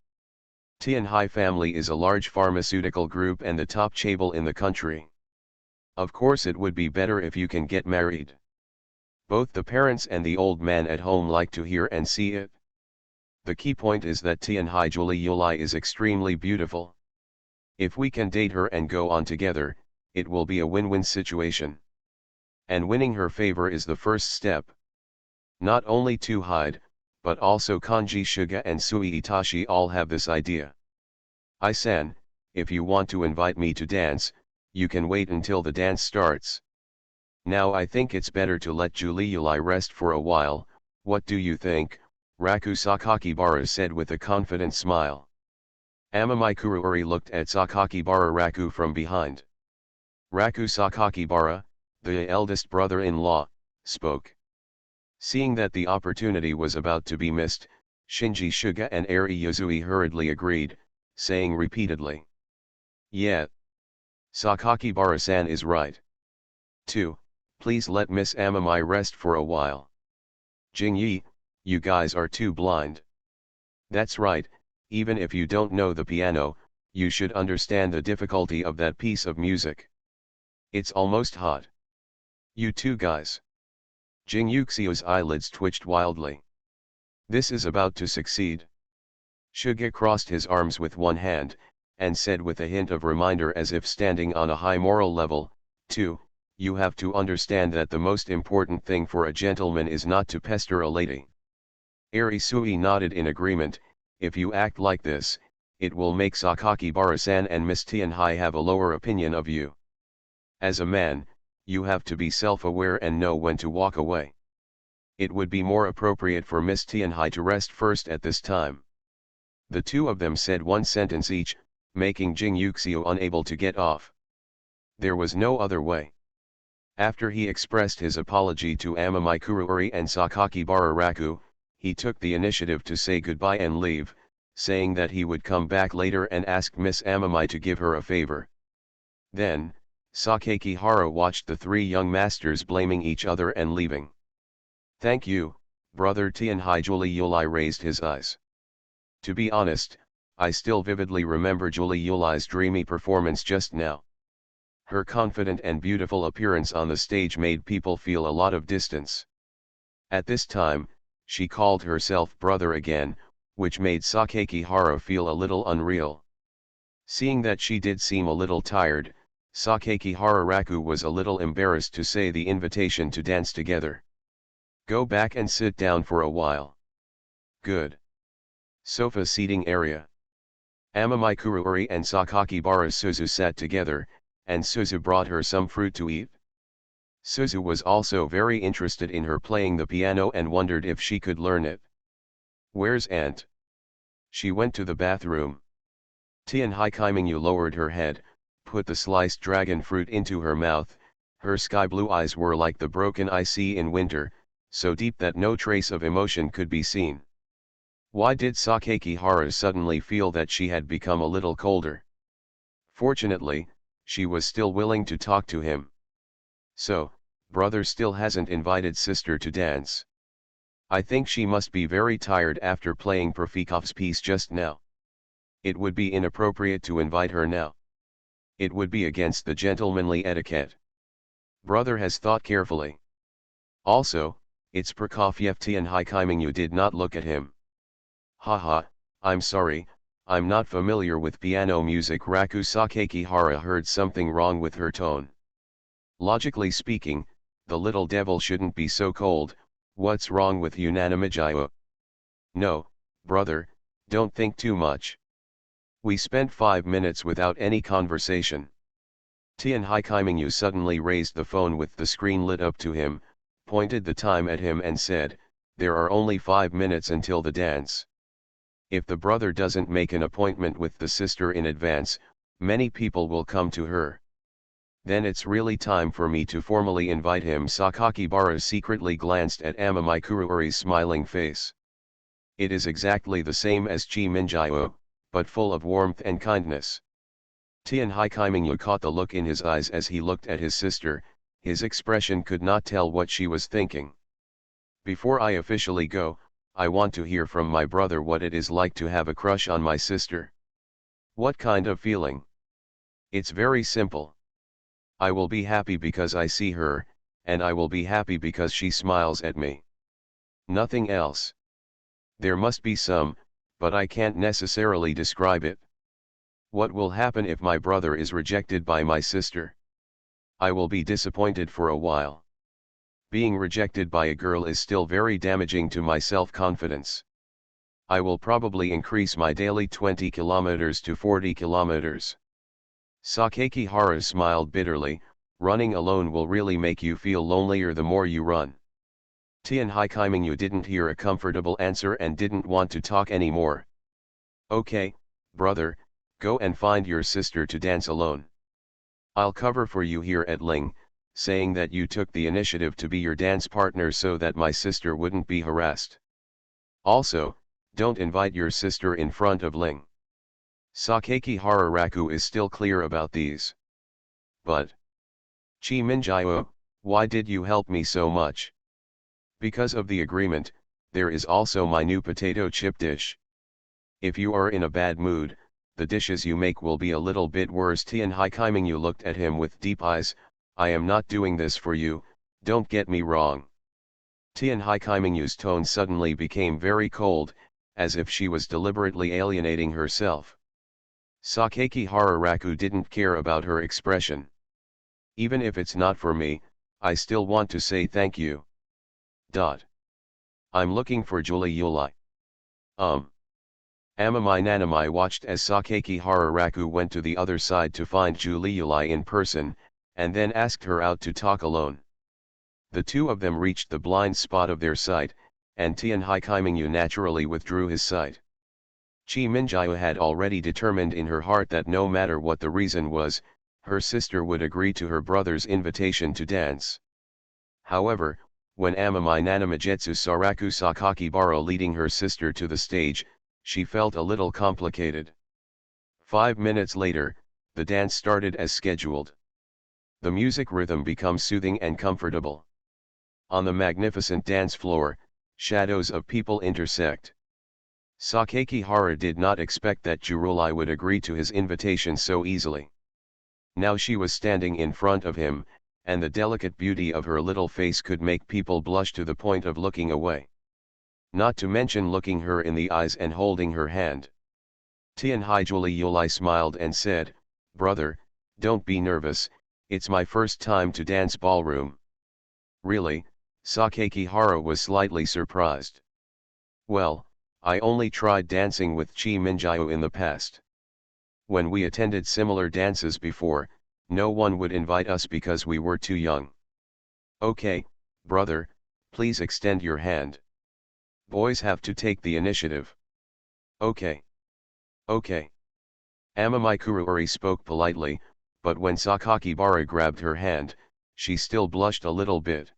Speaker 1: Tianhai family is a large pharmaceutical group and the top chaebol in the country. Of course it would be better if you can get married. Both the parents and the old man at home like to hear and see it. The key point is that Tianhai Julie Yulai is extremely beautiful. If we can date her and go on together, it will be a win-win situation. And winning her favor is the first step. Not only to hide, but also Kanji Suga and Sui Itachi all have this idea. I-san, if you want to invite me to dance, you can wait until the dance starts. Now I think it's better to let Julie Yulai rest for a while. What do you think? Raku Sakakibara said with a confident smile. Amamai Kuruori looked at Sakakibara Raku from behind. Raku Sakakibara, the eldest brother-in-law, spoke. Seeing that the opportunity was about to be missed, Shinji Suga and Eri Yuzui hurriedly agreed, saying repeatedly, "Yeah. Sakakibara-san is right. 2. Please let Miss Amamai rest for a while. Jingyi, you guys are too blind. That's right, even if you don't know the piano, you should understand the difficulty of that piece of music. It's almost hot. You two guys." Jing Yuxio's eyelids twitched wildly. This is about to succeed. Suga crossed his arms with one hand, and said with a hint of reminder as if standing on a high moral level, 2. You have to understand that the most important thing for a gentleman is not to pester a lady. Eri Sui nodded in agreement. If you act like this, it will make Sakakibara-san and Miss Tianhai have a lower opinion of you. As a man, you have to be self-aware and know when to walk away. It would be more appropriate for Miss Tianhai to rest first at this time. The two of them said one sentence each, making Jing Yuxio unable to get off. There was no other way. After he expressed his apology to Amamai Kuruori and Sakakibara Raku, he took the initiative to say goodbye and leave, saying that he would come back later and ask Miss Amamai to give her a favor. Then, Sakakihara watched the three young masters blaming each other and leaving. "Thank you, brother Tianhai." Julie Yulai raised his eyes. To be honest, I still vividly remember Julie Yulai's dreamy performance just now. Her confident and beautiful appearance on the stage made people feel a lot of distance. At this time, she called herself brother again, which made Sakakihara feel a little unreal. Seeing that she did seem a little tired, Sakakihara Raku was a little embarrassed to say the invitation to dance together. "Go back and sit down for a while." "Good." Sofa seating area. Amamai Kuruori and Sakakibara Suzu sat together, and Suzu brought her some fruit to eat. Suzu was also very interested in her playing the piano and wondered if she could learn it. "Where's Aunt?" "She went to the bathroom." Tianhai Kaimingyu lowered her head, put the sliced dragon fruit into her mouth. Her sky blue eyes were like the broken eye sea in winter, so deep that no trace of emotion could be seen. Why did Sakakihara suddenly feel that she had become a little colder? Fortunately, she was still willing to talk to him. "So, brother still hasn't invited sister to dance. I think she must be very tired after playing Profikov's piece just now. It would be inappropriate to invite her now. It would be against the gentlemanly etiquette. Brother has thought carefully. Also, it's Prokofiev." Tianhai Kaimingyu did not look at him. "Haha, I'm sorry, I'm not familiar with piano music." Raku Sakakihara heard something wrong with her tone. Logically speaking, the little devil shouldn't be so cold. What's wrong with Unanimijio? "No, brother, don't think too much. We spent 5 minutes without any conversation." Tianhai Kaimingyu suddenly raised the phone with the screen lit up to him, pointed the time at him and said, "There are only 5 minutes until the dance. If the brother doesn't make an appointment with the sister in advance, many people will come to her. Then it's really time for me to formally invite him. Sakakibara secretly glanced at Amamikuruori's smiling face. It is exactly the same as Chi Minjio, but full of warmth and kindness. Tian Haikaiminyu caught the look in his eyes as he looked at his sister. His expression could not tell what she was thinking. Before I officially go, I want to hear from my brother what it is like to have a crush on my sister. What kind of feeling? It's very simple. I will be happy because I see her, and I will be happy because she smiles at me. Nothing else. There must be some, but I can't necessarily describe it. What will happen if my brother is rejected by my sister? I will be disappointed for a while. Being rejected by a girl is still very damaging to my self-confidence. I will probably increase my daily 20 kilometers to 40 kilometers. Sakakihara smiled bitterly. Running alone will really make you feel lonelier the more you run. Tian Haikaiminyu didn't hear a comfortable answer and didn't want to talk anymore. Okay, brother, go and find your sister to dance alone. I'll cover for you here at Ling, saying that you took the initiative to be your dance partner so that my sister wouldn't be harassed. Also, don't invite your sister in front of Ling. Sakakihara Raku is still clear about these. But Chi Minjio, why did you help me so much? Because of the agreement, there is also my new potato chip dish. If you are in a bad mood, the dishes you make will be a little bit worse. Tian Haikaiminyu looked at him with deep eyes. I am not doing this for you, don't get me wrong. Tian Haikaimingyu's tone suddenly became very cold, as if she was deliberately alienating herself. Sakakihara Raku didn't care about her expression. Even if it's not for me, I still want to say thank you. I'm looking for Julie Yulai. Amamai Nanamai watched as Sakakihara Raku went to the other side to find Julie Yulai in person, and then asked her out to talk alone. The two of them reached the blind spot of their sight, and Tian Haikaiminyu naturally withdrew his sight. Chi Minjio had already determined in her heart that no matter what the reason was, her sister would agree to her brother's invitation to dance. However, when Amamai Nanamajetsu saw Raku Sakakibara leading her sister to the stage, she felt a little complicated. 5 minutes later, the dance started as scheduled. The music rhythm becomes soothing and comfortable. On the magnificent dance floor, shadows of people intersect. Sakakihara did not expect that Jurulai would agree to his invitation so easily. Now she was standing in front of him, and the delicate beauty of her little face could make people blush to the point of looking away. Not to mention looking her in the eyes and holding her hand. Tian Haijuli Yulai smiled and said, "Brother, don't be nervous, it's my first time to dance ballroom." Really? Sakakihara was slightly surprised. Well, I only tried dancing with Chi Minjio in the past. When we attended similar dances before, no one would invite us because we were too young. Okay, brother, please extend your hand. Boys have to take the initiative. Okay. Okay. Amamai Kuruori spoke politely, but when Sakakibara grabbed her hand, she still blushed a little bit.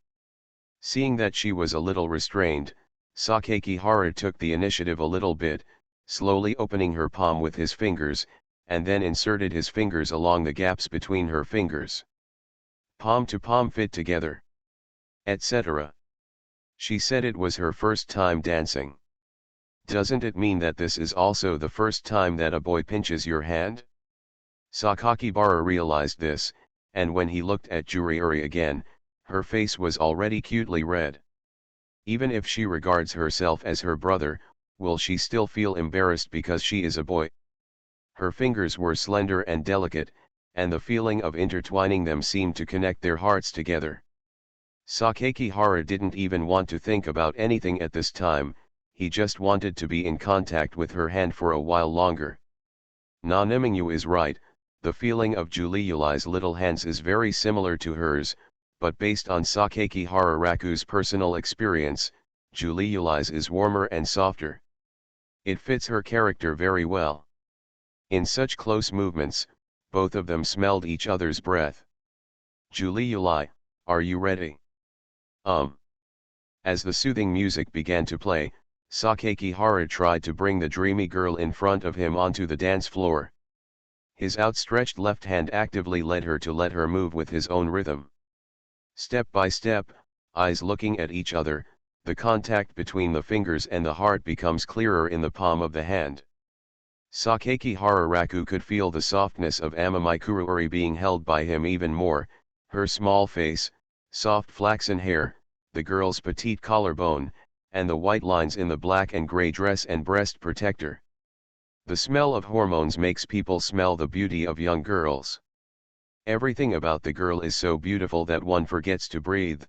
Speaker 1: Seeing that she was a little restrained, Sakakihara took the initiative a little bit, slowly opening her palm with his fingers, and then inserted his fingers along the gaps between her fingers. Palm to palm fit together. Etc. She said it was her first time dancing. Doesn't it mean that this is also the first time that a boy pinches your hand? Sakakibara realized this, and when he looked at Juriuri again, her face was already cutely red. Even if she regards herself as her brother, will she still feel embarrassed because she is a boy? Her fingers were slender and delicate, and the feeling of intertwining them seemed to connect their hearts together. Sakakihara didn't even want to think about anything at this time, he just wanted to be in contact with her hand for a while longer. Nanimingyu is right, the feeling of Juliulai's little hands is very similar to hers, but based on Sakakihara Raku's personal experience, Juliulai's is warmer and softer. It fits her character very well. In such close movements, both of them smelled each other's breath. Julie, are you ready? As the soothing music began to play, Sakakihara tried to bring the dreamy girl in front of him onto the dance floor. His outstretched left hand actively led her to let her move with his own rhythm. Step by step, eyes looking at each other, the contact between the fingers and the heart becomes clearer in the palm of the hand. Sakakihara Raku could feel the softness of Amamikururi being held by him even more, her small face, soft flaxen hair, the girl's petite collarbone, and the white lines in the black and gray dress and breast protector. The smell of hormones makes people smell the beauty of young girls. Everything about the girl is so beautiful that one forgets to breathe.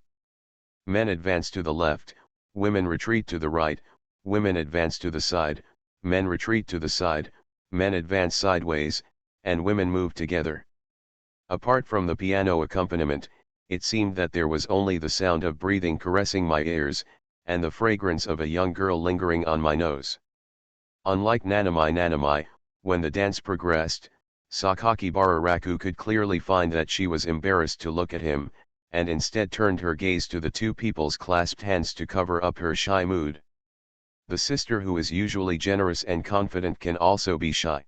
Speaker 1: Men advance to the left, women retreat to the right, women advance to the side, men retreat to the side, men advance sideways, and women move together. Apart from the piano accompaniment, it seemed that there was only the sound of breathing caressing my ears, and the fragrance of a young girl lingering on my nose. Unlike Nanami, when the dance progressed, Sakakibara Raku could clearly find that she was embarrassed to look at him, and instead turned her gaze to the two people's clasped hands to cover up her shy mood. The sister who is usually generous and confident can also be shy.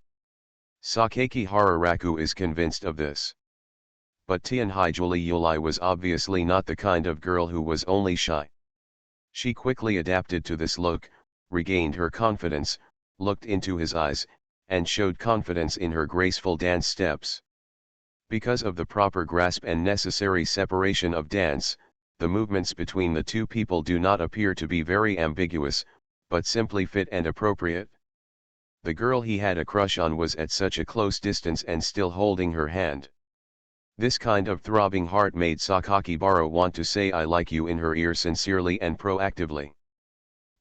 Speaker 1: Sakakihara Raku is convinced of this. But Tianhai Julie was obviously not the kind of girl who was only shy. She quickly adapted to this look, regained her confidence, looked into his eyes, and showed confidence in her graceful dance steps. Because of the proper grasp and necessary separation of dance, the movements between the two people do not appear to be very ambiguous, but simply fit and appropriate. The girl he had a crush on was at such a close distance and still holding her hand. This kind of throbbing heart made Sakakibara want to say "I like you" in her ear sincerely and proactively.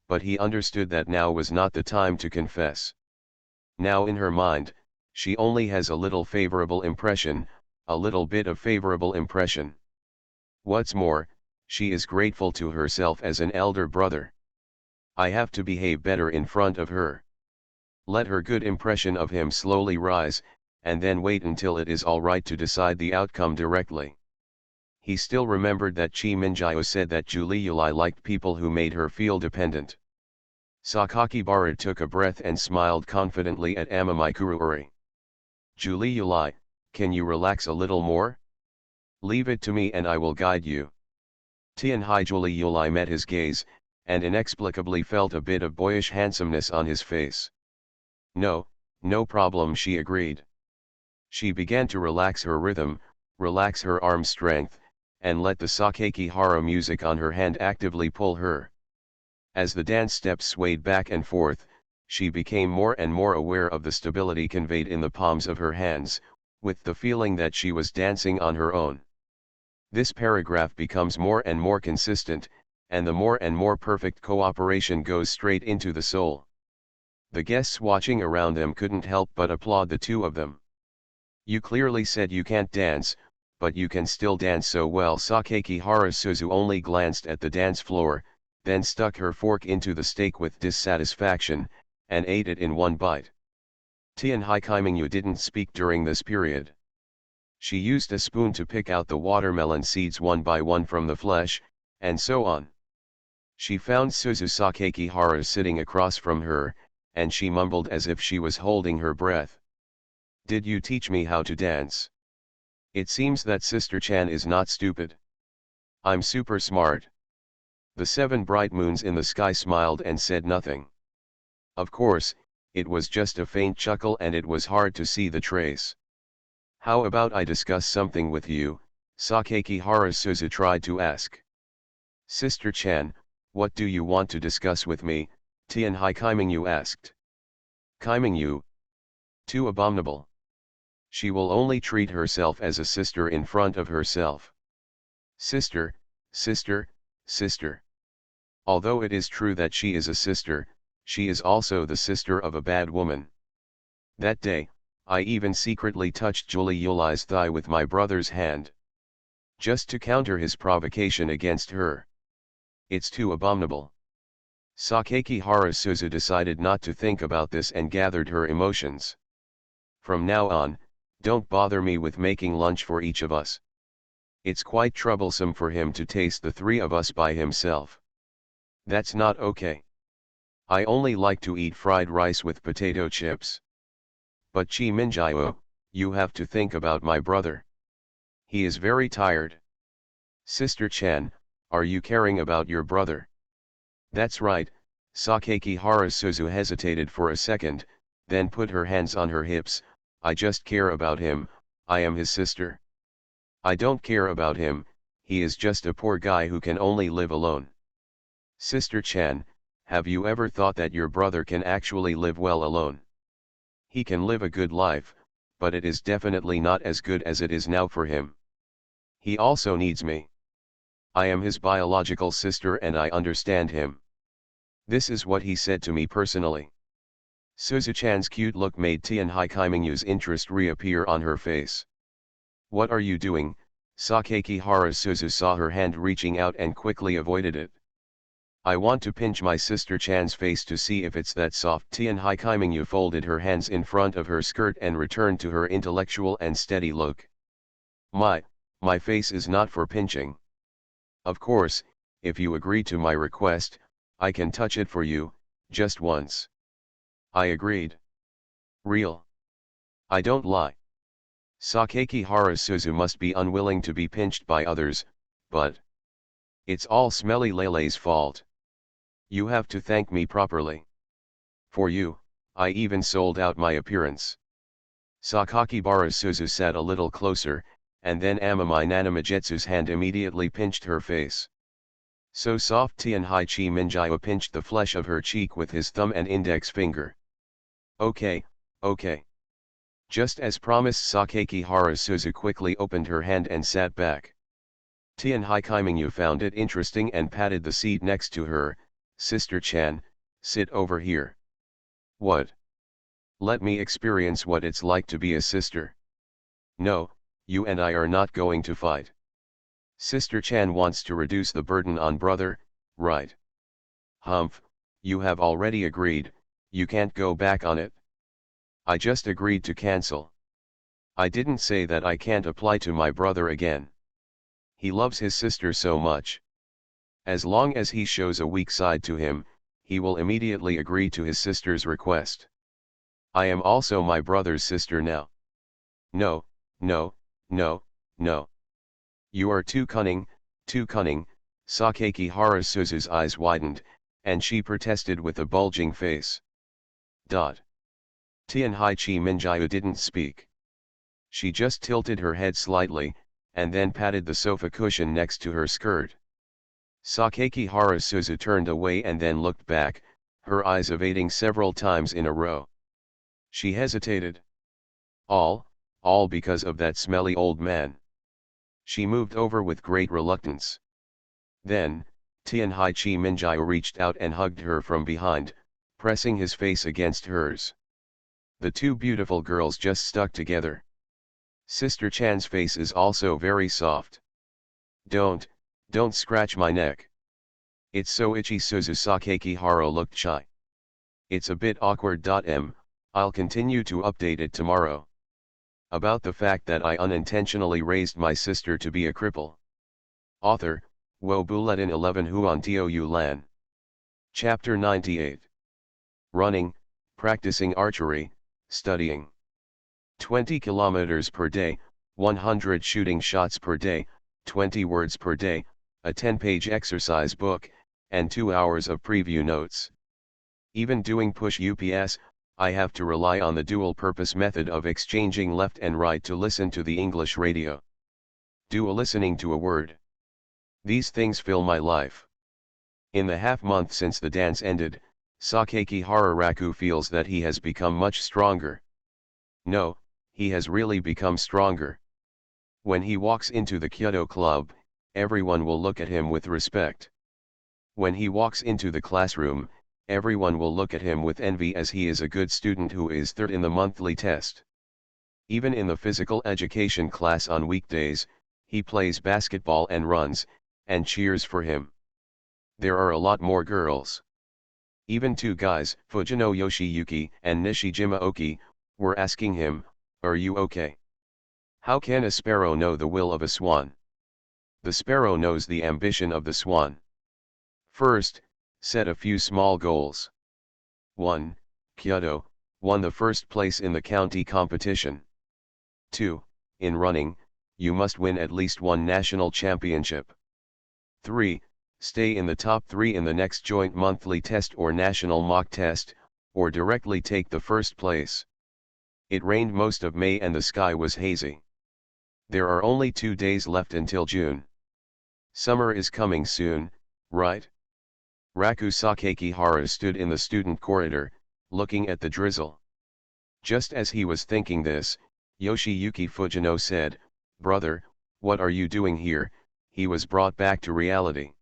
Speaker 1: But he understood that now was not the time to confess. Now in her mind, she only has a little favorable impression, a little bit of favorable impression. What's more, she is grateful to herself as an elder brother. I have to behave better in front of her. Let her good impression of him slowly rise, and then wait until it is all right to decide the outcome directly. He still remembered that Chi Minjio said that Julie liked people who made her feel dependent. Sakakibara took a breath and smiled confidently at Amamikururi. Julie, can you relax a little more? Leave it to me and I will guide you. Tianhai Julie met his gaze, and inexplicably felt a bit of boyish handsomeness on his face. No problem, she agreed. She began to relax her rhythm, relax her arm strength, and let the Sakakihara music on her hand actively pull her. As the dance steps swayed back and forth, she became more and more aware of the stability conveyed in the palms of her hands, with the feeling that she was dancing on her own. This paragraph becomes more and more consistent, and the more and more perfect cooperation goes straight into the soul. The guests watching around them couldn't help but applaud the two of them. You clearly said you can't dance, but you can still dance so well. Sakakihara Suzu only glanced at the dance floor, then stuck her fork into the steak with dissatisfaction, and ate it in one bite. Tianhai Kaimingyu didn't speak during this period. She used a spoon to pick out the watermelon seeds one by one from the flesh, and so on. She found Suzu Sakakihara sitting across from her, and she mumbled as if she was holding her breath. Did you teach me how to dance? It seems that Sister Chan is not stupid. I'm super smart. The 7 bright moons in the sky smiled and said nothing. Of course, it was just a faint chuckle and it was hard to see the trace. How about I discuss something with you? Sakakihara Suzu tried to ask. Sister Chan, what do you want to discuss with me? Tianhai Kaimingyu asked. Kaimingyu? Too abominable. She will only treat herself as a sister in front of herself. Sister, sister, sister. Although it is true that she is a sister, she is also the sister of a bad woman. That day, I even secretly touched Juliuli's thigh with my brother's hand. Just to counter his provocation against her. It's too abominable. Sakakihara Suzu decided not to think about this and gathered her emotions. From now on, don't bother me with making lunch for each of us. It's quite troublesome for him to taste the three of us by himself. That's not okay. I only like to eat fried rice with potato chips. But Chi Minjio, you have to think about my brother. He is very tired. Sister Chan, are you caring about your brother? That's right. Sakaki Harasuzu hesitated for a second, then put her hands on her hips. I just care about him, I am his sister. I don't care about him, he is just a poor guy who can only live alone. Sister Chan, have you ever thought that your brother can actually live well alone? He can live a good life, but it is definitely not as good as it is now for him. He also needs me. I am his biological sister and I understand him. This is what he said to me personally. Suzu-chan's cute look made Tian Haikaimingyu's interest reappear on her face. What are you doing? Sakaki Harasuzu saw her hand reaching out and quickly avoided it. I want to pinch my sister Chan's face to see if it's that soft. Tian Haikaimingyu folded her hands in front of her skirt and returned to her intellectual and steady look. My face is not for pinching. Of course, if you agree to my request, I can touch it for you, just once. I agreed. Real. I don't lie. Sakaki Harasuzu must be unwilling to be pinched by others, but it's all Smelly Lele's fault. You have to thank me properly. For you, I even sold out my appearance. Sakaki Harasuzu sat a little closer, and then Amami Nanamajetsu's hand immediately pinched her face. So soft Tian Hai Chi Minjio pinched the flesh of her cheek with his thumb and index finger. Okay. Just as promised, Sakaki Harasuzu quickly opened her hand and sat back. Tian Haikaiminyu found it interesting and patted the seat next to her. Sister Chan, sit over here. What? Let me experience what it's like to be a sister. No, you and I are not going to fight. Sister Chan wants to reduce the burden on brother, right? Humph, you have already agreed, you can't go back on it. I just agreed to cancel. I didn't say that I can't apply to my brother again. He loves his sister so much. As long as he shows a weak side to him, he will immediately agree to his sister's request. I am also my brother's sister now. No. You are too cunning, Sakaki Harasuzu's eyes widened, and she protested with a bulging face. Tian Hai Chi Minjio didn't speak. She just tilted her head slightly, and then patted the sofa cushion next to her skirt. Sakaki Harasuzu turned away and then looked back, her eyes evading several times in a row. She hesitated. All because of that smelly old man. She moved over with great reluctance. Then, Tian Hai Chi Minjio reached out and hugged her from behind, pressing his face against hers. The two beautiful girls just stuck together. Sister Chan's face is also very soft. Don't scratch my neck. It's so itchy. Sakaki Haro looked shy. It's a bit awkward. I'll continue to update it tomorrow. About the fact that I unintentionally raised my sister to be a cripple. Author, Wo Bulletin 11 Huan Tiu Lan. Chapter 98. Running, practicing archery, studying. 20 kilometers per day, 100 shooting shots per day, 20 words per day, a 10-page exercise book, and 2 hours of preview notes. Even doing push ups, I have to rely on the dual-purpose method of exchanging left and right to listen to the English radio. Dual listening to a word. These things fill my life. In the half-month since the dance ended, Sakaki Hararaku feels that he has become much stronger. No, he has really become stronger. When he walks into the Kyoto club, everyone will look at him with respect. When he walks into the classroom, everyone will look at him with envy as he is a good student who is third in the monthly test. Even in the physical education class on weekdays, he plays basketball and runs, and cheers for him. There are a lot more girls. Even 2 guys, Fujino Yoshiyuki and Nishijima Oki, were asking him, "Are you okay? How can a sparrow know the will of a swan?" The sparrow knows the ambition of the swan. First, set a few small goals. 1. Kyoto won the first place in the county competition. 2. In running, you must win at least one national championship. 3. Stay in the top 3 in the next joint monthly test or national mock test, or directly take the first place. It rained most of May and the sky was hazy. There are only 2 days left until June. Summer is coming soon, right? Raku Sakakihara stood in the student corridor, looking at the drizzle. Just as he was thinking this, Yoshiyuki Fujino said, "Brother, what are you doing here?" He was brought back to reality.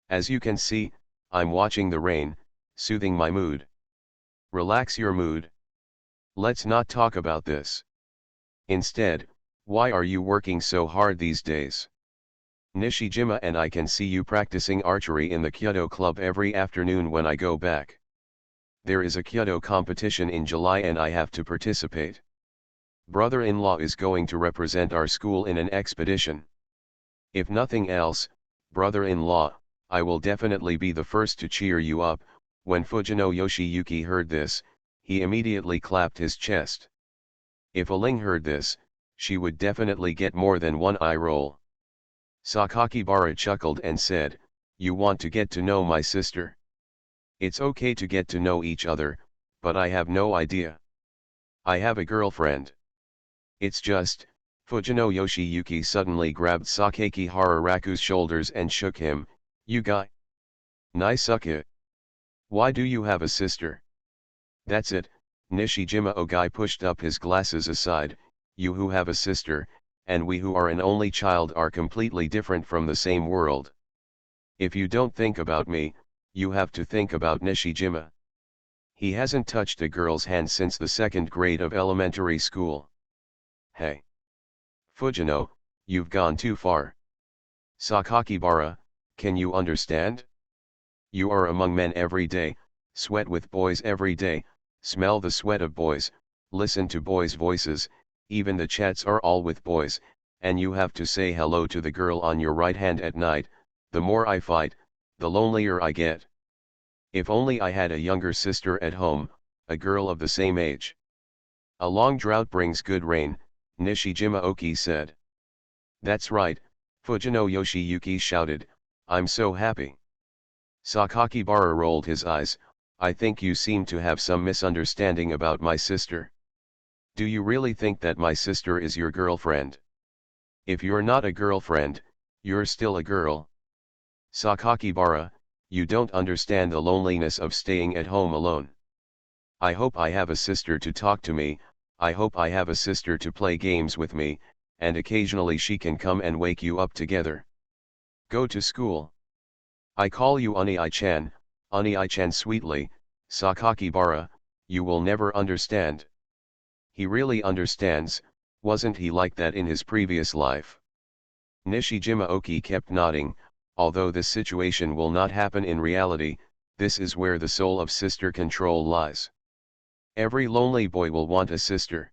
Speaker 1: "As you can see, I'm watching the rain, soothing my mood." "Relax your mood. Let's not talk about this. Instead, why are you working so hard these days? Nishijima and I can see you practicing archery in the Kyoto club every afternoon when I go back. There is a Kyoto competition in July and I have to participate. Brother-in-law is going to represent our school in an expedition. If nothing else, brother-in-law, I will definitely be the first to cheer you up." When Fujino Yoshiyuki heard this, he immediately clapped his chest. If Aling heard this, she would definitely get more than one eye roll. Sakakibara chuckled and said, "You want to get to know my sister? It's okay to get to know each other, but I have no idea. I have a girlfriend. It's just..." Fujino Yoshiyuki suddenly grabbed Sakakihara Raku's shoulders and shook him. "You guy. Naisuke. Why do you have a sister?" "That's it," Nishijima Ogai pushed up his glasses aside, "you who have a sister, and we who are an only child are completely different from the same world. If you don't think about me, you have to think about Nishijima. He hasn't touched a girl's hand since the 2nd grade of elementary school. Hey. Fujino, you've gone too far. Sakakibara, can you understand? You are among men every day, sweat with boys every day, smell the sweat of boys, listen to boys' voices, even the chats are all with boys, and you have to say hello to the girl on your right hand at night. The more I fight, the lonelier I get. If only I had a younger sister at home, a girl of the same age." "A long drought brings good rain," Nishijima Oki said. "That's right," Fujino Yoshiyuki shouted, "I'm so happy." Sakakibara rolled his eyes. "I think you seem to have some misunderstanding about my sister. Do you really think that my sister is your girlfriend? If you're not a girlfriend, you're still a girl. Sakakibara, you don't understand the loneliness of staying at home alone. I hope I have a sister to talk to me, I hope I have a sister to play games with me, and occasionally she can come and wake you up together. Go to school. I call you Uni-chan, Uni-chan sweetly." "Sakakibara, you will never understand." "He really understands, wasn't he like that in his previous life?" Nishijima Oki kept nodding. "Although this situation will not happen in reality, this is where the soul of sister control lies. Every lonely boy will want a sister.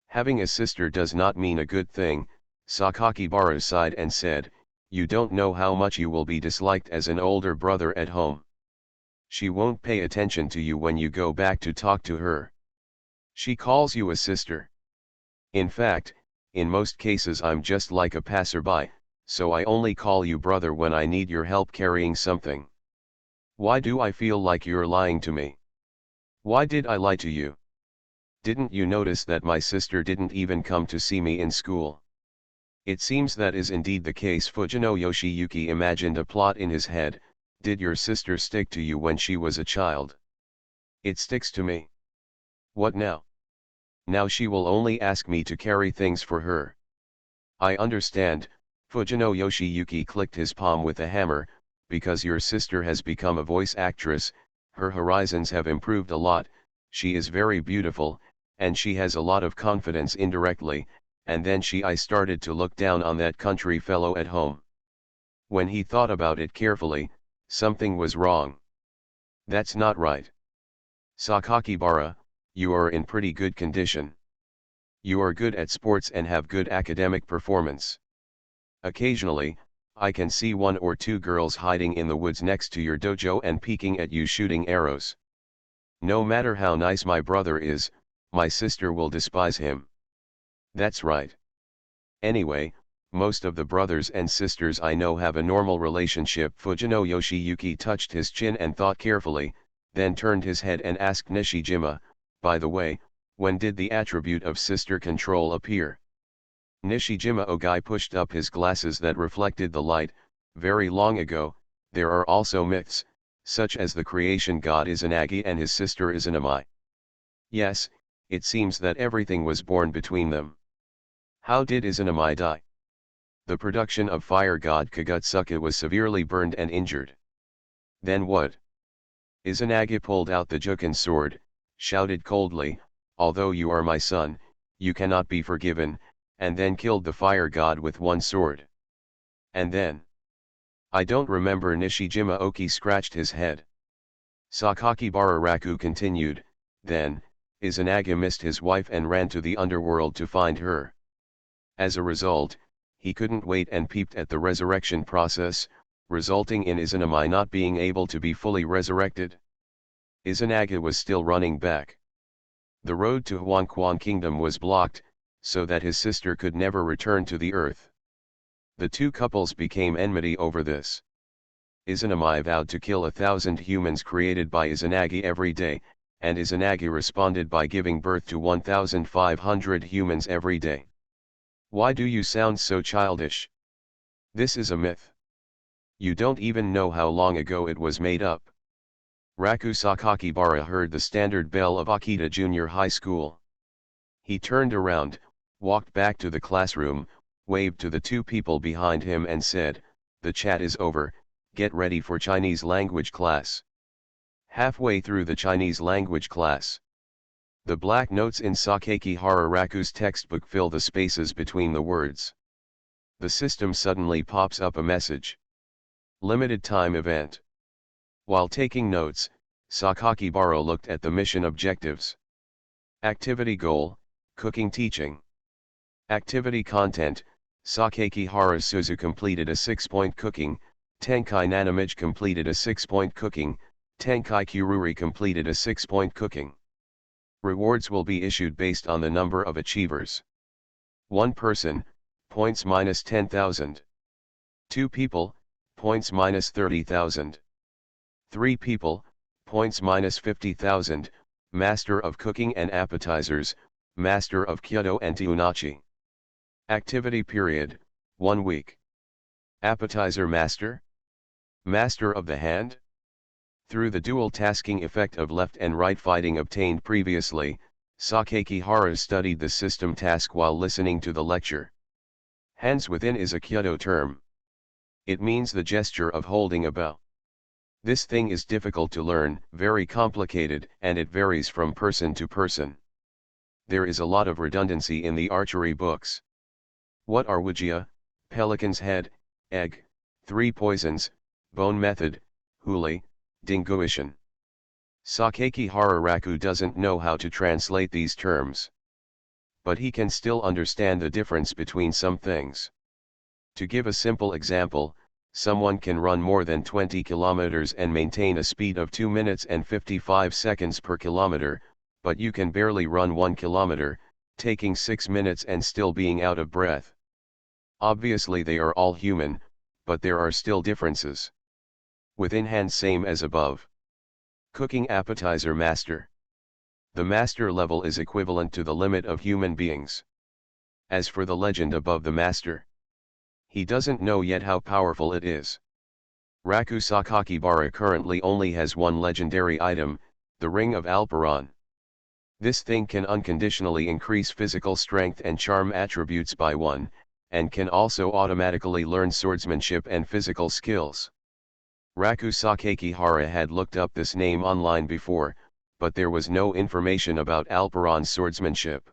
Speaker 1: Having a sister does not mean a good thing." Sakakibara sighed and said, "You don't know how much you will be disliked as an older brother at home. She won't pay attention to you when you go back to talk to her. She calls you a sister. In fact, in most cases I'm just like a passerby, so I only call you brother when I need your help carrying something. Why do I feel like you're lying to me? Why did I lie to you? Didn't you notice that my sister didn't even come to see me in school?" "It seems that is indeed the case." Fujino Yoshiyuki imagined a plot in his head. "Did your sister stick to you when she was a child?" "It sticks to me." "What now?" "Now she will only ask me to carry things for her." "I understand." Fujino Yoshiyuki clicked his palm with a hammer. "Because your sister has become a voice actress, her horizons have improved a lot, she is very beautiful, and she has a lot of confidence indirectly, and then I started to look down on that country fellow at home." When he thought about it carefully, something was wrong. "That's not right. Sakakibara, you are in pretty good condition. You are good at sports and have good academic performance. Occasionally, I can see one or two girls hiding in the woods next to your dojo and peeking at you shooting arrows. No matter how nice my brother is, my sister will despise him. That's right. Anyway, most of the brothers and sisters I know have a normal relationship. Fujino Yoshiyuki touched his chin and thought carefully, then turned his head and asked Nishijima, by the way, when did the attribute of sister control appear? Nishijima Ogai pushed up his glasses that reflected the light. Very long ago. There are also myths, such as the creation god Izanagi and his sister Izanami. Yes, it seems that everything was born between them. How did Izanami die? The production of fire god Kagutsuka was severely burned and injured. Then what? Izanagi pulled out the Juken sword, shouted coldly, although you are my son, you cannot be forgiven, and then killed the fire god with one sword. And then? I don't remember. Nishijima Oki scratched his head. Sakakibara Raku continued, then, Izanagi missed his wife and ran to the underworld to find her. As a result, he couldn't wait and peeped at the resurrection process, resulting in Izanami not being able to be fully resurrected. Izanagi was still running back. The road to Huanquan Kingdom was blocked, so that his sister could never return to the earth. The two couples became enmity over this. Izanami vowed to kill 1,000 humans created by Izanagi every day, and Izanagi responded by giving birth to 1,500 humans every day. Why do you sound so childish? This is a myth. You don't even know how long ago it was made up. Raku Sakakibara heard the standard bell of Akita Junior High School. He turned around, walked back to the classroom, waved to the two people behind him and said, "The chat is over, get ready for Chinese language class." Halfway through the Chinese language class, the black notes in Sakakibara Raku's textbook fill the spaces between the words. The system suddenly pops up a message. Limited time event. While taking notes, Sakakibara looked at the mission objectives. Activity goal, cooking teaching. Activity content, Sakakibara Suzu completed a 6-point cooking, Tenkai Nanamij completed a 6-point cooking, Tenkai Kururi completed a 6-point cooking. Rewards will be issued based on the number of achievers. 1 person, points minus 10,000. 2 people, points minus 30,000. 3 people, points minus 50,000, Master of Cooking and Appetizers, Master of Kyoto and Tiunachi. Activity period, 1 week. Appetizer Master? Master of the Hand? Through the dual tasking effect of left and right fighting obtained previously, Sakakibara studied the system task while listening to the lecture. Hands within is a Kyoto term. It means the gesture of holding a bow. This thing is difficult to learn, very complicated, and it varies from person to person. There is a lot of redundancy in the archery books. What are Wujia, Pelican's Head, Egg, 3 Poisons, Bone Method, Huli, Dinguishan? Sakakibara Raku doesn't know how to translate these terms. But he can still understand the difference between some things. To give a simple example, someone can run more than 20 kilometers and maintain a speed of 2 minutes and 55 seconds per kilometer, but you can barely run 1 kilometer, taking 6 minutes and still being out of breath. Obviously they are all human, but there are still differences. Within hand same as above. Cooking appetizer master. The master level is equivalent to the limit of human beings. As for the legend above the master, he doesn't know yet how powerful it is. Raku Sakakibara currently only has one legendary item, the Ring of Alperon. This thing can unconditionally increase physical strength and charm attributes by 1, and can also automatically learn swordsmanship and physical skills. Raku Sakakibara had looked up this name online before, but there was no information about Alperon's swordsmanship.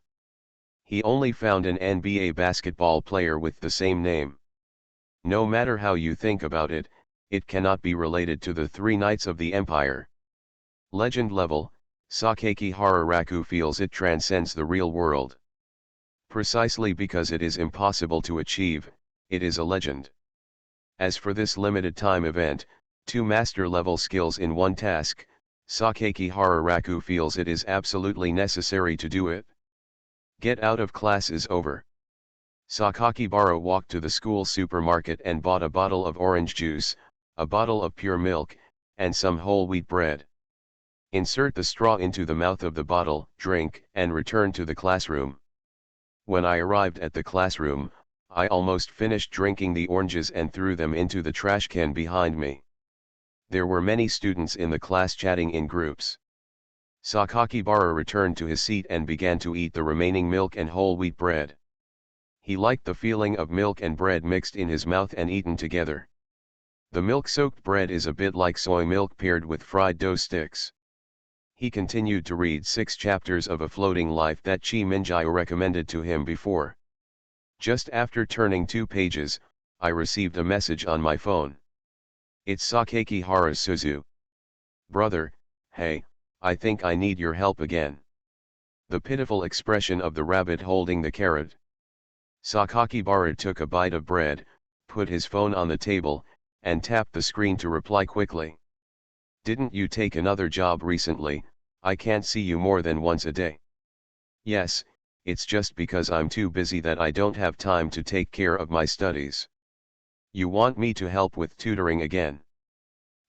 Speaker 1: He only found an NBA basketball player with the same name. No matter how you think about it, it cannot be related to the 3 Knights of the Empire. Legend level, Sakakibara Raku feels it transcends the real world. Precisely because it is impossible to achieve, it is a legend. As for this limited time event, 2 master level skills in one task, Sakakihara Raku feels it is absolutely necessary to do it. Get out of class is over. Sakakibara walked to the school supermarket and bought a bottle of orange juice, a bottle of pure milk, and some whole wheat bread. Insert the straw into the mouth of the bottle, drink, and return to the classroom. When I arrived at the classroom, I almost finished drinking the oranges and threw them into the trash can behind me. There were many students in the class chatting in groups. Sakakibara returned to his seat and began to eat the remaining milk and whole wheat bread. He liked the feeling of milk and bread mixed in his mouth and eaten together. The milk-soaked bread is a bit like soy milk paired with fried dough sticks. He continued to read 6 chapters of A Floating Life that Chi Minjio recommended to him before. Just after turning 2 pages, I received a message on my phone. It's Sakakihara Suzu. Brother, hey, I think I need your help again. The pitiful expression of the rabbit holding the carrot. Sakakibara took a bite of bread, put his phone on the table, and tapped the screen to reply quickly. Didn't you take another job recently? I can't see you more than once a day. Yes, it's just because I'm too busy that I don't have time to take care of my studies. You want me to help with tutoring again?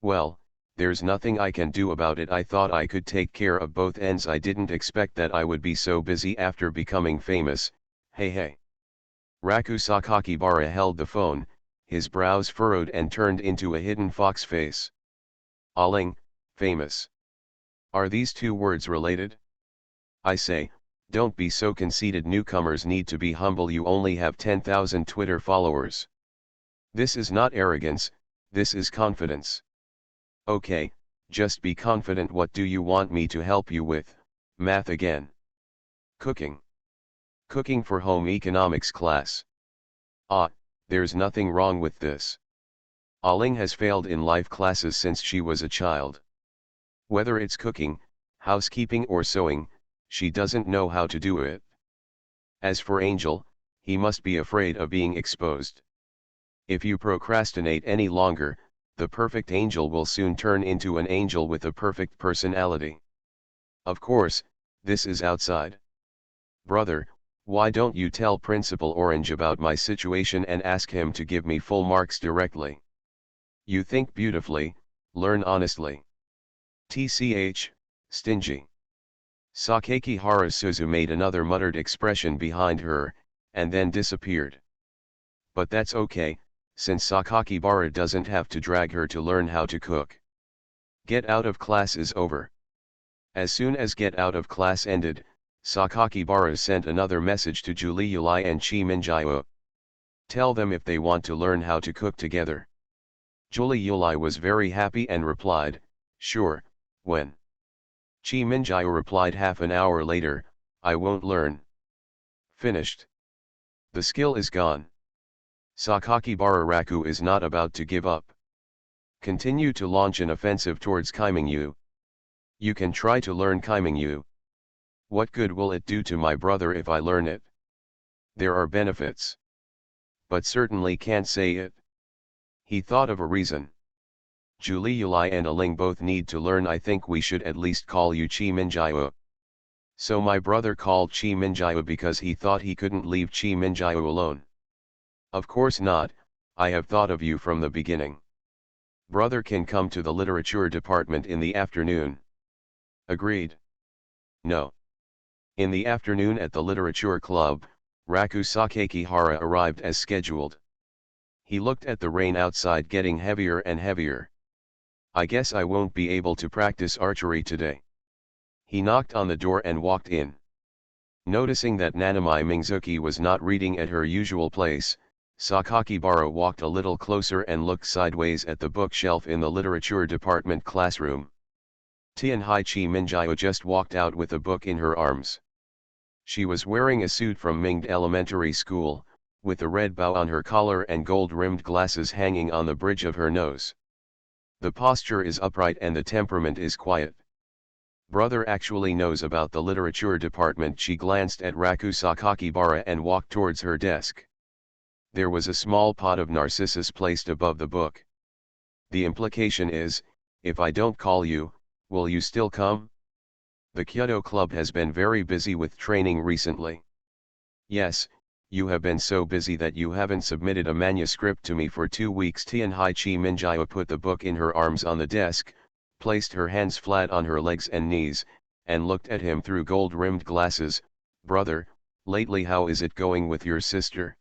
Speaker 1: Well, there's nothing I can do about it. I thought I could take care of both ends. I didn't expect that I would be so busy after becoming famous. Hey. Raku Sakakibara held the phone, his brows furrowed and turned into a hidden fox face. Aling, famous. Are these 2 words related? I say, don't be so conceited. Newcomers need to be humble. You only have 10,000 Twitter followers. This is not arrogance, this is confidence. Okay, just be confident. What do you want me to help you with? Math again. Cooking. Cooking for home economics class. Ah, there's nothing wrong with this. Aling has failed in life classes since she was a child. Whether it's cooking, housekeeping or sewing, she doesn't know how to do it. As for Angel, he must be afraid of being exposed. If you procrastinate any longer, the perfect angel will soon turn into an angel with a perfect personality. Of course, this is outside. Brother, why don't you tell Principal Orange about my situation and ask him to give me full marks directly? You think beautifully, learn honestly. TCH, stingy. Sakakihara Suzu made another muttered expression behind her, and then disappeared. But that's okay, since Sakakibara doesn't have to drag her to learn how to cook. Get out of class is over. As soon as get out of class ended, Sakakibara sent another message to Julie Yulai and Chi Minjio. Tell them if they want to learn how to cook together. Julie Yulai was very happy and replied, sure, when? Chi Minjio replied half an hour later, I won't learn. Finished. The skill is gone. Sakakibara Raku is not about to give up. Continue to launch an offensive towards Kaimingyu. You can try to learn Kaimingyu. What good will it do to my brother if I learn it? There are benefits. But certainly can't say it. He thought of a reason. Julie Yulai and Aling both need to learn. I think we should at least call you Chi Minjio. So my brother called Chi Minjio because he thought he couldn't leave Chi Minjio alone. Of course not, I have thought of you from the beginning. Brother can come to the literature department in the afternoon. Agreed. No. In the afternoon at the literature club, Raku Sakakihara arrived as scheduled. He looked at the rain outside getting heavier and heavier. I guess I won't be able to practice archery today. He knocked on the door and walked in. Noticing that Nanami Mingzuki was not reading at her usual place, Sakakibara walked a little closer and looked sideways at the bookshelf in the literature department classroom. Tianhai Chi Minjio just walked out with a book in her arms. She was wearing a suit from Mingde Elementary School, with a red bow on her collar and gold-rimmed glasses hanging on the bridge of her nose. The posture is upright and the temperament is quiet. Brother actually knows about the literature department. She glanced at Raku Sakakibara and walked towards her desk. There was a small pot of narcissus placed above the book. The implication is, if I don't call you, will you still come? The Kyoto Club has been very busy with training recently. Yes, you have been so busy that you haven't submitted a manuscript to me for 2 weeks. Tianhai Minjia put the book in her arms on the desk, placed her hands flat on her legs and knees, and looked at him through gold-rimmed glasses. Brother, lately how is it going with your sister?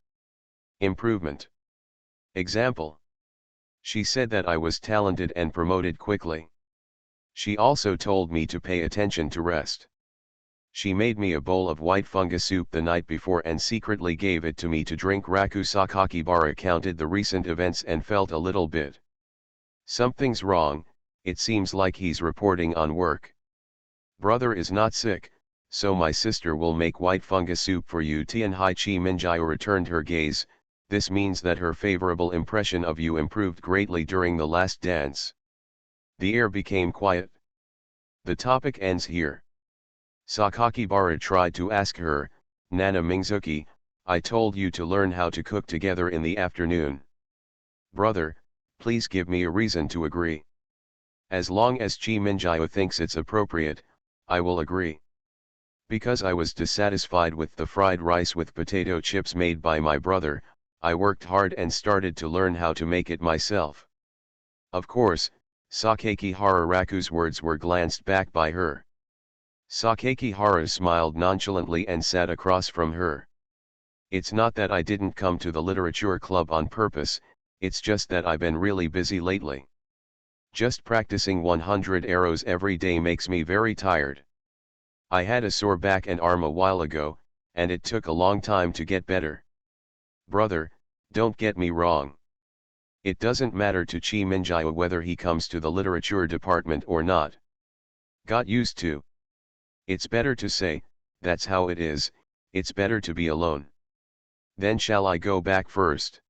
Speaker 1: Improvement. Example. She said that I was talented and promoted quickly. She also told me to pay attention to rest. She made me a bowl of white fungus soup the night before and secretly gave it to me to drink. Raku Sakakibara counted the recent events and felt a little bit. Something's wrong, it seems like he's reporting on work. Brother is not sick, so my sister will make white fungus soup for you. Tianhai Minjia returned her gaze. This means that her favorable impression of you improved greatly during the last dance. The air became quiet. The topic ends here. Sakakibara tried to ask her, Nana Mingzuki, I told you to learn how to cook together in the afternoon. Brother, please give me a reason to agree. As long as Chi Minjia thinks it's appropriate, I will agree. Because I was dissatisfied with the fried rice with potato chips made by my brother, I worked hard and started to learn how to make it myself. Of course, Sakakihara Raku's words were glanced back by her. Sakakihara smiled nonchalantly and sat across from her. It's not that I didn't come to the literature club on purpose, it's just that I've been really busy lately. Just practicing 100 arrows every day makes me very tired. I had a sore back and arm a while ago, and it took a long time to get better. Brother, don't get me wrong. It doesn't matter to Chi Minjia whether he comes to the literature department or not. Got used to. It's better to say, that's how it is, it's better to be alone. Then shall I go back first?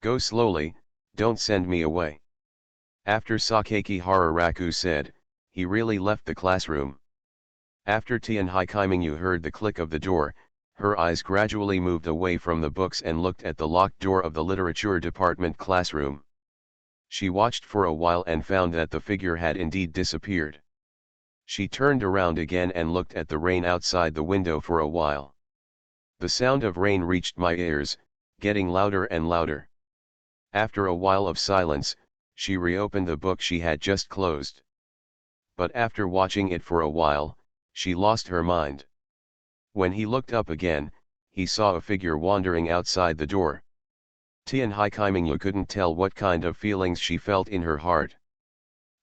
Speaker 1: Go slowly, don't send me away. After Sakakihara Raku said, he really left the classroom. After Tianhai Kaimingyu heard the click of the door, her eyes gradually moved away from the books and looked at the locked door of the literature department classroom. She watched for a while and found that the figure had indeed disappeared. She turned around again and looked at the rain outside the window for a while. The sound of rain reached my ears, getting louder and louder. After a while of silence, she reopened the book she had just closed. But after watching it for a while, she lost her mind. When he looked up again, he saw a figure wandering outside the door. Tianhai Kaimingyu couldn't tell what kind of feelings she felt in her heart.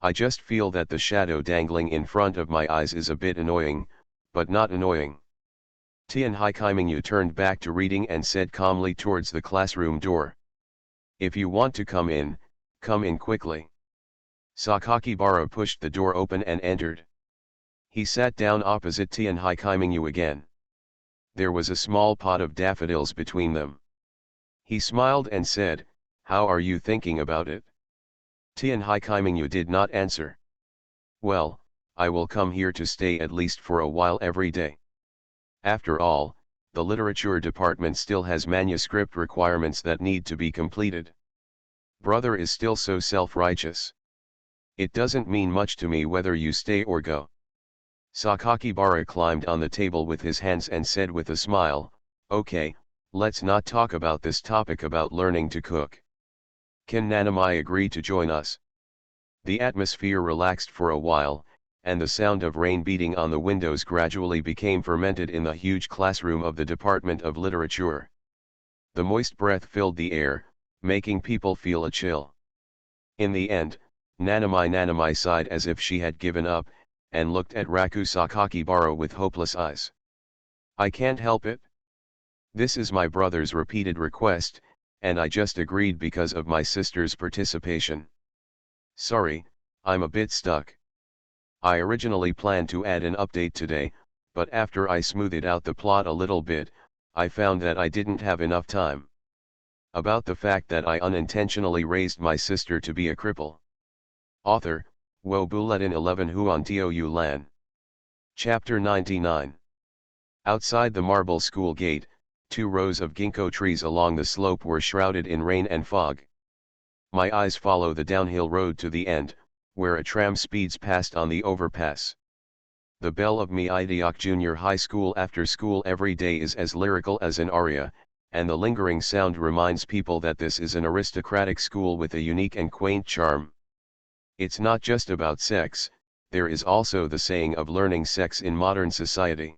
Speaker 1: I just feel that the shadow dangling in front of my eyes is a bit annoying, but not annoying. Tianhai Kaimingyu turned back to reading and said calmly towards the classroom door. If you want to come in quickly. Sakakibara pushed the door open and entered. He sat down opposite Tianhai Kaimingyu again. There was a small pot of daffodils between them. He smiled and said, how are you thinking about it? Tianhai Kaimingyu did not answer. Well, I will come here to stay at least for a while every day. After all, the literature department still has manuscript requirements that need to be completed. Brother is still so self-righteous. It doesn't mean much to me whether you stay or go. Sakakibara climbed on the table with his hands and said with a smile, okay, let's not talk about this topic about learning to cook. Can Nanamai agree to join us? The atmosphere relaxed for a while, and the sound of rain beating on the windows gradually became fermented in the huge classroom of the Department of Literature. The moist breath filled the air, making people feel a chill. In the end, Nanamai sighed as if she had given up, and looked at Raku Sakakibara with hopeless eyes. I can't help it. This is my brother's repeated request, and I just agreed because of my sister's participation. Sorry, I'm a bit stuck. I originally planned to add an update today, but after I smoothed out the plot a little bit, I found that I didn't have enough time. About the fact that I unintentionally raised my sister to be a cripple. Author, Wo Bulletin 11 Huan Tiu Lan. Chapter 99. Outside the marble school gate, 2 rows of ginkgo trees along the slope were shrouded in rain and fog. My eyes follow the downhill road to the end, where a tram speeds past on the overpass. The bell of Miidiok Junior High School after school every day is as lyrical as an aria, and the lingering sound reminds people that this is an aristocratic school with a unique and quaint charm. It's not just about sex, there is also the saying of learning sex in modern society.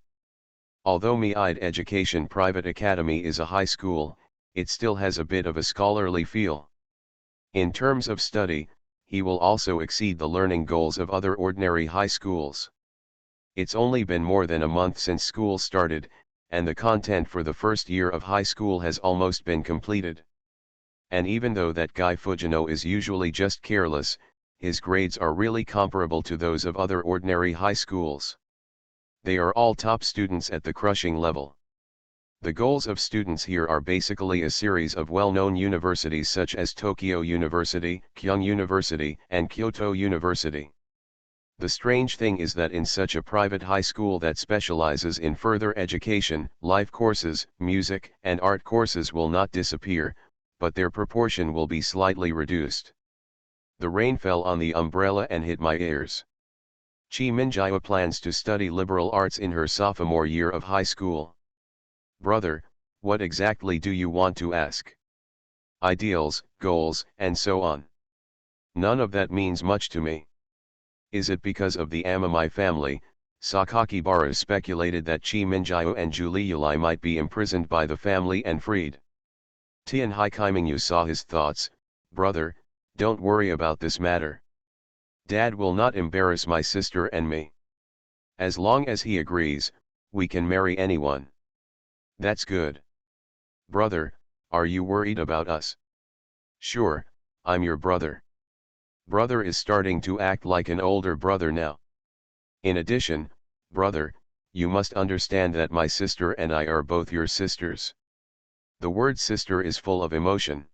Speaker 1: Although Miid Education Private Academy is a high school, it still has a bit of a scholarly feel. In terms of study, he will also exceed the learning goals of other ordinary high schools. It's only been more than a month since school started, and the content for the first year of high school has almost been completed. And even though that guy Fujino is usually just careless, his grades are really comparable to those of other ordinary high schools. They are all top students at the crushing level. The goals of students here are basically a series of well-known universities such as Tokyo University, Kyung University, and Kyoto University. The strange thing is that in such a private high school that specializes in further education, life courses, music, and art courses will not disappear, but their proportion will be slightly reduced. The rain fell on the umbrella and hit my ears. Chi Minjia plans to study liberal arts in her sophomore year of high school. Brother, what exactly do you want to ask? Ideals, goals, and so on. None of that means much to me. Is it because of the Amami family? Sakakibara speculated that Chi Minjia and Juliuli might be imprisoned by the family and freed. Tianhai Kaimingyu saw his thoughts. Brother, don't worry about this matter. Dad will not embarrass my sister and me. As long as he agrees, we can marry anyone. That's good. Brother, are you worried about us? Sure, I'm your brother. Brother is starting to act like an older brother now. In addition, brother, you must understand that my sister and I are both your sisters. The word sister is full of emotion.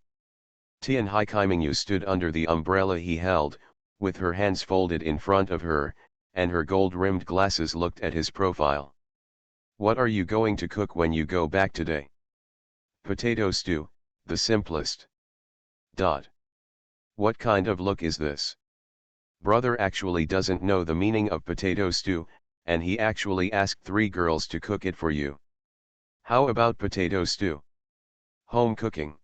Speaker 1: Tianhai Kaimingyu stood under the umbrella he held, with her hands folded in front of her, and her gold-rimmed glasses looked at his profile. What are you going to cook when you go back today? Potato stew, the simplest. What kind of look is this? Brother actually doesn't know the meaning of potato stew, and he actually asked 3 girls to cook it for you. How about potato stew? Home cooking.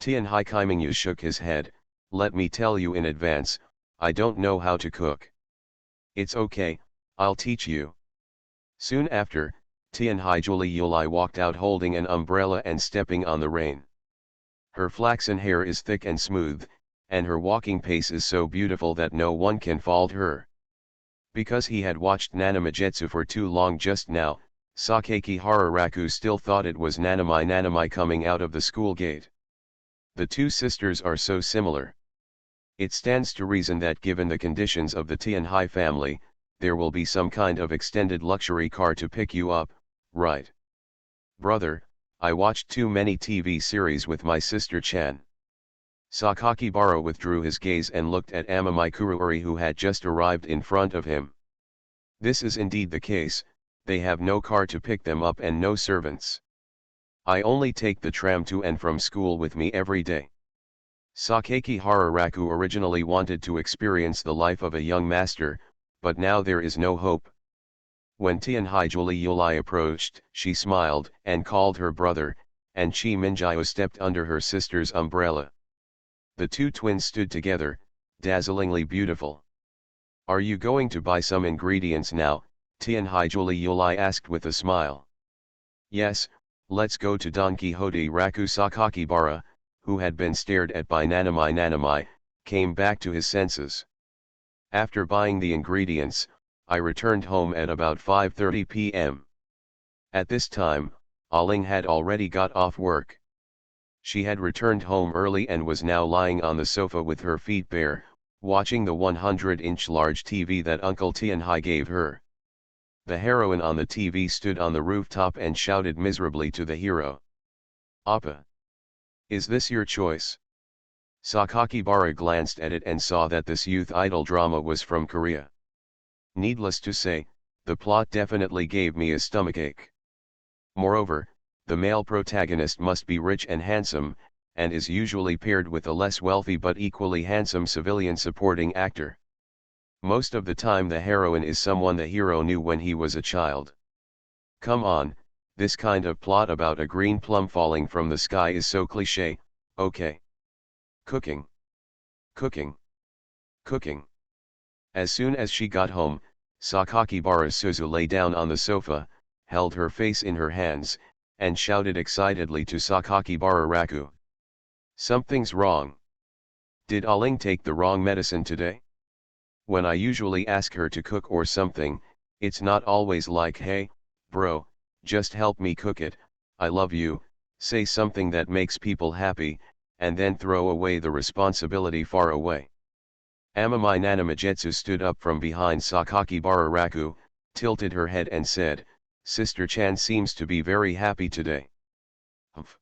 Speaker 1: Tianhai Kaimingyu shook his head. Let me tell you in advance, I don't know how to cook. It's okay, I'll teach you. Soon after, Tianhai Juliuli walked out holding an umbrella and stepping on the rain. Her flaxen hair is thick and smooth, and her walking pace is so beautiful that no one can fault her. Because he had watched Nanamajetsu for too long just now, Sakaki Hararaku still thought it was Nanami coming out of the school gate. The two sisters are so similar. It stands to reason that given the conditions of the Tianhai family, there will be some kind of extended luxury car to pick you up, right? Brother, I watched too many TV series with my sister Chan. Sakakibara withdrew his gaze and looked at Amami Kuruori who had just arrived in front of him. This is indeed the case, they have no car to pick them up and no servants. I only take the tram to and from school with me every day. Sakaki Hararaku originally wanted to experience the life of a young master, but now there is no hope. When Tianhai Juliuli approached, she smiled and called her brother, and Chi Minjia stepped under her sister's umbrella. The two twins stood together, dazzlingly beautiful. Are you going to buy some ingredients now? Tianhai Juliuli asked with a smile. Yes, let's go to Don Quixote. Raku Sakakibara, who had been stared at by Nanami, came back to his senses. After buying the ingredients, I returned home at about 5:30 p.m. At this time, Aling had already got off work. She had returned home early and was now lying on the sofa with her feet bare, watching the 100-inch large TV that Uncle Tianhai gave her. The heroine on the TV stood on the rooftop and shouted miserably to the hero. Appa! Is this your choice? Sakakibara glanced at it and saw that this youth idol drama was from Korea. Needless to say, the plot definitely gave me a stomachache. Moreover, the male protagonist must be rich and handsome, and is usually paired with a less wealthy but equally handsome civilian supporting actor. Most of the time the heroine is someone the hero knew when he was a child. Come on, this kind of plot about a green plum falling from the sky is so cliché, okay. Cooking. Cooking. Cooking. As soon as she got home, Sakakibara Suzu lay down on the sofa, held her face in her hands, and shouted excitedly to Sakakibara Raku. Something's wrong. Did Aling take the wrong medicine today? When I usually ask her to cook or something, it's not always like, hey, bro, just help me cook it, I love you, say something that makes people happy, and then throw away the responsibility far away. Amami Nanamajetsu stood up from behind Sakakibara Raku, tilted her head and said, Sister Chan seems to be very happy today. Humph.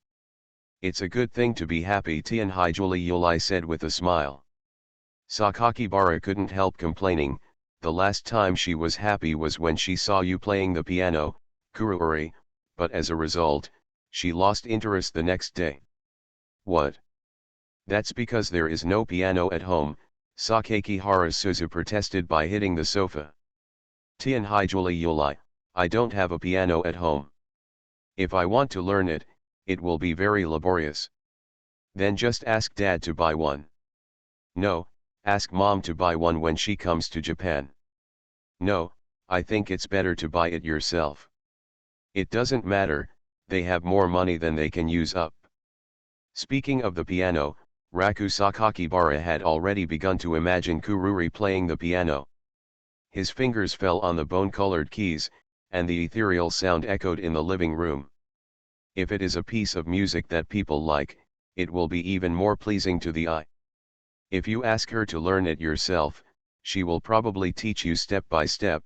Speaker 1: It's a good thing to be happy, Tianhai Julie Yulai said with a smile. Sakakibara couldn't help complaining, the last time she was happy was when she saw you playing the piano, Kuruori, but as a result, she lost interest the next day. What? That's because there is no piano at home, Sakakibara Suzu protested by hitting the sofa. Tianhai Julie Yulai, I don't have a piano at home. If I want to learn it, it will be very laborious. Then just ask Dad to buy one. No, ask Mom to buy one when she comes to Japan. No, I think it's better to buy it yourself. It doesn't matter, they have more money than they can use up. Speaking of the piano, Raku Sakakibara had already begun to imagine Kururi playing the piano. His fingers fell on the bone-colored keys, and the ethereal sound echoed in the living room. If it is a piece of music that people like, it will be even more pleasing to the eye. If you ask her to learn it yourself, she will probably teach you step by step.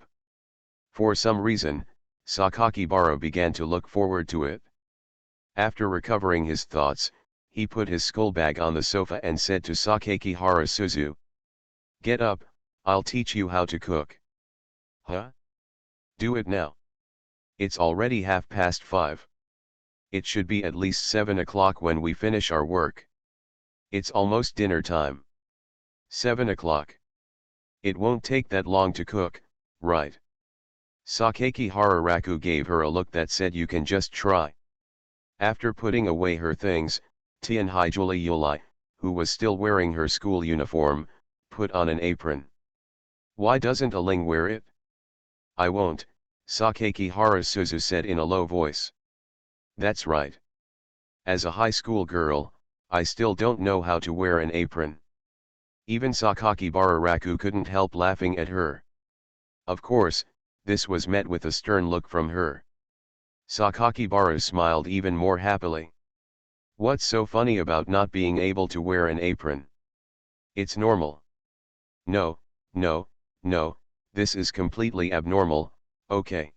Speaker 1: For some reason, Sakakibara began to look forward to it. After recovering his thoughts, he put his school bag on the sofa and said to Sakakibara Suzu, Get up, I'll teach you how to cook. Huh? Do it now. It's already 5:30. It should be at least 7 o'clock when we finish our work. It's almost dinner time. 7 o'clock. It won't take that long to cook, right? Sakakibara Raku gave her a look that said you can just try. After putting away her things, Tianhai Julie Yulai, who was still wearing her school uniform, put on an apron. Why doesn't Aling wear it? I won't, Sakakibara Suzu said in a low voice. That's right. As a high school girl, I still don't know how to wear an apron. Even Sakakibara Raku couldn't help laughing at her. Of course, this was met with a stern look from her. Sakakibara smiled even more happily. What's so funny about not being able to wear an apron? It's normal. No, no, no, this is completely abnormal, okay.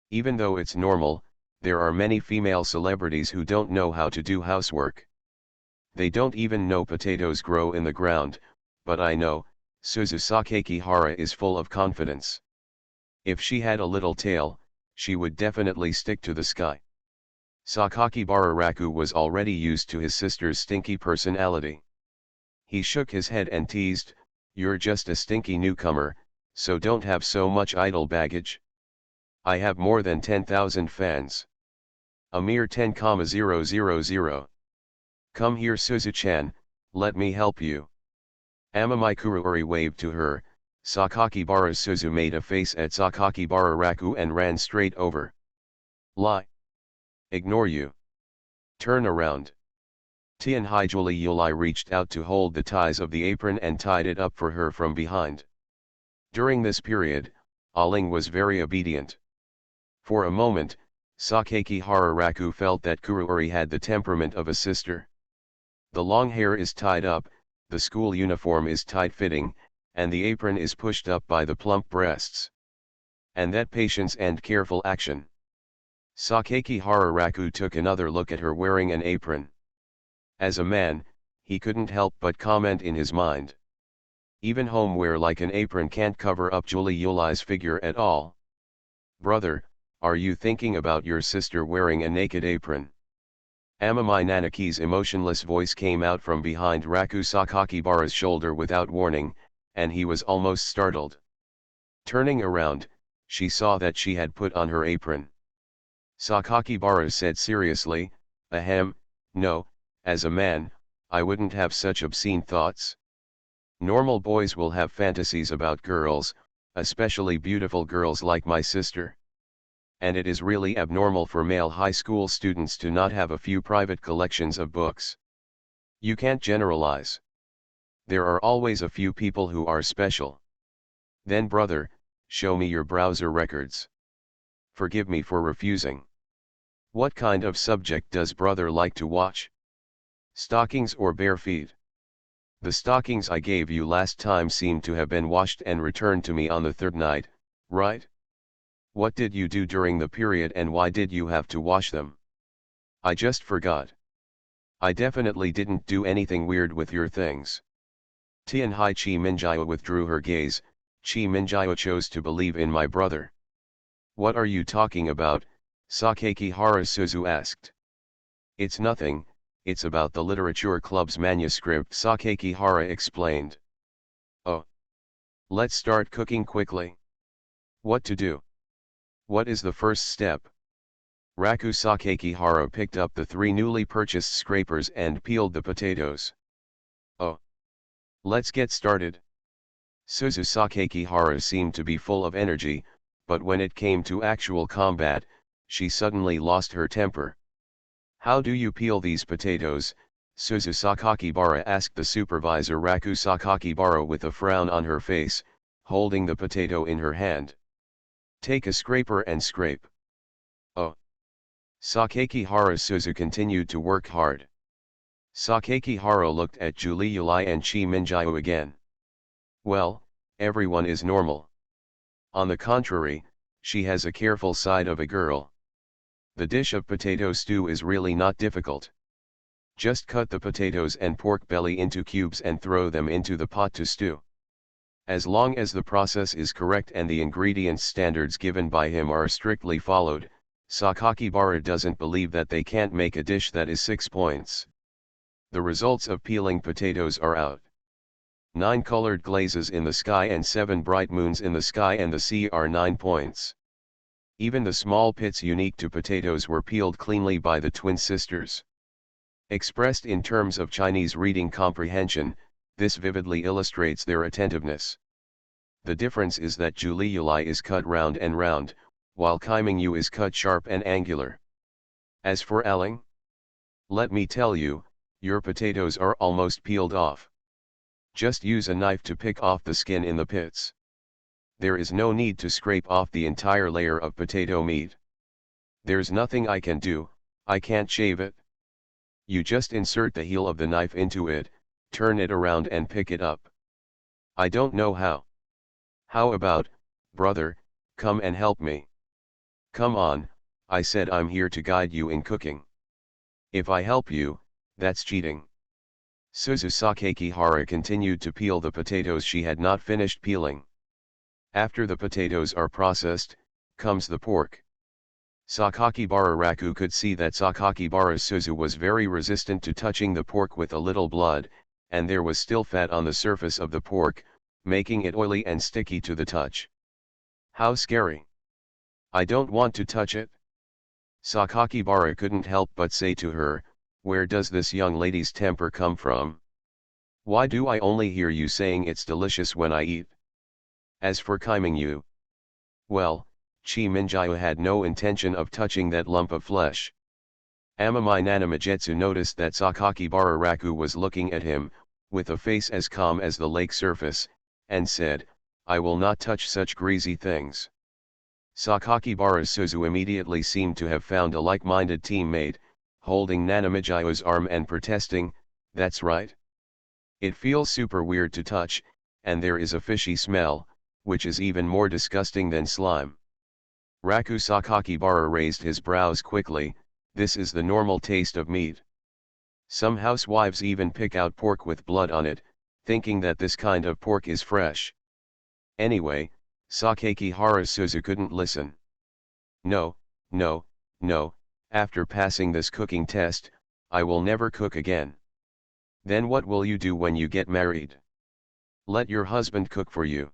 Speaker 1: Even though it's normal, there are many female celebrities who don't know how to do housework. They don't even know potatoes grow in the ground, but I know, Suzu Sakakibara is full of confidence. If she had a little tail, she would definitely stick to the sky. Sakakibara Raku was already used to his sister's stinky personality. He shook his head and teased, You're just a stinky newcomer, so don't have so much idle baggage. I have more than 10,000 fans. A mere 10,000. Come here Suzu-chan, let me help you. Amami Kuruori waved to her, Sakakibara Suzu made a face at Sakakibara Raku and ran straight over. Lie. Ignore you. Turn around. Tianhai Julie Yulai reached out to hold the ties of the apron and tied it up for her from behind. During this period, Aling was very obedient. For a moment, Sakakibara Raku felt that Kuruori had the temperament of a sister. The long hair is tied up, the school uniform is tight-fitting, and the apron is pushed up by the plump breasts. And that patience and careful action. Sakakibara Raku took another look at her wearing an apron. As a man, he couldn't help but comment in his mind. Even homeware like an apron can't cover up Julie Yulai's figure at all. Brother, Are you thinking about your sister wearing a naked apron? Amami Nanaki's emotionless voice came out from behind Raku Sakakibara's shoulder without warning, and he was almost startled. Turning around, she saw that she had put on her apron. Sakakibara said seriously, "Ahem, no, as a man, I wouldn't have such obscene thoughts. Normal boys will have fantasies about girls, especially beautiful girls like my sister. And it is really abnormal for male high school students to not have a few private collections of books. You can't generalize. There are always a few people who are special. Then brother, show me your browser records. Forgive me for refusing. What kind of subject does brother like to watch? Stockings or bare feet? The stockings I gave you last time seem to have been washed and returned to me on the third night, right? What did you do during the period and why did you have to wash them? I just forgot. I definitely didn't do anything weird with your things." Tianhai Chi Minjiao withdrew her gaze. Chi Minjiao chose to believe in my brother. "What are you talking about?" Sakakihara Suzu asked. "It's nothing, it's about the literature club's manuscript," Sakakihara explained. "Oh. Let's start cooking quickly. What to do? What is the first step?" Raku Sakakihara picked up the 3 newly purchased scrapers and peeled the potatoes. "Oh. Let's get started." Suzu Sakakihara seemed to be full of energy, but when it came to actual combat, she suddenly lost her temper. "How do you peel these potatoes?" Suzu Sakakibara asked the supervisor Raku Sakakibara with a frown on her face, holding the potato in her hand. "Take a scraper and scrape." "Oh." Sakakihara Suzu continued to work hard. Sakakihara looked at Julie Yulai and Chi Minjiao again. "Well, everyone is normal. On the contrary, she has a careful side of a girl. The dish of potato stew is really not difficult. Just cut the potatoes and pork belly into cubes and throw them into the pot to stew. As long as the process is correct and the ingredients standards given by him are strictly followed, Sakakibara doesn't believe that they can't make a dish that is 6 points. The results of peeling potatoes are out. 9 colored glazes in the sky and 7 bright moons in the sky and the sea are 9 points. Even the small pits unique to potatoes were peeled cleanly by the twin sisters. Expressed in terms of Chinese reading comprehension, this vividly illustrates their attentiveness. The difference is that Julie Yulai is cut round and round, while Kaimingyu is cut sharp and angular. As for Aling, let me tell you, your potatoes are almost peeled off. Just use a knife to pick off the skin in the pits. There is no need to scrape off the entire layer of potato meat. There's nothing I can do, I can't shave it. You just insert the heel of the knife into it, turn it around and pick it up. I don't know how. How about, brother, come and help me. Come on, I said I'm here to guide you in cooking. If I help you, that's cheating." Suzu Sakakihara continued to peel the potatoes she had not finished peeling. After the potatoes are processed, comes the pork. Sakakibara Raku could see that Sakakibara Suzu was very resistant to touching the pork with a little blood, and there was still fat on the surface of the pork, making it oily and sticky to the touch. "How scary. I don't want to touch it." Sakakibara couldn't help but say to her, "Where does this young lady's temper come from? Why do I only hear you saying it's delicious when I eat?" As for Kaimingyu, well, Chi Minjiao had no intention of touching that lump of flesh. Amami Nanamajetsu noticed that Sakakibara Raku was looking at him, with a face as calm as the lake surface, and said, "I will not touch such greasy things." Sakakibara Suzu immediately seemed to have found a like-minded teammate, holding Nanamijiao's arm and protesting, "That's right. It feels super weird to touch, and there is a fishy smell, which is even more disgusting than slime." Raku Sakakibara raised his brows quickly. This is the normal taste of meat. Some housewives even pick out pork with blood on it, thinking that this kind of pork is fresh. Anyway, Sakakihara Suzu couldn't listen. No, no, no, after passing this cooking test, I will never cook again. Then what will you do when you get married? Let your husband cook for you.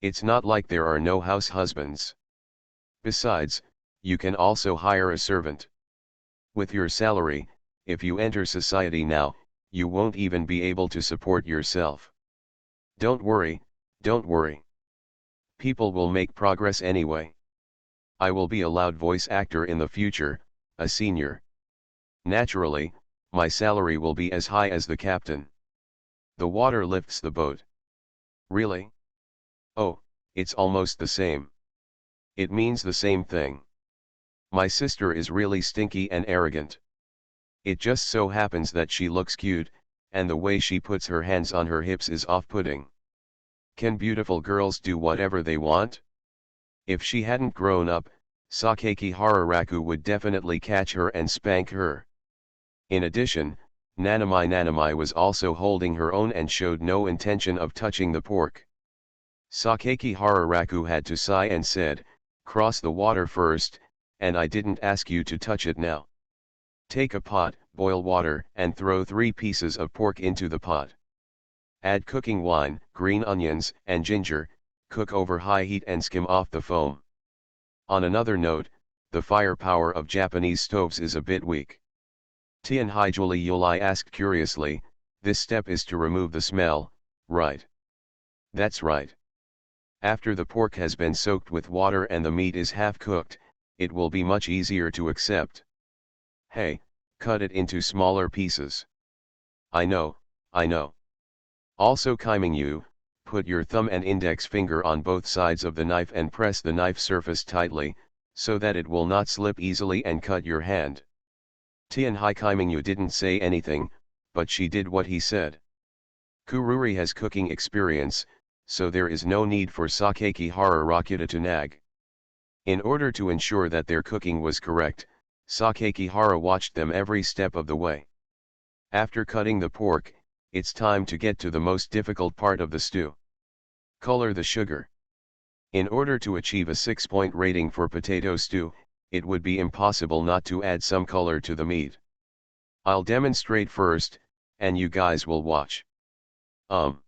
Speaker 1: It's not like there are no house husbands. Besides, you can also hire a servant. With your salary, if you enter society now, you won't even be able to support yourself. Don't worry, don't worry. People will make progress anyway. I will be a loud voice actor in the future, a senior. Naturally, my salary will be as high as the captain. The water lifts the boat. Really? Oh, it's almost the same. It means the same thing. My sister is really stinky and arrogant. It just so happens that she looks cute, and the way she puts her hands on her hips is off-putting. Can beautiful girls do whatever they want? If she hadn't grown up, Sakaki Hararaku would definitely catch her and spank her. In addition, Nanami was also holding her own and showed no intention of touching the pork. Sakaki Hararaku had to sigh and said, "Cross the water first, and I didn't ask you to touch it now. Take a pot, boil water, and throw 3 pieces of pork into the pot. Add cooking wine, green onions, and ginger, cook over high heat and skim off the foam." On another note, the firepower of Japanese stoves is a bit weak. Tianhai Julie Yulai asked curiously, "This step is to remove the smell, right?" That's right. After the pork has been soaked with water and the meat is half cooked, it will be much easier to accept. Hey, cut it into smaller pieces. I know, I know. Also Kaimingyu, put your thumb and index finger on both sides of the knife and press the knife surface tightly, so that it will not slip easily and cut your hand. Tianhai Kaimingyu didn't say anything, but she did what he said. Kururi has cooking experience, so there is no need for Sakaki Hararaku to nag. In order to ensure that their cooking was correct, Sakaki Hara watched them every step of the way. After cutting the pork, it's time to get to the most difficult part of the stew. Color the sugar. In order to achieve a 6-point rating for potato stew, it would be impossible not to add some color to the meat. I'll demonstrate first, and you guys will watch. Raku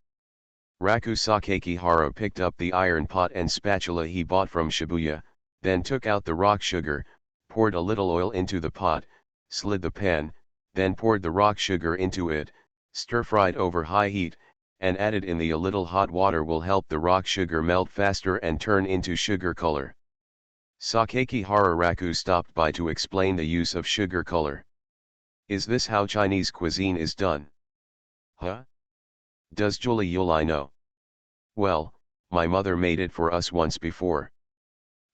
Speaker 1: Sakaki Hara picked up the iron pot and spatula he bought from Shibuya, then took out the rock sugar, poured a little oil into the pot, slid the pan, then poured the rock sugar into it, stir-fried over high heat, and added in a little hot water will help the rock sugar melt faster and turn into sugar color. Sakaki Hararaku stopped by to explain the use of sugar color. Is this how Chinese cuisine is done? Huh? Does Julie Yulai know? Well, my mother made it for us once before.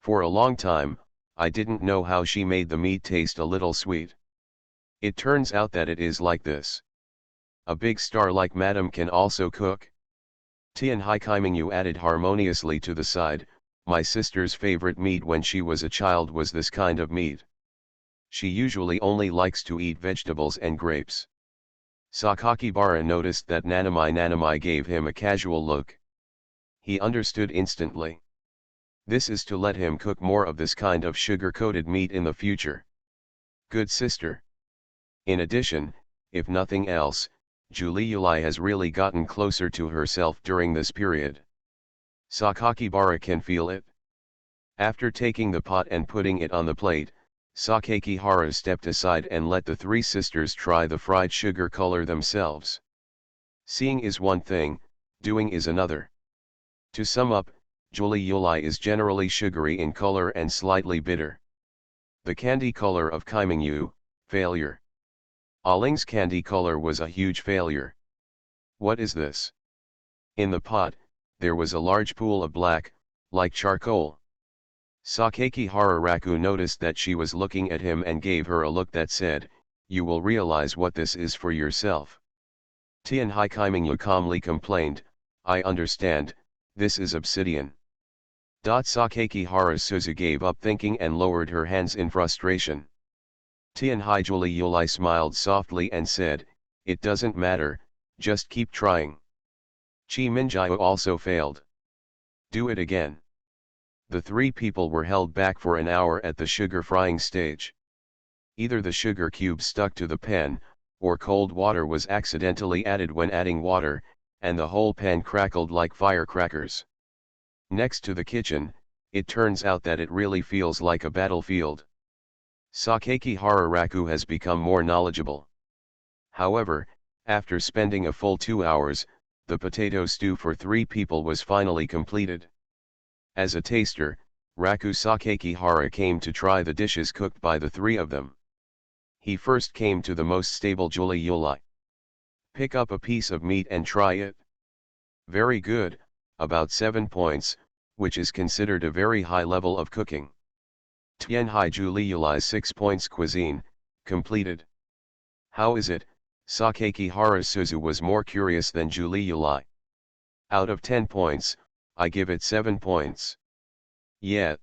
Speaker 1: For a long time, I didn't know how she made the meat taste a little sweet. It turns out that it is like this. A big star like Madam can also cook. Tianhai Kaimingyu added harmoniously to the side, my sister's favorite meat when she was a child was this kind of meat. She usually only likes to eat vegetables and grapes. Sakakibara noticed that Nanami gave him a casual look. He understood instantly. This is to let him cook more of this kind of sugar-coated meat in the future. Good sister. In addition, if nothing else, Julie Yulai has really gotten closer to herself during this period. Sakakibara can feel it. After taking the pot and putting it on the plate, Sakakihara stepped aside and let the 3 sisters try the fried sugar color themselves. Seeing is one thing, doing is another. To sum up, Julie Yulai is generally sugary in color and slightly bitter. The candy color of Kaimingyu, failure. Aling's candy color was a huge failure. What is this? In the pot, there was a large pool of black, like charcoal. Sakaki Hararaku noticed that she was looking at him and gave her a look that said, "You will realize what this is for yourself." Tianhai Kaimingyu calmly complained, "I understand, this is obsidian." Sakaki Harasuzu gave up thinking and lowered her hands in frustration. Tianhai Julie Yulai smiled softly and said, "It doesn't matter, just keep trying." Chi Minjiu also failed. Do it again. The three people were held back for an hour at the sugar frying stage. Either the sugar cubes stuck to the pan, or cold water was accidentally added when adding water, and the whole pan crackled like firecrackers. Next to the kitchen, it turns out that it really feels like a battlefield. Sakaki Hararaku has become more knowledgeable. However, after spending a full 2 hours, the potato stew for 3 people was finally completed. As a taster, Raku Sakaki Hara came to try the dishes cooked by the 3 of them. He first came to the most stable Juli Yulai. Pick up a piece of meat and try it. Very good, about 7 points, which is considered a very high level of cooking. Tianhai Juli Yulai's 6 points cuisine, completed. How is it? Sakaki Hara Suzu was more curious than Juli Yulai. Out of 10 points, I give it 7 points. Yeah.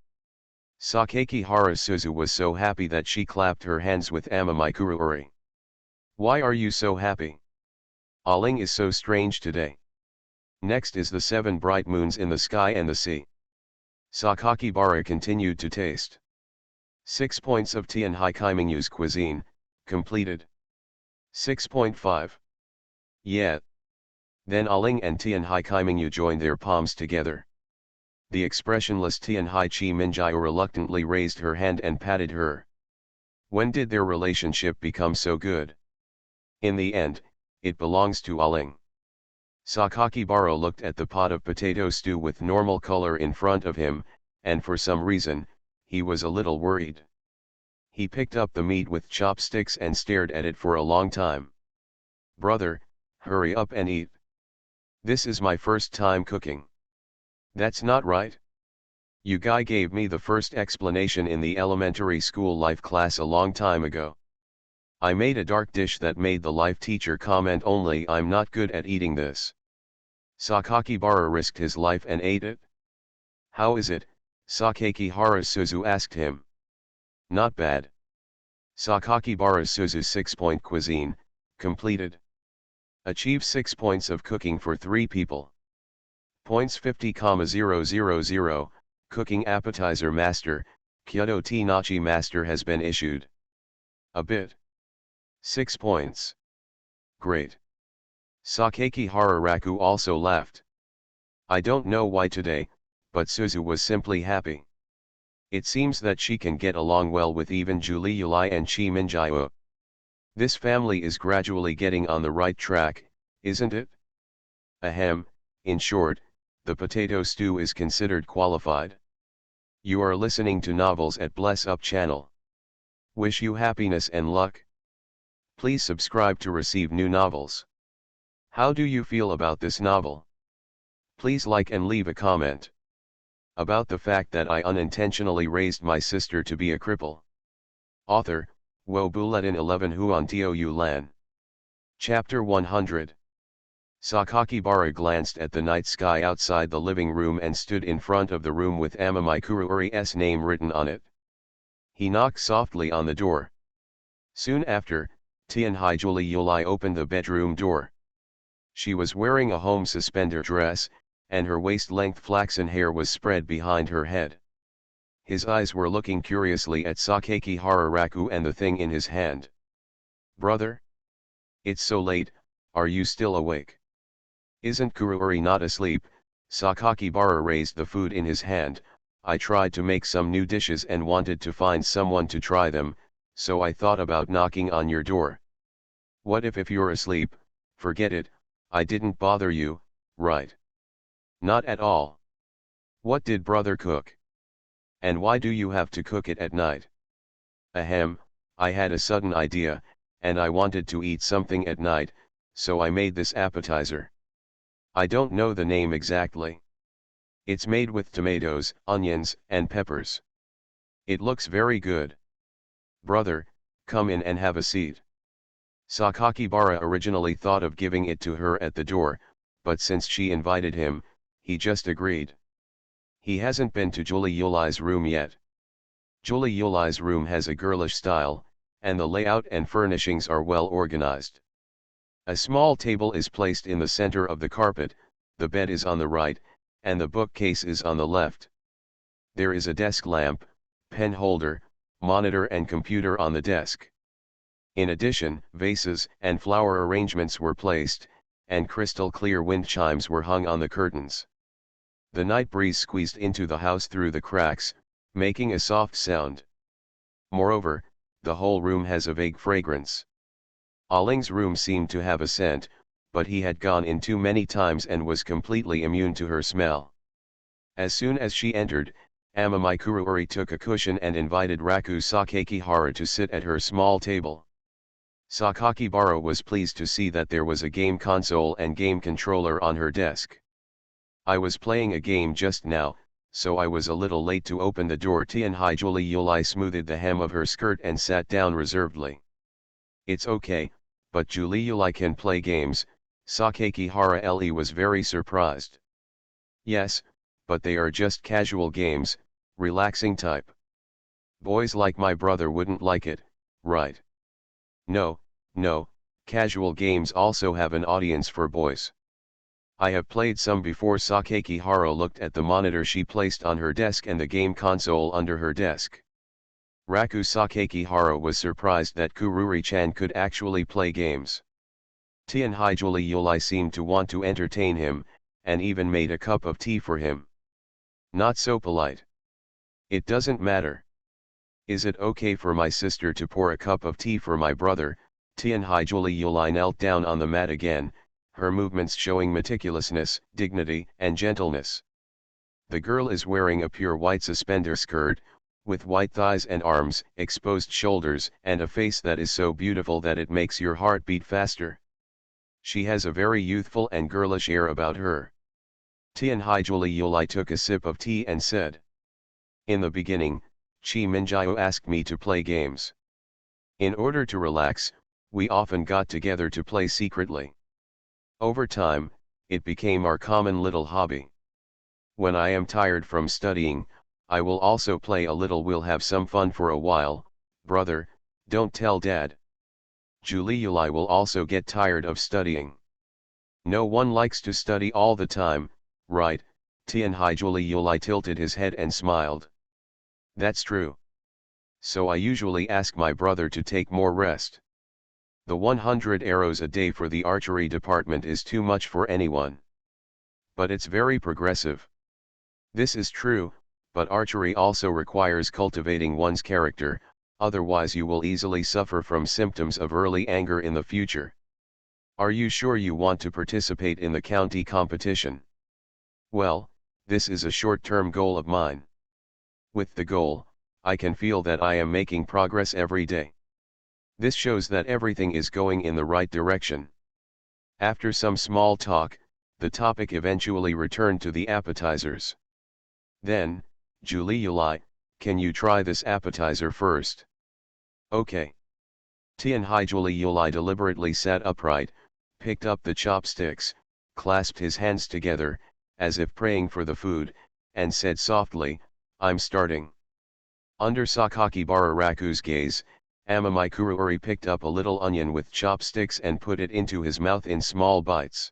Speaker 1: Sakaki Hara Suzu was so happy that she clapped her hands with Amamikuruuri. Why are you so happy? Aling is so strange today. Next is the 7 bright moons in the sky and the sea. Sakakibara continued to taste. 6 points of Tianhai Kaimingyu's cuisine, completed. 6.5. Yeah. Then Aling and Tianhai Kaimingyu joined their palms together. The expressionless Tianhai Chi Minjiu reluctantly raised her hand and patted her. When did their relationship become so good? In the end, it belongs to Aling. Sakakibara looked at the pot of potato stew with normal color in front of him, and for some reason, he was a little worried. He picked up the meat with chopsticks and stared at it for a long time. Brother, hurry up and eat. This is my first time cooking. That's not right. You guy gave me the first explanation in the elementary school life class a long time ago. I made a dark dish that made the life teacher comment only I'm not good at eating this. Sakakibara risked his life and ate it. How is it? Sakaki Hara Suzu asked him. Not bad. Sakakibara Suzu's 6-point cuisine, completed. Achieve 6 points of cooking for 3 people. Points 50,000, Cooking Appetizer Master, Kyoto Tea Nachi Master has been issued. A bit. 6 points. Great. Sakaki Hararaku also laughed. I don't know why today, but Suzu was simply happy. It seems that she can get along well with even Juli Yulai and Chi Minjiu. This family is gradually getting on the right track, isn't it? Ahem, in short, the potato stew is considered qualified. You are listening to Novels at Bless Up channel. Wish you happiness and luck. Please subscribe to receive new novels. How do you feel about this novel? Please like and leave a comment. About the fact that I unintentionally raised my sister to be a cripple. Author, Wo Buletin 11 Huan Tio Yu Lan. Chapter 100. Sakakibara glanced at the night sky outside the living room and stood in front of the room with Amamikuruuri's name written on it. He knocked softly on the door. Soon after, Tianhai Juli Yulai opened the bedroom door. She was wearing a home suspender dress, and her waist-length flaxen hair was spread behind her head. His eyes were looking curiously at Sakaki Hararaku and the thing in his hand. Brother? It's so late, are you still awake? Isn't Kuruuri not asleep? Sakakibara raised the food in his hand. I tried to make some new dishes and wanted to find someone to try them, so I thought about knocking on your door. What if you're asleep? Forget it, I didn't bother you, right? Not at all. What did brother cook? And why do you have to cook it at night? Ahem, I had a sudden idea, and I wanted to eat something at night, so I made this appetizer. I don't know the name exactly. It's made with tomatoes, onions, and peppers. It looks very good. Brother, come in and have a seat. Sakakibara originally thought of giving it to her at the door, but since she invited him, he just agreed. He hasn't been to Juli Yulai's room yet. Juli Yulai's room has a girlish style, and the layout and furnishings are well organized. A small table is placed in the center of the carpet, the bed is on the right, and the bookcase is on the left. There is a desk lamp, pen holder, monitor and computer on the desk. In addition, vases and flower arrangements were placed, and crystal clear wind chimes were hung on the curtains. The night breeze squeezed into the house through the cracks, making a soft sound. Moreover, the whole room has a vague fragrance. Ling's room seemed to have a scent, but he had gone in too many times and was completely immune to her smell. As soon as she entered, Amamai Kuruori took a cushion and invited Raku Sakakihara to sit at her small table. Sakakibara was pleased to see that there was a game console and game controller on her desk. I was playing a game just now, so I was a little late to open the door. Tianhai Yuli smoothed the hem of her skirt and sat down reservedly. It's okay, but Yuli can play games. Sakakihara Le was very surprised. Yes, but they are just casual games, relaxing type. Boys like my brother wouldn't like it, right? No, casual games also have an audience for boys. I have played some before. Sakakihara looked at the monitor she placed on her desk and the game console under her desk. Raku Sakakihara was surprised that Kururi-chan could actually play games. Tianhai Yuli seemed to want to entertain him, and even made a cup of tea for him. Not so polite. It doesn't matter. Is it okay for my sister to pour a cup of tea for my brother? Tianhai Yuli knelt down on the mat again, her movements showing meticulousness, dignity, and gentleness. The girl is wearing a pure white suspender skirt, with white thighs and arms, exposed shoulders, and a face that is so beautiful that it makes your heart beat faster. She has a very youthful and girlish air about her. Tianhai Yuli took a sip of tea and said, "In the beginning, Chi Minjiu asked me to play games. In order to relax, we often got together to play secretly. Over time, it became our common little hobby. When I am tired from studying, I will also play a little. We'll have some fun for a while, brother, don't tell dad. Yuli will also get tired of studying. No one likes to study all the time, right?" Tianhai Yuli tilted his head and smiled. "That's true. So I usually ask my brother to take more rest. The 100 arrows a day for the archery department is too much for anyone. But it's very progressive." This is true, but archery also requires cultivating one's character, otherwise you will easily suffer from symptoms of early anger in the future. Are you sure you want to participate in the county competition? Well, this is a short-term goal of mine. With the goal, I can feel that I am making progress every day. This shows that everything is going in the right direction. After some small talk, the topic eventually returned to the appetizers. Then, Yuli, can you try this appetizer first? Okay. Tianhai Yuli deliberately sat upright, picked up the chopsticks, clasped his hands together, as if praying for the food, and said softly, "I'm starting." Under Sakakibara Raku's gaze, Amamai Kuruori picked up a little onion with chopsticks and put it into his mouth in small bites.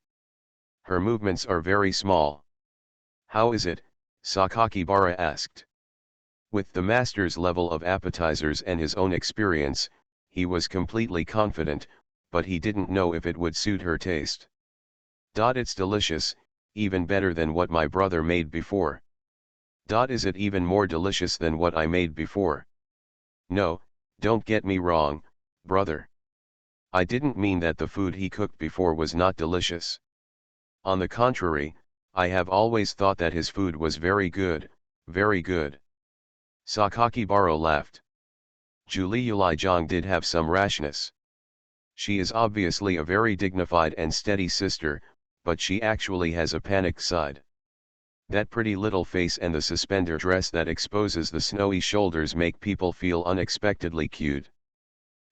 Speaker 1: Her movements are very small. "How is it?" Sakakibara asked. With the master's level of appetizers and his own experience, he was completely confident, but he didn't know if it would suit her taste. "It's delicious, even better than what my brother made before." "Is it even more delicious than what I made before?" "No, don't get me wrong, brother. I didn't mean that the food he cooked before was not delicious. On the contrary, I have always thought that his food was very good, very good." Sakakibara laughed. Yuli did have some rashness. She is obviously a very dignified and steady sister, but she actually has a panicked side. That pretty little face and the suspender dress that exposes the snowy shoulders make people feel unexpectedly cute.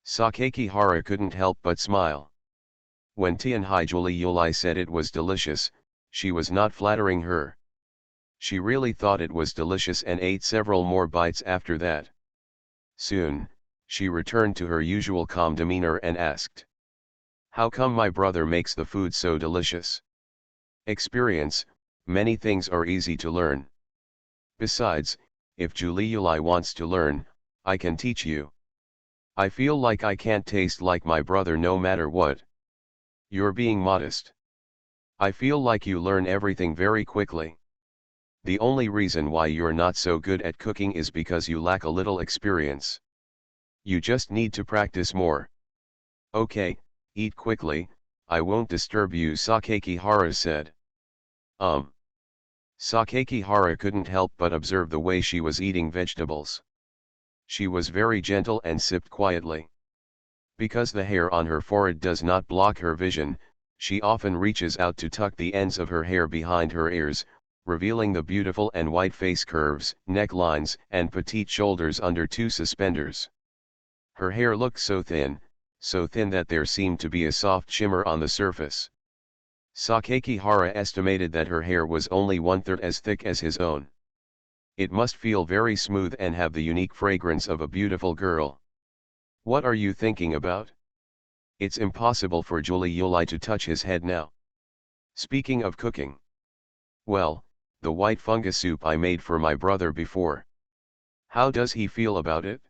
Speaker 1: Sakakihara couldn't help but smile. When Tianhai Yuli said it was delicious, she was not flattering her. She really thought it was delicious and ate several more bites after that. Soon, she returned to her usual calm demeanor and asked, "How come my brother makes the food so delicious?" "Experience. Many things are easy to learn. Besides, if Julie wants to learn, I can teach you. I feel like I can't taste like my brother no matter what. You're being modest. I feel like you learn everything very quickly. The only reason why you're not so good at cooking is because you lack a little experience. You just need to practice more. Okay, eat quickly, I won't disturb you, Sakakihara said. Sakakihara couldn't help but observe the way she was eating vegetables. She was very gentle and sipped quietly. Because the hair on her forehead does not block her vision, she often reaches out to tuck the ends of her hair behind her ears, revealing the beautiful and white face curves, necklines, and petite shoulders under two suspenders. Her hair looked so thin that there seemed to be a soft shimmer on the surface. Sakakihara estimated that her hair was only 1/3 as thick as his own. It must feel very smooth and have the unique fragrance of a beautiful girl. What are you thinking about? It's impossible for Julie to touch his head now. Speaking of cooking. Well, the white fungus soup I made for my brother before. How does he feel about it?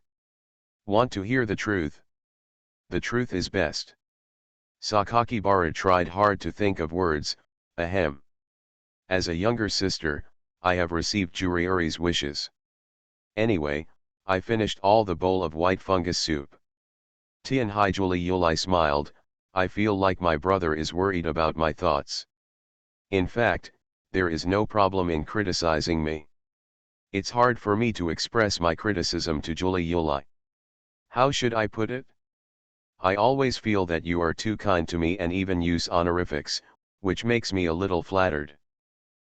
Speaker 1: Want to hear the truth? The truth is best. Sakakibara tried hard to think of words, ahem. As a younger sister, I have received Juriuri's wishes. Anyway, I finished all the bowl of white fungus soup. Tianhai Julie smiled, I feel like my brother is worried about my thoughts. In fact, there is no problem in criticizing me. It's hard for me to express my criticism to Julie. How should I put it? I always feel that you are too kind to me and even use honorifics, which makes me a little flattered.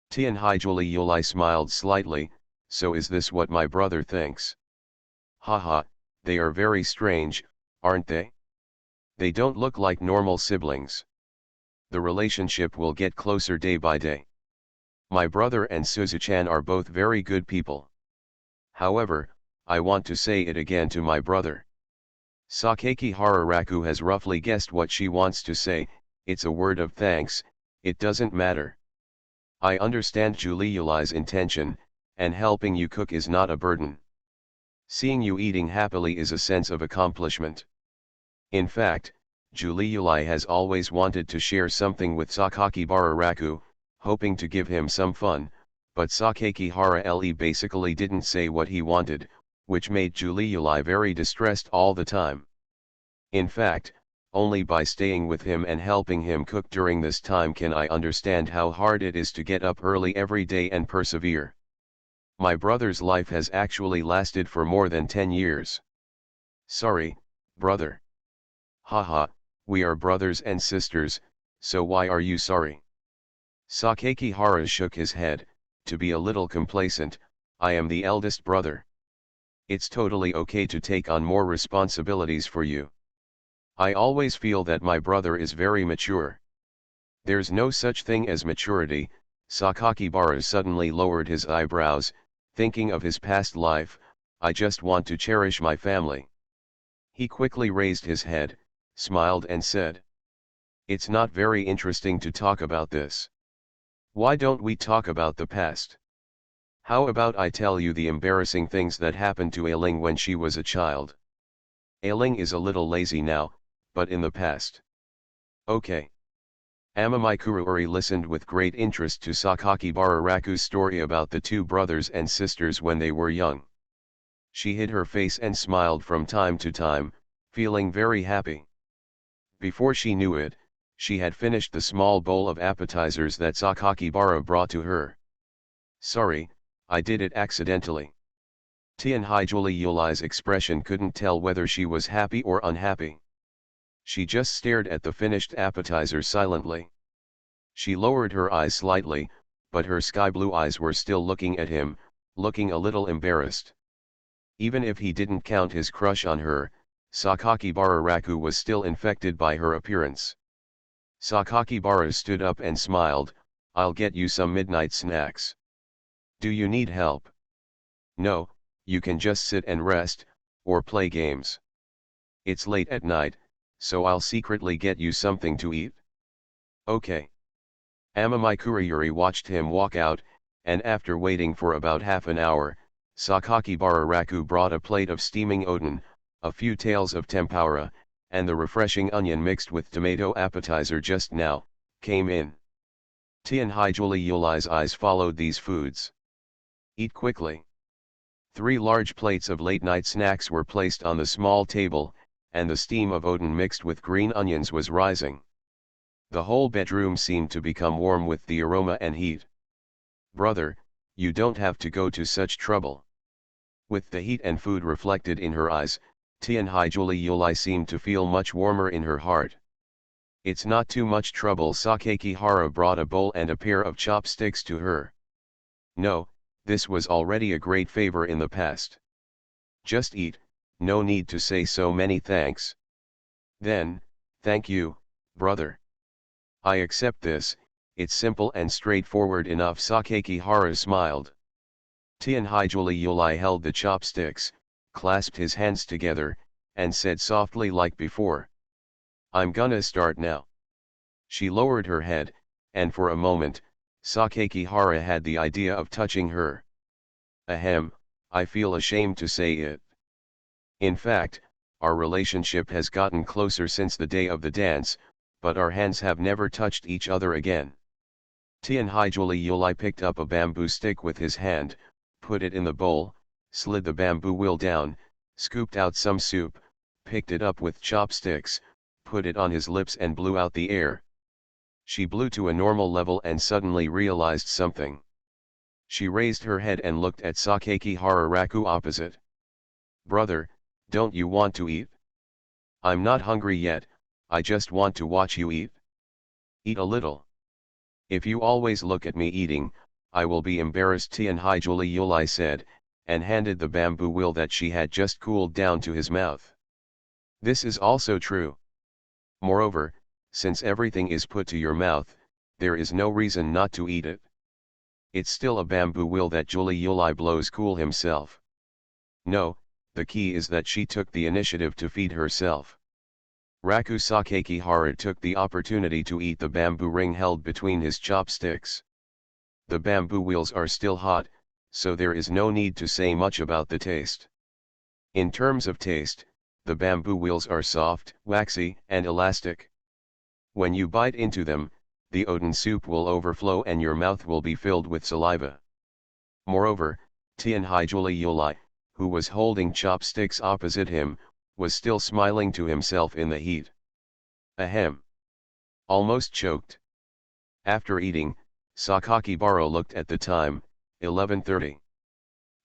Speaker 1: Tianhai Julie smiled slightly, so is this what my brother thinks? Haha, they are very strange, aren't they? They don't look like normal siblings. The relationship will get closer day by day. My brother and Suzuchan are both very good people. However, I want to say it again to my brother. Sakakihara Raku has roughly guessed what she wants to say, it's a word of thanks, it doesn't matter. I understand Juliuli's intention, and helping you cook is not a burden. Seeing you eating happily is a sense of accomplishment. In fact, Juliuli has always wanted to share something with Sakakibara Raku, hoping to give him some fun, but Sakakihara basically didn't say what he wanted, which made Juliuli very distressed all the time. In fact, only by staying with him and helping him cook during this time can I understand how hard it is to get up early every day and persevere. My brother's life has actually lasted for more than 10 years. Sorry, brother. Haha, we are brothers and sisters, so why are you sorry? Sakakihara shook his head, to be a little complacent, I am the eldest brother. It's totally okay to take on more responsibilities for you. I always feel that my brother is very mature. There's no such thing as maturity, Sakakibara suddenly lowered his eyebrows, thinking of his past life, I just want to cherish my family. He quickly raised his head, smiled and said. It's not very interesting to talk about this. Why don't we talk about the past? How about I tell you the embarrassing things that happened to Ailing when she was a child? Ailing is a little lazy now, but in the past. Okay. Amamikuruuri listened with great interest to Sakakibara Raku's story about the two brothers and sisters when they were young. She hid her face and smiled from time to time, feeling very happy. Before she knew it, she had finished the small bowl of appetizers that Sakakibara brought to her. Sorry, I did it accidentally. Tianhai Juliuli's expression couldn't tell whether she was happy or unhappy. She just stared at the finished appetizer silently. She lowered her eyes slightly, but her sky blue eyes were still looking at him, looking a little embarrassed. Even if he didn't count his crush on her, Sakakibara Raku was still infected by her appearance. Sakakibara stood up and smiled, I'll get you some midnight snacks. Do you need help? No, you can just sit and rest, or play games. It's late at night, so I'll secretly get you something to eat. Okay. Amamikuruuri watched him walk out, and after waiting for about half an hour, Sakakibara Raku brought a plate of steaming oden, a few taels of tempura, and the refreshing onion mixed with tomato appetizer just now, came in. Tianhaijuli Yuli's eyes followed these foods. Eat quickly. 3 large plates of late-night snacks were placed on the small table, and the steam of oden mixed with green onions was rising. The whole bedroom seemed to become warm with the aroma and heat. Brother, you don't have to go to such trouble. With the heat and food reflected in her eyes, Tianhaijuli Yuli seemed to feel much warmer in her heart. It's not too much trouble. Sakakihara brought a bowl and a pair of chopsticks to her. No, this was already a great favor in the past. Just eat, no need to say so many thanks. Then, thank you, brother. I accept this, it's simple and straightforward enough. Sakakihara smiled. Tianhaijuli Yuli held the chopsticks, clasped his hands together, and said softly like before. I'm gonna start now. She lowered her head, and for a moment, Sakakihara had the idea of touching her. Ahem, I feel ashamed to say it. In fact, our relationship has gotten closer since the day of the dance, but our hands have never touched each other again. Tianhaijuli Yuli picked up a bamboo stick with his hand, put it in the bowl, slid the bamboo wheel down, scooped out some soup, picked it up with chopsticks, put it on his lips and blew out the air. She blew to a normal level and suddenly realized something. She raised her head and looked at Sakakihara Raku opposite. Brother, don't you want to eat? I'm not hungry yet, I just want to watch you eat. Eat a little. If you always look at me eating, I will be embarrassed. Tianhaijuli Yuli said, and handed the bamboo wheel that she had just cooled down to his mouth. This is also true. Moreover, since everything is put to your mouth, there is no reason not to eat it. It's still a bamboo wheel that Juli Yuli blows cool himself. No, the key is that she took the initiative to feed herself. Raku Sakakihara took the opportunity to eat the bamboo ring held between his chopsticks. The bamboo wheels are still hot, so there is no need to say much about the taste. In terms of taste, the bamboo wheels are soft, waxy, and elastic. When you bite into them, the oden soup will overflow and your mouth will be filled with saliva. Moreover, Tianhaijuli Yuli, who was holding chopsticks opposite him, was still smiling to himself in the heat. Ahem. Almost choked. After eating, Sakakibara looked at the time, 11:30.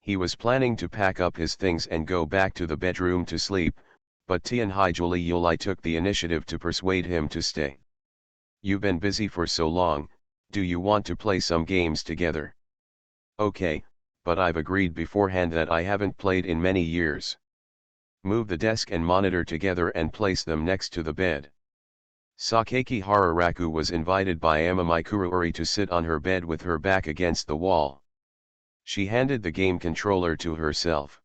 Speaker 1: He was planning to pack up his things and go back to the bedroom to sleep, but Tianhaijuli Yuli took the initiative to persuade him to stay. You've been busy for so long, do you want to play some games together? Okay, but I've agreed beforehand that I haven't played in many years. Move the desk and monitor together and place them next to the bed. Sakakihara Raku was invited by Amamikuruori to sit on her bed with her back against the wall. She handed the game controller to herself.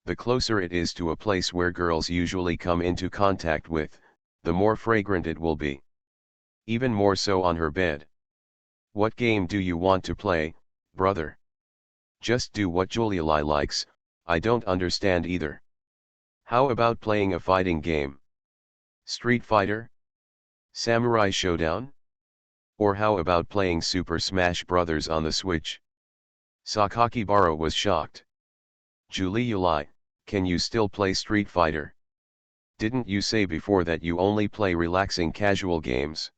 Speaker 1: The closer it is to a place where girls usually come into contact with, the more fragrant it will be. Even more so on her bed. What game do you want to play, brother? Just do what Julia likes, I don't understand either. How about playing a fighting game? Street Fighter? Samurai Showdown? Or how about playing Super Smash Bros. On the Switch? Sakakibara was shocked. Julie, can you still play Street Fighter? Didn't you say before that you only play relaxing casual games?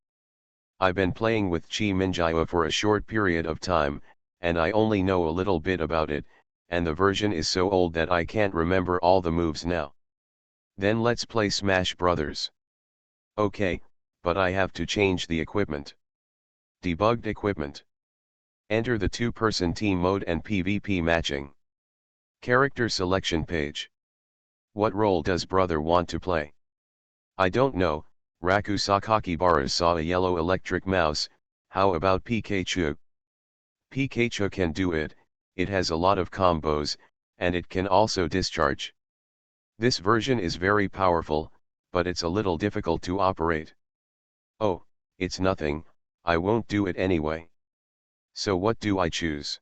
Speaker 1: I've been playing with Chi Minjia for a short period of time, and I only know a little bit about it, and the version is so old that I can't remember all the moves now. Then let's play Smash Brothers. Okay, but I have to change the equipment. Debugged equipment. Enter the two-person team mode and PvP matching. Character selection page. What role does brother want to play? I don't know, Raku Sakakibara saw a yellow electric mouse, how about Pikachu? Pikachu can do it, it has a lot of combos, and it can also discharge. This version is very powerful, but it's a little difficult to operate. Oh, it's nothing, I won't do it anyway. So what do I choose?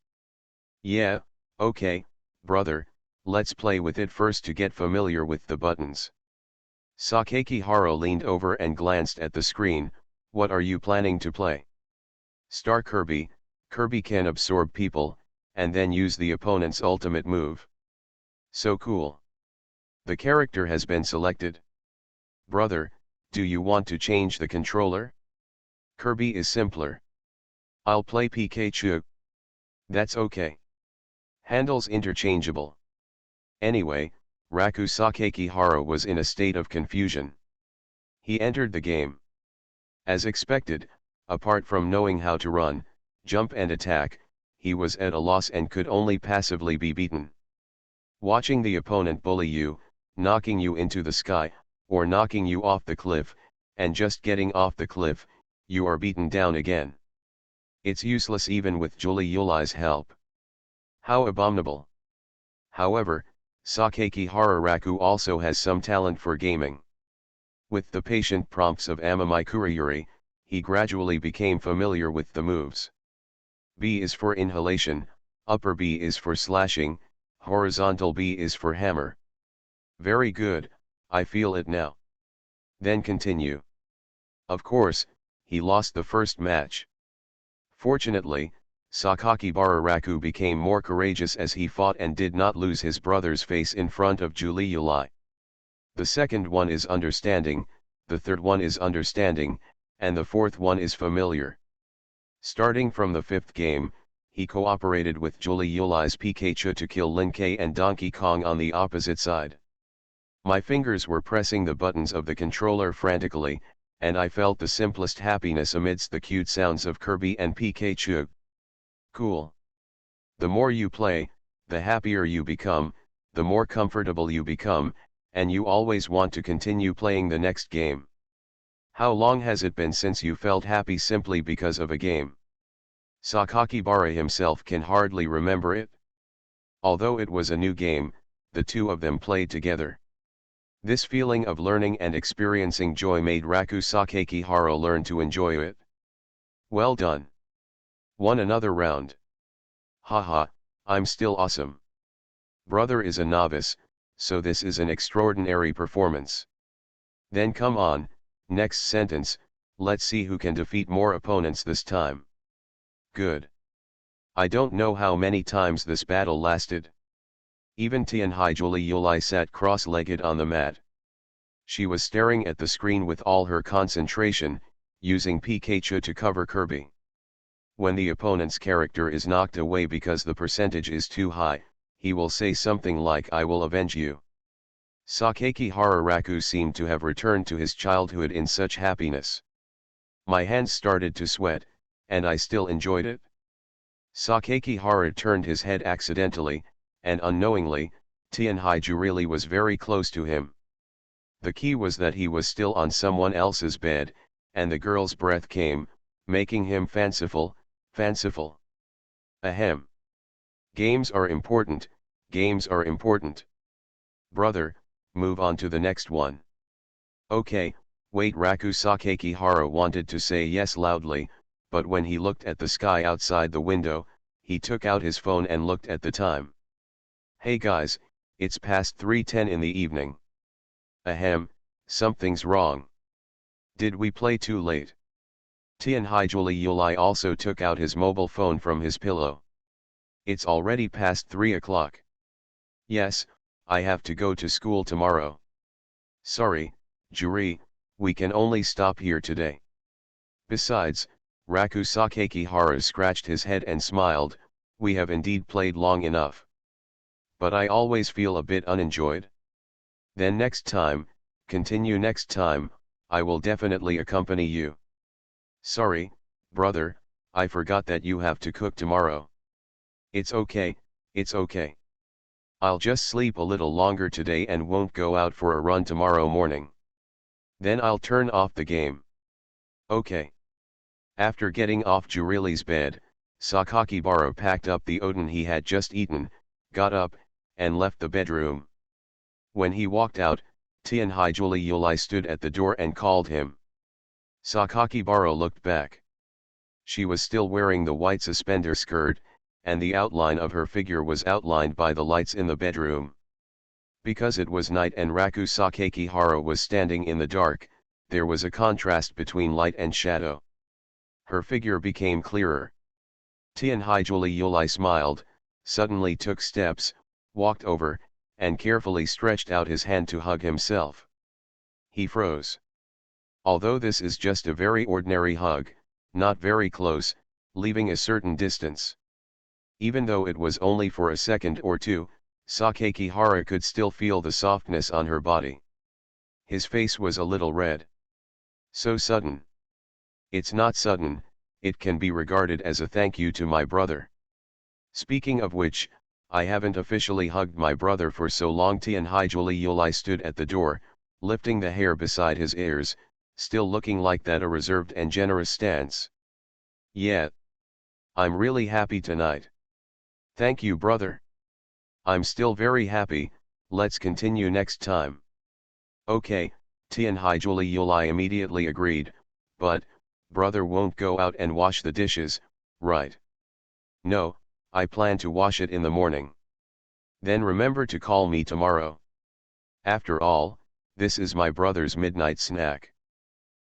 Speaker 1: Yeah, okay, Brother, let's play with it first to get familiar with the buttons. Sakakihara leaned over and glanced at the screen. What are you planning to play? Star Kirby. Kirby can absorb people, and then use the opponent's ultimate move. So cool. The character has been selected. Brother, do you want to change the controller? Kirby is simpler. I'll play Pikachu. That's okay. Handles interchangeable. Anyway, Raku Sakakihara was in a state of confusion. He entered the game. As expected, apart from knowing how to run, jump and attack, he was at a loss and could only passively be beaten. Watching the opponent bully you, knocking you into the sky, or knocking you off the cliff, and just getting off the cliff, you are beaten down again. It's useless even with Julie Yuli's help. How abominable. However, Sakakihara Raku also has some talent for gaming. With the patient prompts of Amami Kurayuri, he gradually became familiar with the moves. B is for inhalation, upper B is for slashing, horizontal B is for hammer. Very good, I feel it now. Then continue. Of course, he lost the first match. Fortunately, Sakakibara Raku became more courageous as he fought and did not lose his brother's face in front of Julie Yuli. The second one is understanding, the third one is understanding, and the fourth one is familiar. Starting from the fifth game, he cooperated with Julie Yuli's Pikachu to kill Lin K and Donkey Kong on the opposite side. My fingers were pressing the buttons of the controller frantically, and I felt the simplest happiness amidst the cute sounds of Kirby and Pikachu. Cool. The more you play, the happier you become, the more comfortable you become, and you always want to continue playing the next game. How long has it been since you felt happy simply because of a game? Sakakibara himself can hardly remember it. Although it was a new game, the two of them played together. This feeling of learning and experiencing joy made Raku Sakakihara learn to enjoy it. Well done. Won another round. Haha, I'm still awesome. Brother is a novice, so this is an extraordinary performance. Then come on, next sentence, let's see who can defeat more opponents this time. Good. I don't know how many times this battle lasted. Even Tianhai Julie Yuli sat cross-legged on the mat. She was staring at the screen with all her concentration, using Pikachu to cover Kirby. When the opponent's character is knocked away because the percentage is too high, he will say something like "I will avenge you." Sakakihara Raku seemed to have returned to his childhood in such happiness. My hands started to sweat, and I still enjoyed it. Sakakihara turned his head accidentally, and unknowingly, Tianhaiju really was very close to him. The key was that he was still on someone else's bed, and the girl's breath came, making him fanciful. Ahem. Games are important, games are important. Brother, move on to the next one. Okay, wait, Raku Sakakihara wanted to say yes loudly, but when he looked at the sky outside the window, he took out his phone and looked at the time. Hey guys, it's past 3:10 in the evening. Ahem, something's wrong. Did we play too late? Tianhai Julie Yuli also took out his mobile phone from his pillow. It's already past 3 o'clock. Yes, I have to go to school tomorrow. Sorry, Juri, we can only stop here today. Besides, Raku Sakakihara scratched his head and smiled, we have indeed played long enough. But I always feel a bit unenjoyed. Then next time, continue next time, I will definitely accompany you. Sorry, brother, I forgot that you have to cook tomorrow. It's okay, it's okay. I'll just sleep a little longer today and won't go out for a run tomorrow morning. Then I'll turn off the game. Okay. After getting off Jurili's bed, Sakakibara packed up the oden he had just eaten, got up, and left the bedroom. When he walked out, Tianhai Julie Yuli stood at the door and called him. Sakakibara looked back. She was still wearing the white suspender skirt, and the outline of her figure was outlined by the lights in the bedroom. Because it was night and Raku Sakakihara was standing in the dark, there was a contrast between light and shadow. Her figure became clearer. Tianhaijuli Yulai smiled, suddenly took steps, walked over, and carefully stretched out his hand to hug himself. He froze. Although this is just a very ordinary hug, not very close, leaving a certain distance. Even though it was only for a second or two, Sakakihara could still feel the softness on her body. His face was a little red. So sudden. It's not sudden, it can be regarded as a thank you to my brother. Speaking of which, I haven't officially hugged my brother for so long. Tianhaijuli Yulai stood at the door, lifting the hair beside his ears, still looking like that a reserved and generous stance. Yeah. I'm really happy tonight. Thank you, brother. I'm still very happy, let's continue next time. Okay, Tianhaijuli Yulai immediately agreed, but, brother won't go out and wash the dishes, right? No, I plan to wash it in the morning. Then remember to call me tomorrow. After all, this is my brother's midnight snack.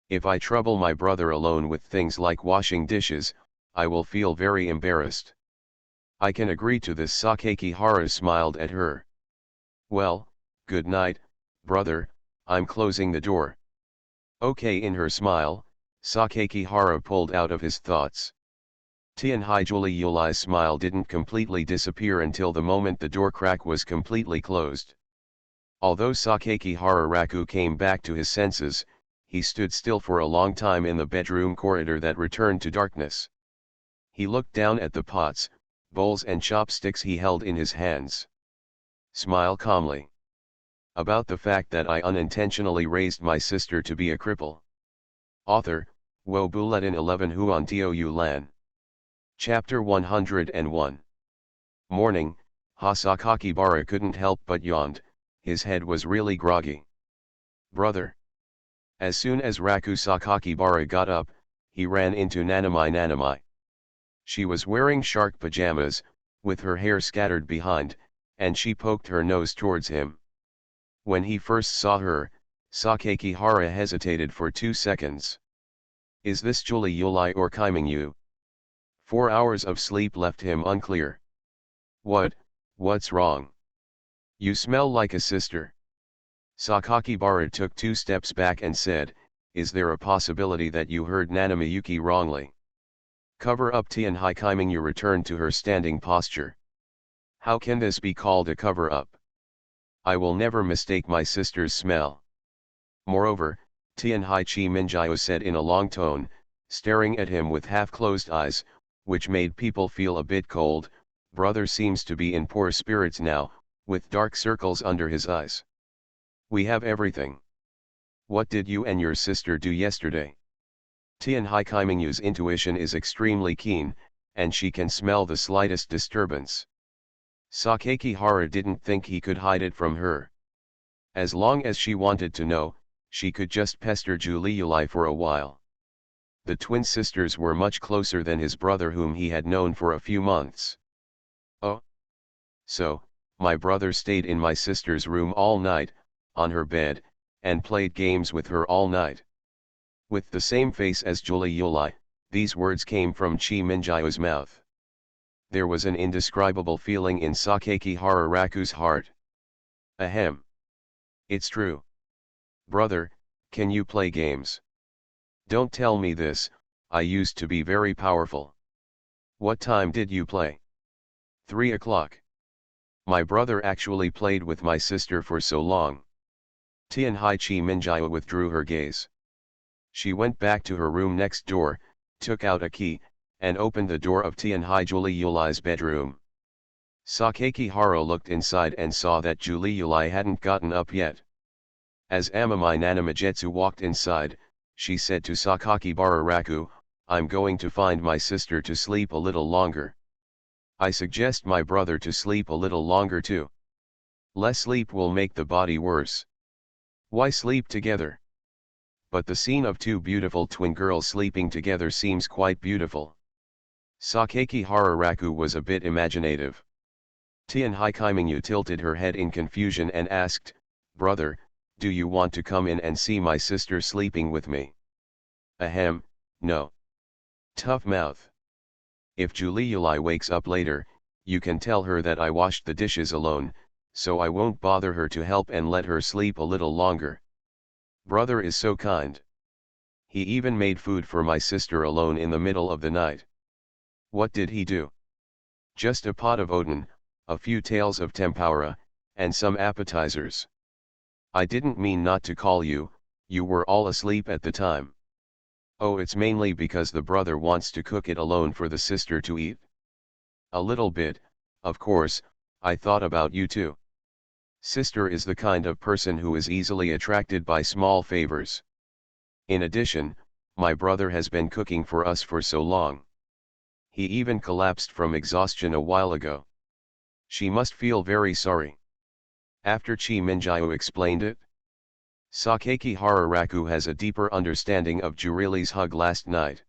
Speaker 1: If I trouble my brother alone with things like washing dishes, I will feel very embarrassed. I can agree to this. Sakakihara smiled at her. Well, good night, brother, I'm closing the door. Okay. In her smile, Sakakihara pulled out of his thoughts. Tianhaijuli Yulai's smile didn't completely disappear until the moment the door crack was completely closed. Although Sakakihara Raku came back to his senses, he stood still for a long time in the bedroom corridor that returned to darkness. He looked down at the pots, bowls and chopsticks he held in his hands. Smile calmly. About the fact that I unintentionally raised my sister to be a cripple. Author, Wo Bulletin 11 Huan Tiu Lan. Chapter 101. Morning, Sakakibara couldn't help but yawned, his head was really groggy. Brother. As soon as Raku Sakakibara got up, he ran into Nanami. She was wearing shark pajamas, with her hair scattered behind, and she poked her nose towards him. When he first saw her, Sakakihara hesitated for 2 seconds. Is this Julie Yulai or Kaimingyu? 4 hours of sleep left him unclear. What's wrong? You smell like a sister. Sakakibara took 2 steps back and said, is there a possibility that you heard Nanamiyuki wrongly? Cover up. Tianhai Kaimingyu returned to her standing posture. How can this be called a cover up? I will never mistake my sister's smell. Moreover, Tianhai Chi Minjiao said in a long tone, staring at him with half-closed eyes, which made people feel a bit cold, brother seems to be in poor spirits now, with dark circles under his eyes. We have everything. What did you and your sister do yesterday? Tianhai Kaimingyu's intuition is extremely keen, and she can smell the slightest disturbance. Sakakihara didn't think he could hide it from her. As long as she wanted to know, she could just pester Julie Yulai for a while. The twin sisters were much closer than his brother, whom he had known for a few months. Oh. So, my brother stayed in my sister's room all night, on her bed, and played games with her all night. With the same face as Julie Yulai, these words came from Chi Minjiao's mouth. There was an indescribable feeling in Sakakihara Raku's heart. Ahem. It's true. Brother, can you play games? Don't tell me this, I used to be very powerful. What time did you play? 3 o'clock. My brother actually played with my sister for so long. Tianhai Chi Minjiao withdrew her gaze. She went back to her room next door, took out a key, and opened the door of Tianhai Julie Yulai's bedroom. Sakakihara looked inside and saw that Julie Yulai hadn't gotten up yet. As Amami Nanamijetsu walked inside, she said to Sakakibara Raku, I'm going to find my sister to sleep a little longer. I suggest my brother to sleep a little longer too. Less sleep will make the body worse. Why sleep together? But the scene of 2 beautiful twin girls sleeping together seems quite beautiful. Sakaki Hararaku was a bit imaginative. Tianhai Kaimingyu tilted her head in confusion and asked, "Brother, do you want to come in and see my sister sleeping with me?" Ahem, no. Tough mouth. If Juliuli wakes up later, you can tell her that I washed the dishes alone, so I won't bother her to help and let her sleep a little longer. Brother is so kind. He even made food for my sister alone in the middle of the night. What did he do? Just a pot of oden, a few taels of tempura, and some appetizers. I didn't mean not to call you, you were all asleep at the time. Oh, it's mainly because the brother wants to cook it alone for the sister to eat. A little bit, of course, I thought about you too. Sister is the kind of person who is easily attracted by small favors. In addition, my brother has been cooking for us for so long. He even collapsed from exhaustion a while ago. She must feel very sorry. After Chi Minjiu explained it, Sakaki Hararaku has a deeper understanding of Jurili's hug last night.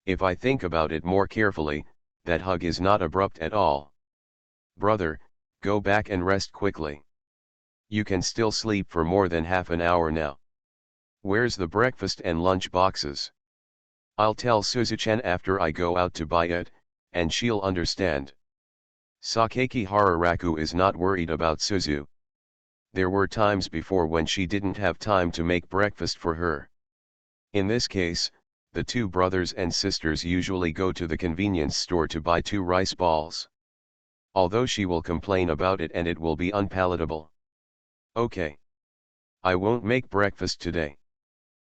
Speaker 1: If I think about it more carefully, that hug is not abrupt at all. Brother, go back and rest quickly. You can still sleep for more than half an hour now. Where's the breakfast and lunch boxes? I'll tell Suzuchan after I go out to buy it, and she'll understand. Sakaki Hararaku is not worried about Suzu. There were times before when she didn't have time to make breakfast for her. In this case, the two brothers and sisters usually go to the convenience store to buy 2 rice balls. Although she will complain about it and it will be unpalatable. Okay. I won't make breakfast today.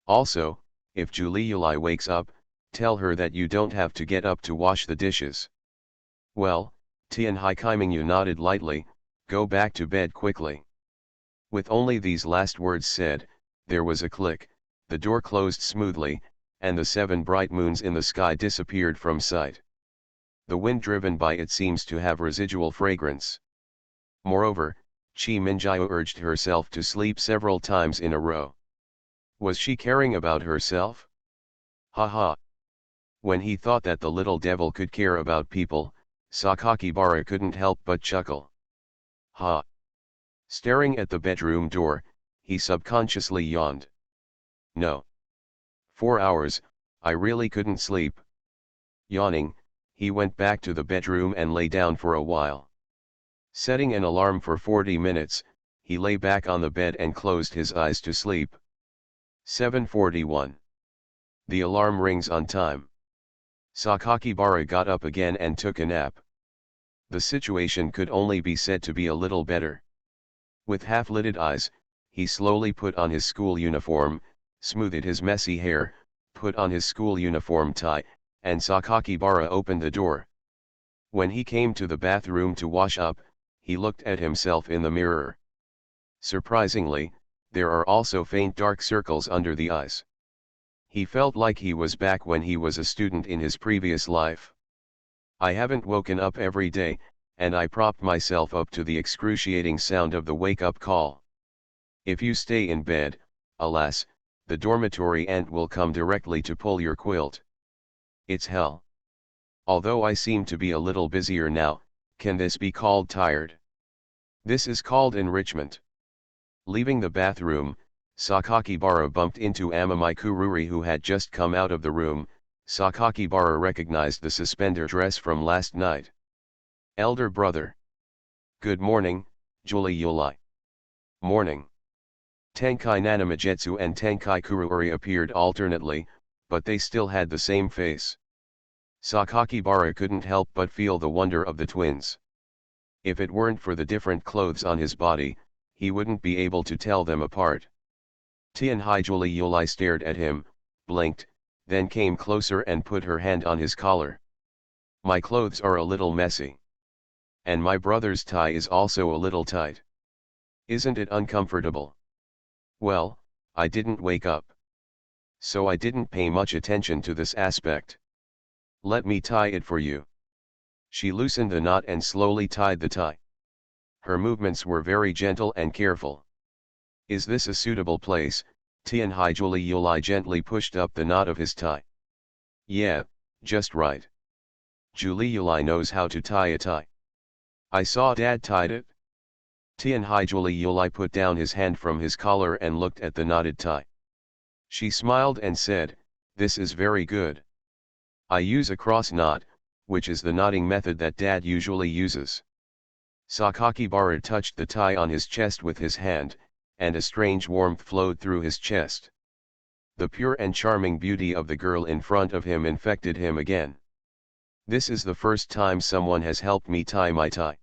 Speaker 1: Also, if Juliuli wakes up, tell her that you don't have to get up to wash the dishes. Well, Tianhai Kaimingyu nodded lightly, go back to bed quickly. With only these last words said, there was a click, the door closed smoothly, and the 7 bright moons in the sky disappeared from sight. The wind driven by it seems to have residual fragrance. Moreover, Chi Minjiu urged herself to sleep several times in a row. Was she caring about herself? Ha. When he thought that the little devil could care about people, Sakakibara couldn't help but chuckle. Ha. Staring at the bedroom door, he subconsciously yawned. No. 4 hours, I really couldn't sleep. Yawning, he went back to the bedroom and lay down for a while. Setting an alarm for 40 minutes, he lay back on the bed and closed his eyes to sleep. 7:41. The alarm rings on time. Sakakibara got up again and took a nap. The situation could only be said to be a little better. With half-lidded eyes, he slowly put on his school uniform, smoothed his messy hair, put on his school uniform tie, and Sakakibara opened the door. When he came to the bathroom to wash up, he looked at himself in the mirror. Surprisingly, there are also faint dark circles under the eyes. He felt like he was back when he was a student in his previous life. I haven't woken up every day, and I propped myself up to the excruciating sound of the wake-up call. If you stay in bed, alas, the dormitory ant will come directly to pull your quilt. It's hell. Although I seem to be a little busier now, can this be called tired? This is called enrichment. Leaving the bathroom, Sakakibara bumped into Amamai Kururi who had just come out of the room. Sakakibara recognized the suspender dress from last night. Elder brother. Good morning, Juliuli. Morning. Tenkai Nanamajetsu and Tenkai Kururi appeared alternately, but they still had the same face. Sakakibara couldn't help but feel the wonder of the twins. If it weren't for the different clothes on his body, he wouldn't be able to tell them apart. Tianhai Juliuli stared at him, blinked, then came closer and put her hand on his collar. My clothes are a little messy. And my brother's tie is also a little tight. Isn't it uncomfortable? Well, I didn't wake up. So I didn't pay much attention to this aspect. Let me tie it for you. She loosened the knot and slowly tied the tie. Her movements were very gentle and careful. Is this a suitable place? Tianhai Juliuli gently pushed up the knot of his tie. Yeah, just right. Julie Yulai knows how to tie a tie. I saw Dad tied it. Tianhai Julie Yulai put down his hand from his collar and looked at the knotted tie. She smiled and said, "This is very good. I use a cross knot, which is the knotting method that Dad usually uses." Sakakibara touched the tie on his chest with his hand, and a strange warmth flowed through his chest. The pure and charming beauty of the girl in front of him infected him again. This is the first time someone has helped me tie my tie.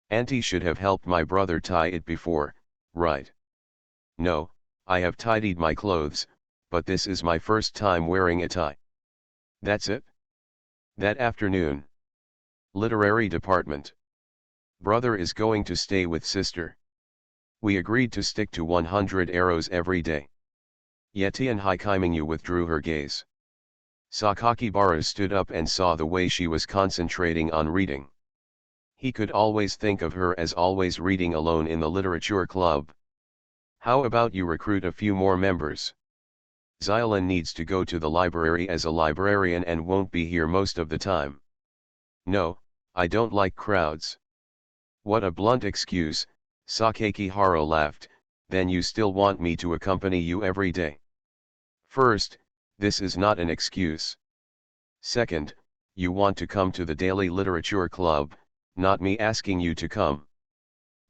Speaker 1: Auntie should have helped my brother tie it before, right? No, I have tidied my clothes, but this is my first time wearing a tie. That's it? That afternoon. Literary department. Brother is going to stay with sister. We agreed to stick to 100 arrows every day. Yetian Haikaimingu withdrew her gaze. Sakakibara stood up and saw the way she was concentrating on reading. He could always think of her as always reading alone in the literature club. How about you recruit a few more members? Xiaolin needs to go to the library as a librarian and won't be here most of the time. No, I don't like crowds. What a blunt excuse, Sakakihara laughed. Then you still want me to accompany you every day? First, this is not an excuse. Second, you want to come to the daily literature club, not me asking you to come.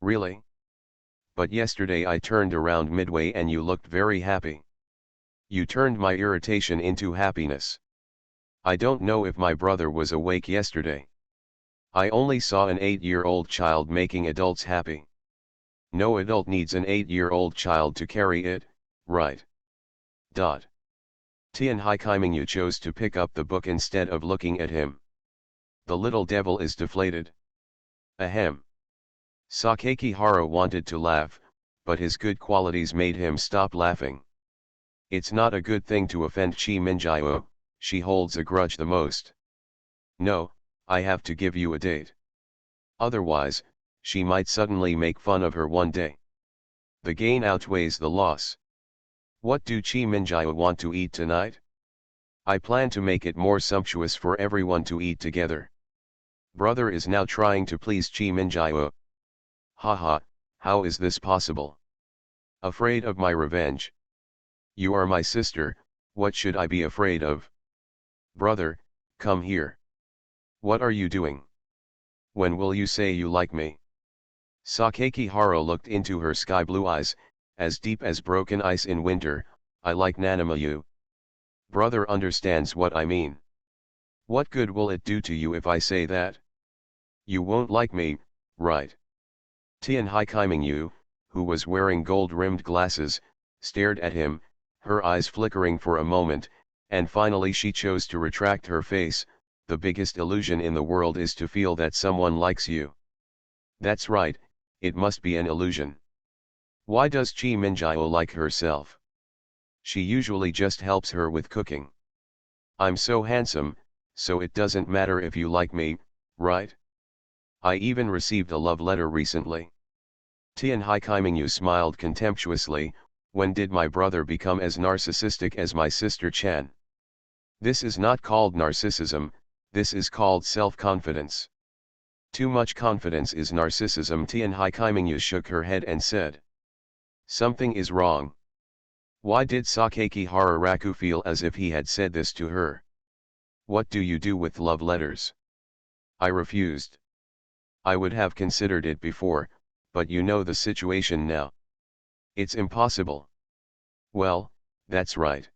Speaker 1: Really? But yesterday I turned around midway and you looked very happy. You turned my irritation into happiness. I don't know if my brother was awake yesterday. I only saw an 8-year-old child making adults happy. No adult needs an 8-year-old child to carry it, right? Tian Haikaimingu chose to pick up the book instead of looking at him. The little devil is deflated. Ahem. Sakakihara wanted to laugh, but his good qualities made him stop laughing. It's not a good thing to offend Chi Minjiao, she holds a grudge the most. No, I have to give you a date. Otherwise, she might suddenly make fun of her one day. The gain outweighs the loss. What do Chi Minjiao want to eat tonight? I plan to make it more sumptuous for everyone to eat together. Brother is now trying to please Chi Minjiao. Haha, how is this possible? Afraid of my revenge? You are my sister, what should I be afraid of? Brother, come here. What are you doing? When will you say you like me? Sakakihara looked into her sky blue eyes, as deep as broken ice in winter. I like Nanamayu. Brother understands what I mean. What good will it do to you if I say that? You won't like me, right? Tian Haikaimingu, who was wearing gold-rimmed glasses, stared at him, her eyes flickering for a moment, and finally she chose to retract her face. The biggest illusion in the world is to feel that someone likes you. That's right, it must be an illusion. Why does Chi Minjiao like herself? She usually just helps her with cooking. I'm so handsome, so it doesn't matter if you like me, right? I even received a love letter recently. Tian Haikaimingu smiled contemptuously. When did my brother become as narcissistic as my sister Chan? This is not called narcissism, this is called self-confidence. Too much confidence is narcissism. Tian Haikaimingu shook her head and said. Something is wrong. Why did Sakakihara Raku feel as if he had said this to her? What do you do with love letters? I refused. I would have considered it before, but you know the situation now. It's impossible. Well, that's right.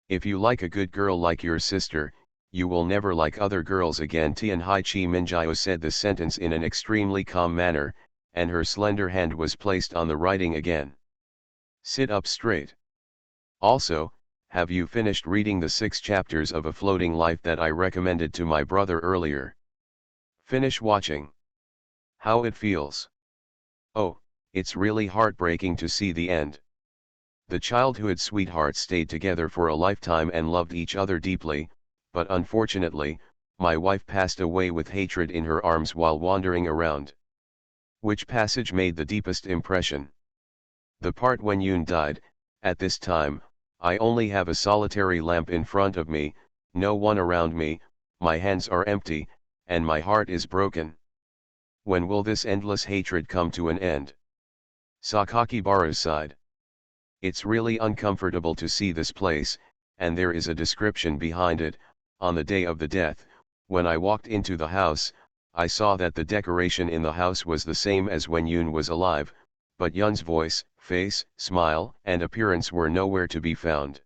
Speaker 1: If you like a good girl like your sister, you will never like other girls again. Tian Hai Chi Minjiao said the sentence in an extremely calm manner, and her slender hand was placed on the writing again. Sit up straight. Also, have you finished reading the 6 chapters of A Floating Life that I recommended to my brother earlier? Finish watching. How it feels? Oh, it's really heartbreaking to see the end. The childhood sweethearts stayed together for a lifetime and loved each other deeply, but unfortunately, my wife passed away with hatred in her arms while wandering around. Which passage made the deepest impression? The part when Yoon died. At this time, I only have a solitary lamp in front of me, no one around me, my hands are empty, and my heart is broken. When will this endless hatred come to an end? Sakakibara sighed. It's really uncomfortable to see this place, and there is a description behind it. On the day of the death, when I walked into the house, I saw that the decoration in the house was the same as when Yoon was alive, but Yun's voice, face, smile, and appearance were nowhere to be found.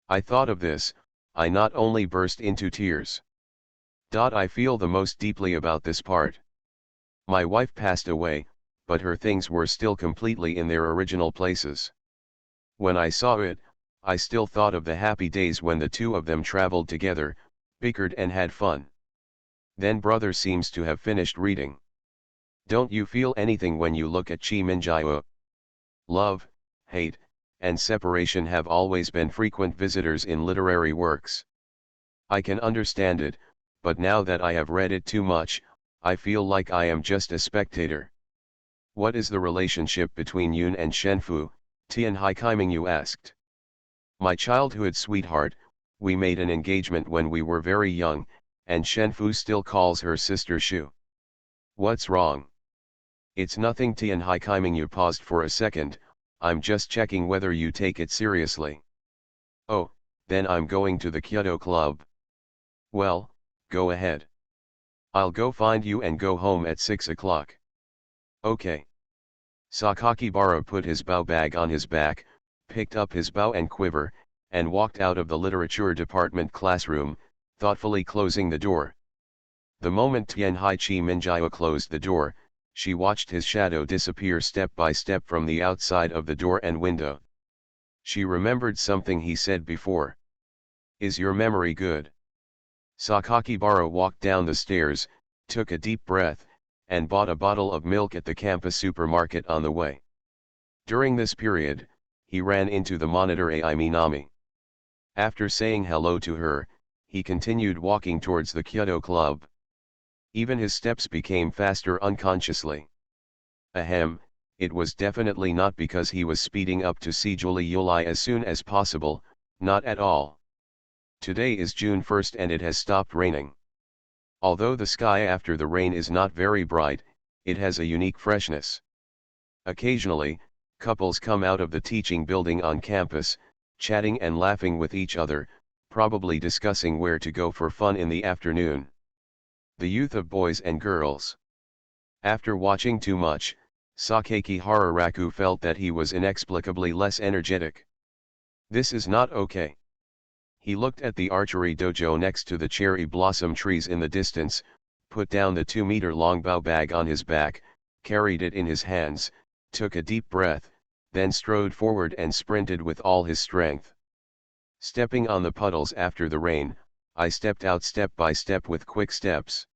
Speaker 1: I thought of this, I not only burst into tears. I feel the most deeply about this part. My wife passed away, but her things were still completely in their original places. When I saw it, I still thought of the happy days when the two of them traveled together, bickered and had fun. Then brother seems to have finished reading. Don't you feel anything when you look at Chi Minjia? Love, hate, and separation have always been frequent visitors in literary works. I can understand it, but now that I have read it too much, I feel like I am just a spectator. What is the relationship between Yoon and Shenfu? Tian Haikiming asked. My childhood sweetheart, we made an engagement when we were very young, and Shenfu still calls her sister Shu. What's wrong? It's nothing. Tian Haikiming paused for a second. I'm just checking whether you take it seriously. Oh, then I'm going to the Kyoto Club. Well, go ahead. I'll go find you and go home at 6 o'clock. Okay. Sakakibara put his bow bag on his back, picked up his bow and quiver, and walked out of the literature department classroom, thoughtfully closing the door. The moment Tianhai Chi Minjia closed the door, she watched his shadow disappear step by step from the outside of the door and window. She remembered something he said before. Is your memory good? Sakakibara walked down the stairs, took a deep breath, and bought a bottle of milk at the campus supermarket on the way. During this period, he ran into the monitor Ai Minami. After saying hello to her, he continued walking towards the Kyoto Club. Even his steps became faster unconsciously. Ahem, it was definitely not because he was speeding up to see Julie Yulai as soon as possible, not at all. Today is June 1st and it has stopped raining. Although the sky after the rain is not very bright, it has a unique freshness. Occasionally, couples come out of the teaching building on campus, chatting and laughing with each other, probably discussing where to go for fun in the afternoon. The youth of boys and girls. After watching too much, Sakaki Hararaku felt that he was inexplicably less energetic. This is not okay. He looked at the archery dojo next to the cherry blossom trees in the distance, put down the 2-meter-long bow bag on his back, carried it in his hands, took a deep breath, then strode forward and sprinted with all his strength. Stepping on the puddles after the rain, I stepped out step by step with quick steps.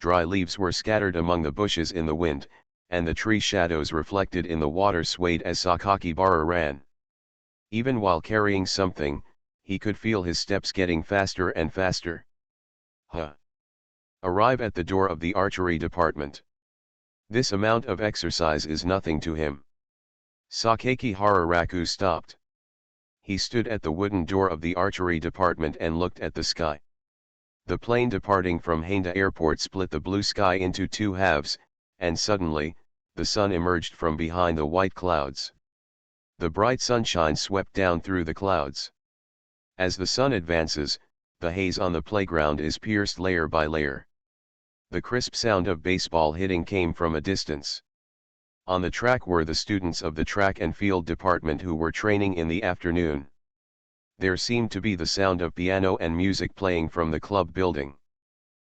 Speaker 1: Dry leaves were scattered among the bushes in the wind, and the tree shadows reflected in the water swayed as Sakakibara ran. Even while carrying something, he could feel his steps getting faster and faster. Arrive at the door of the archery department. This amount of exercise is nothing to him. Sakaki Hararaku stopped. He stood at the wooden door of the archery department and looked at the sky. The plane departing from Haneda Airport split the blue sky into two halves, and suddenly, the sun emerged from behind the white clouds. The bright sunshine swept down through the clouds. As the sun advances, the haze on the playground is pierced layer by layer. The crisp sound of baseball hitting came from a distance. On the track were the students of the track and field department who were training in the afternoon. There seemed to be the sound of piano and music playing from the club building.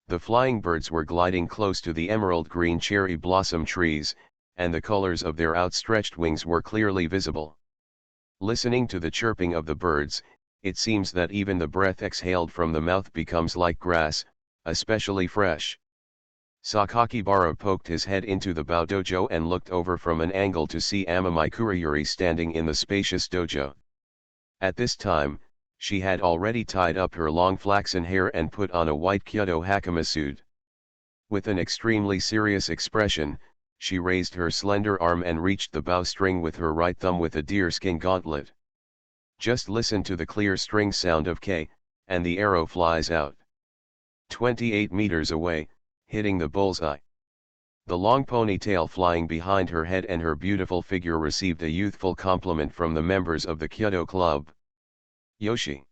Speaker 1: The flying birds were gliding close to the emerald green cherry blossom trees, and the colors of their outstretched wings were clearly visible. Listening to the chirping of the birds, it seems that even the breath exhaled from the mouth becomes like grass, especially fresh. Sakakibara poked his head into the Bao dojo and looked over from an angle to see Amami Kurayuri standing in the spacious dojo. At this time, she had already tied up her long flaxen hair and put on a white Kyoto hakama suit. With an extremely serious expression, she raised her slender arm and reached the bow string with her right thumb with a deerskin gauntlet. Just listen to the clear string sound of K, and the arrow flies out. 28 meters away, hitting the bullseye. The long ponytail flying behind her head and her beautiful figure received a youthful compliment from the members of the Kyoto Club. Yoshi.